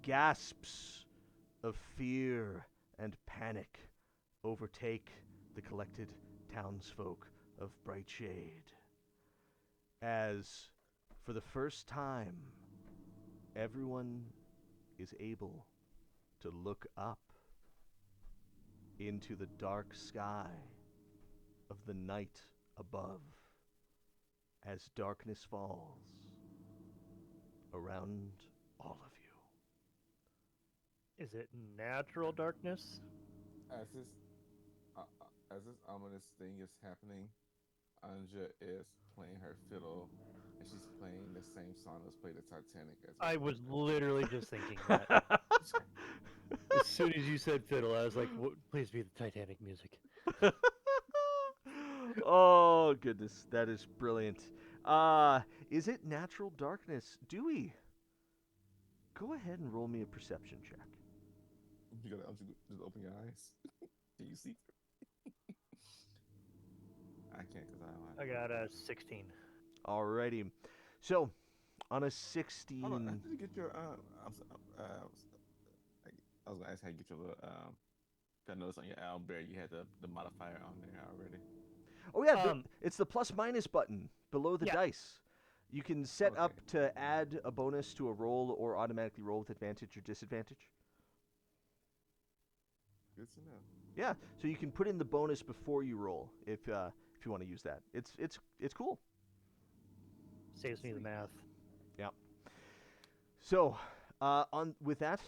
Gasps of fear and panic overtake the collected townsfolk of Brightshade. As, for the first time, everyone is able to look up into the dark sky of the night above as darkness falls around all of you. Is it natural darkness? As this ominous thing is happening, Anja is playing her fiddle, and she's playing the same song that's played at Titanic. I was literally just thinking that. As soon as you said fiddle, I was like, please be the Titanic music. Oh, goodness. That is brilliant. Is it natural darkness? Dewey, go ahead and roll me a perception check. You gotta just open your eyes. Can you see? I can't because I don't. I got a 16. Alrighty. So, on a 16... Hold on, how did you get your I was gonna ask how you get your little I noticed on your Owlbear you had the modifier on there already. Oh, yeah, it's the plus minus button below the Yeah. dice. You can set up Okay. to add a bonus to a roll or automatically roll with advantage or disadvantage. Good to know. Yeah, so you can put in the bonus before you roll if you want to use that. It's cool. Saves me the math. So, with that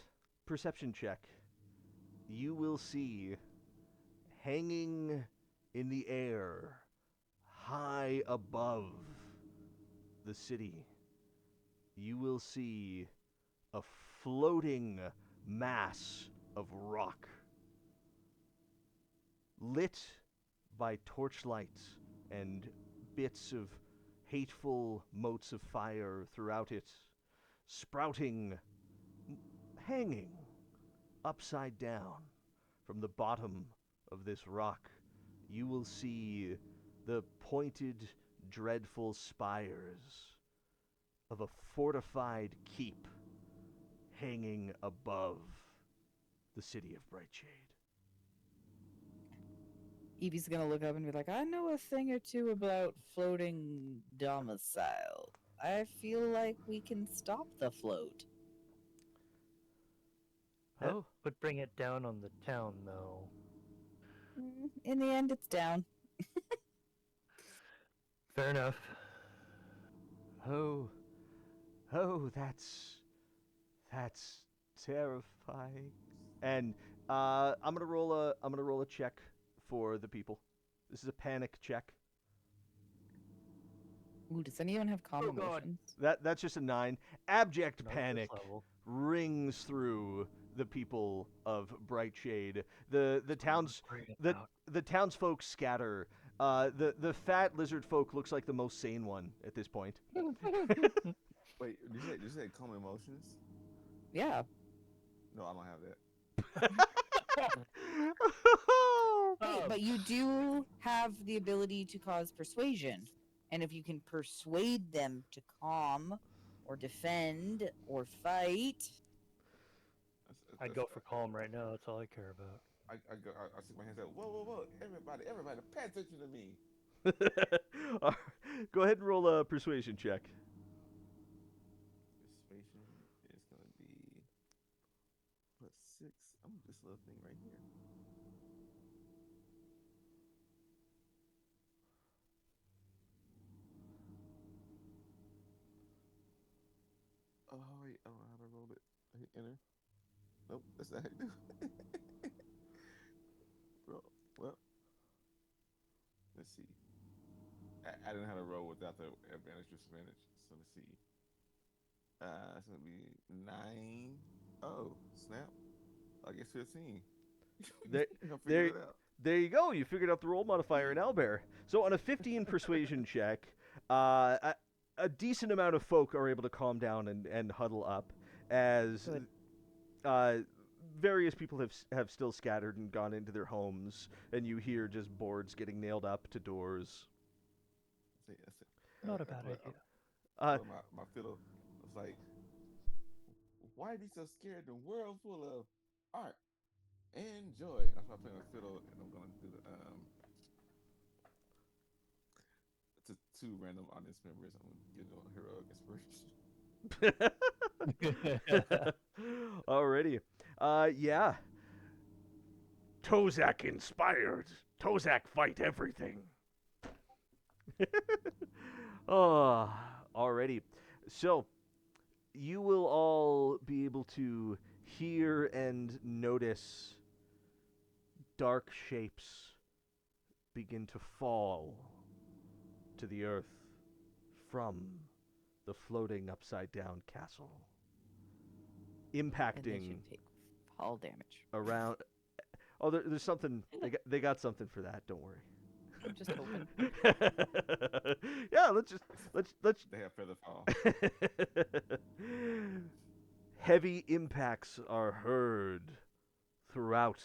perception check, you will see hanging in the air, high above the city, you will see a floating mass of rock, lit by torchlight and bits of hateful motes of fire throughout it, sprouting, hanging upside down from the bottom of this rock. You will see the pointed, dreadful spires of a fortified keep hanging above the city of Brightshade. Evie's gonna look up and be like, I know a thing or two about floating domicile. I feel like we can stop the float. That Oh, would bring it down on the town, though. In the end, it's down. Fair enough. oh, that's terrifying. And I'm gonna roll a check for the people. This is a panic check. Ooh, does anyone have calm Oh, God. emotions? That's just a 9. Abject Not at this panic level. rings through the people of Brightshade. The towns Worry the about. the townsfolk scatter. The fat lizard folk looks like the most sane one at this point. Wait, did you say calm emotions? Yeah. No, I don't have that. Hey, Um, but you do have the ability to cause persuasion. And if you can persuade them to calm or defend or fight. I'd go for calm right now. That's all I care about. I stick my hands out. Whoa, whoa, whoa! Everybody, pay attention to me. Go ahead and roll a persuasion check. Persuasion is gonna be +6. I'm this little thing right here. Oh wait, I don't know how to roll it. I hit enter. Nope, that's not how you do it. Bro, well, let's see. I didn't know how to roll without the advantage disadvantage. So let's see. It's gonna be 9. Oh, snap! I guess 15. There, I figured there, it out. there you go. You figured out the roll modifier in Owlbear. So on a 15 persuasion check, a decent amount of folk are able to calm down and huddle up as Good. various people have still scattered and gone into their homes, and you hear just boards getting nailed up to doors. That's it. Not a bad idea. My fiddle was like, why are they so scared? The world full of art and joy. That's why I'm playing the fiddle, and I'm gonna do the to 2 random audience members. I'm gonna give them a heroic inspiration. Alrighty. Yeah. Tozak inspired. Tozak fight everything. Oh, already. So, you will all be able to hear and notice dark shapes begin to fall to the earth from the floating upside down castle, And they impacting should take fall damage. around. Oh, there's something. They got something for that. Don't worry. I'm just hoping. Yeah, let's They have feather fall. Heavy impacts are heard throughout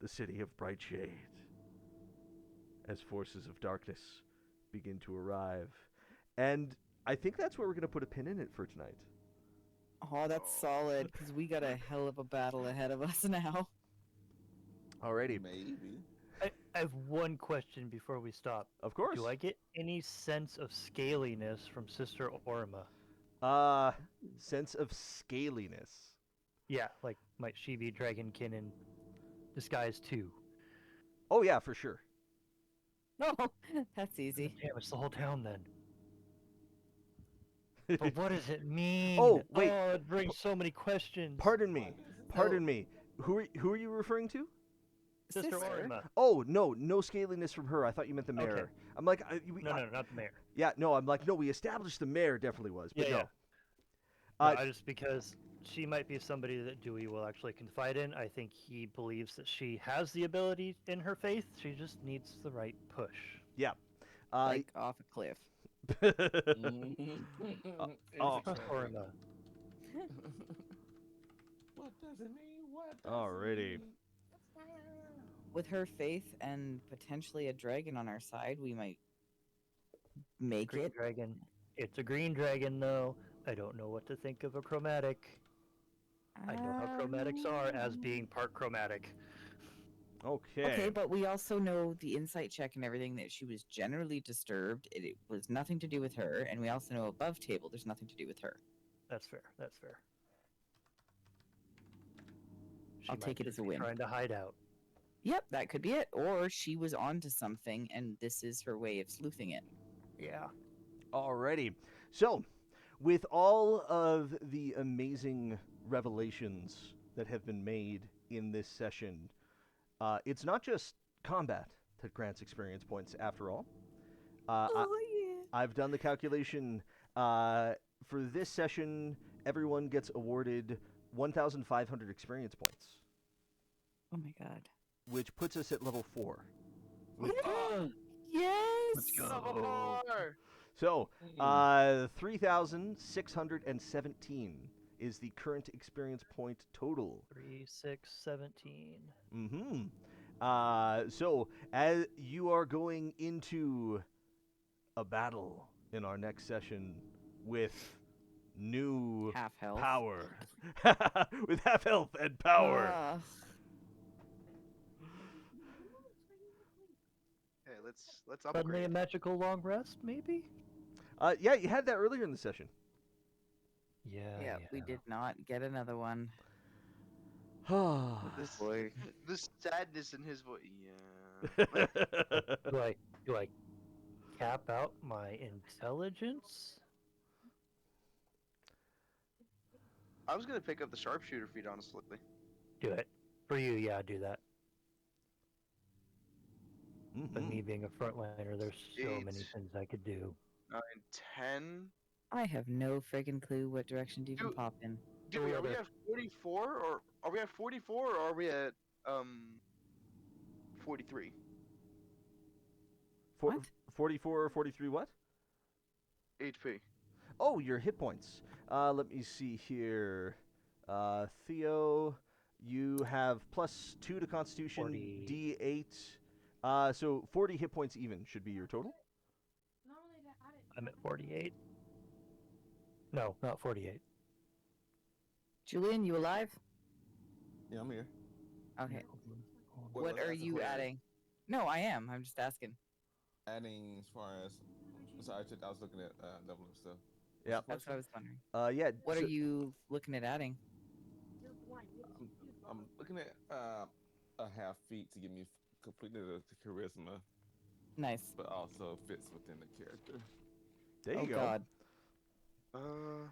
the city of Brightshade as forces of darkness begin to arrive. And I think that's where we're going to put a pin in it for tonight. Oh, that's solid, because we got a hell of a battle ahead of us now. Alrighty. Maybe. I have one question before we stop. Of course. Do I get any sense of scaliness from Sister Orma? Sense of scaliness. Yeah, like might she be Dragonkin in disguise too? Oh yeah, for sure. No, that's easy. Damn, it's the whole town then. But what does it mean? Oh, wait. Oh, it brings so many questions. Pardon me. who are you referring to? Sister Orima. Oh no, no scaliness from her. I thought you meant the mayor. Okay. I'm like, No, not the mayor. yeah, no. I'm like, no. We established the mayor definitely was, but Yeah, no. yeah. No, I just because she might be somebody that Dewey will actually confide in. I think he believes that she has the ability in her faith. She just needs the right push. Yeah. Like off a cliff. Oh. Trust Orima. What does it mean? What does Alrighty. it mean? With her faith and potentially a dragon on our side, we might make Green it. dragon. It's a green dragon, though. I don't know what to think of a chromatic. I know how chromatics are as being part chromatic. Okay. Okay, but we also know the insight check and everything that she was generally disturbed. It was nothing to do with her, and we also know above table there's nothing to do with her. That's fair. That's fair. She I'll might take it just as a be win. Trying to hide out. Yep, that could be it. Or she was onto something, and this is her way of sleuthing it. Yeah. Alrighty. So, with all of the amazing revelations that have been made in this session, it's not just combat that grants experience points after all. yeah. I've done the calculation. For this session, everyone gets awarded 1,500 experience points, Oh my god. which puts us at level 4. Yes. Let's go. So, 3,617 is the current experience point total. 3, 6, 17. Mm-hmm. So, as you are going into a battle in our next session with new Half health. power, with half health and power. Okay, let's Suddenly a upgrade. magical long rest, maybe? Yeah, you had that earlier in the session. Yeah, we did not get another one. This Boy. the sadness in his voice. Yeah. Do I cap out my intelligence? I was gonna pick up the sharpshooter feat, honestly. Do it. For you, yeah, do that. But me Mhm. being a frontliner, there's so many Eight. things I could do. 9, 10. I have no friggin' clue what direction to even Dude. pop in. Dude, we are we other- at 44 or are we at 44 or are we at 43? For- What? 44 or 43 what? HP. Oh, your hit points. Let me see here. Theo, you have +2 to Constitution, 40. D8. So 40 hit points even should be your total. I'm at 48. No, not 48. Julian, you alive? Yeah, I'm here. Okay. What What was are that you for? adding? No, I am. I'm just asking. Adding as far as. Sorry, I was looking at leveling stuff. Yep. That's what I was wondering. Yeah. What so- are you looking at adding? I'm looking at a half feat to give me completely the charisma, Nice. but also fits within the character. There you Oh go. god. Oh,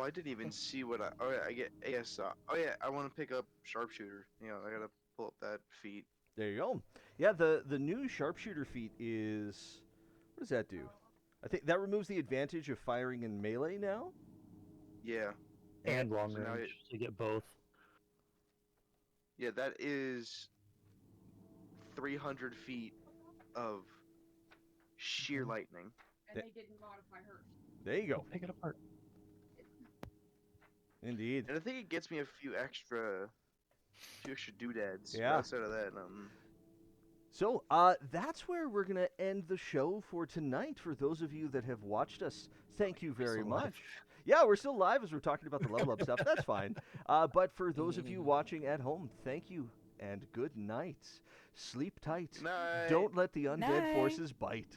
I didn't even see what I. Oh yeah, I get AS. Oh yeah, I want to pick up sharpshooter. You know, I gotta pull up that feat. There you go. Yeah, the new sharpshooter feat is. What does that do? I think that removes the advantage of firing in melee now. Yeah, And long so now range, so you get both. yeah, that is 300 feet of sheer lightning. And they didn't modify hers. There you go. Pick it apart. Indeed. And I think it gets me a few extra doodads. But Yeah. outside of that, So, that's where we're gonna end the show for tonight. For those of you that have watched us, thank you very still live. much. Yeah, we're still live as we're talking about the level up stuff. That's fine. But for those of you watching at home, thank you and good night. Sleep tight. good night. Don't let the undead Night. forces bite.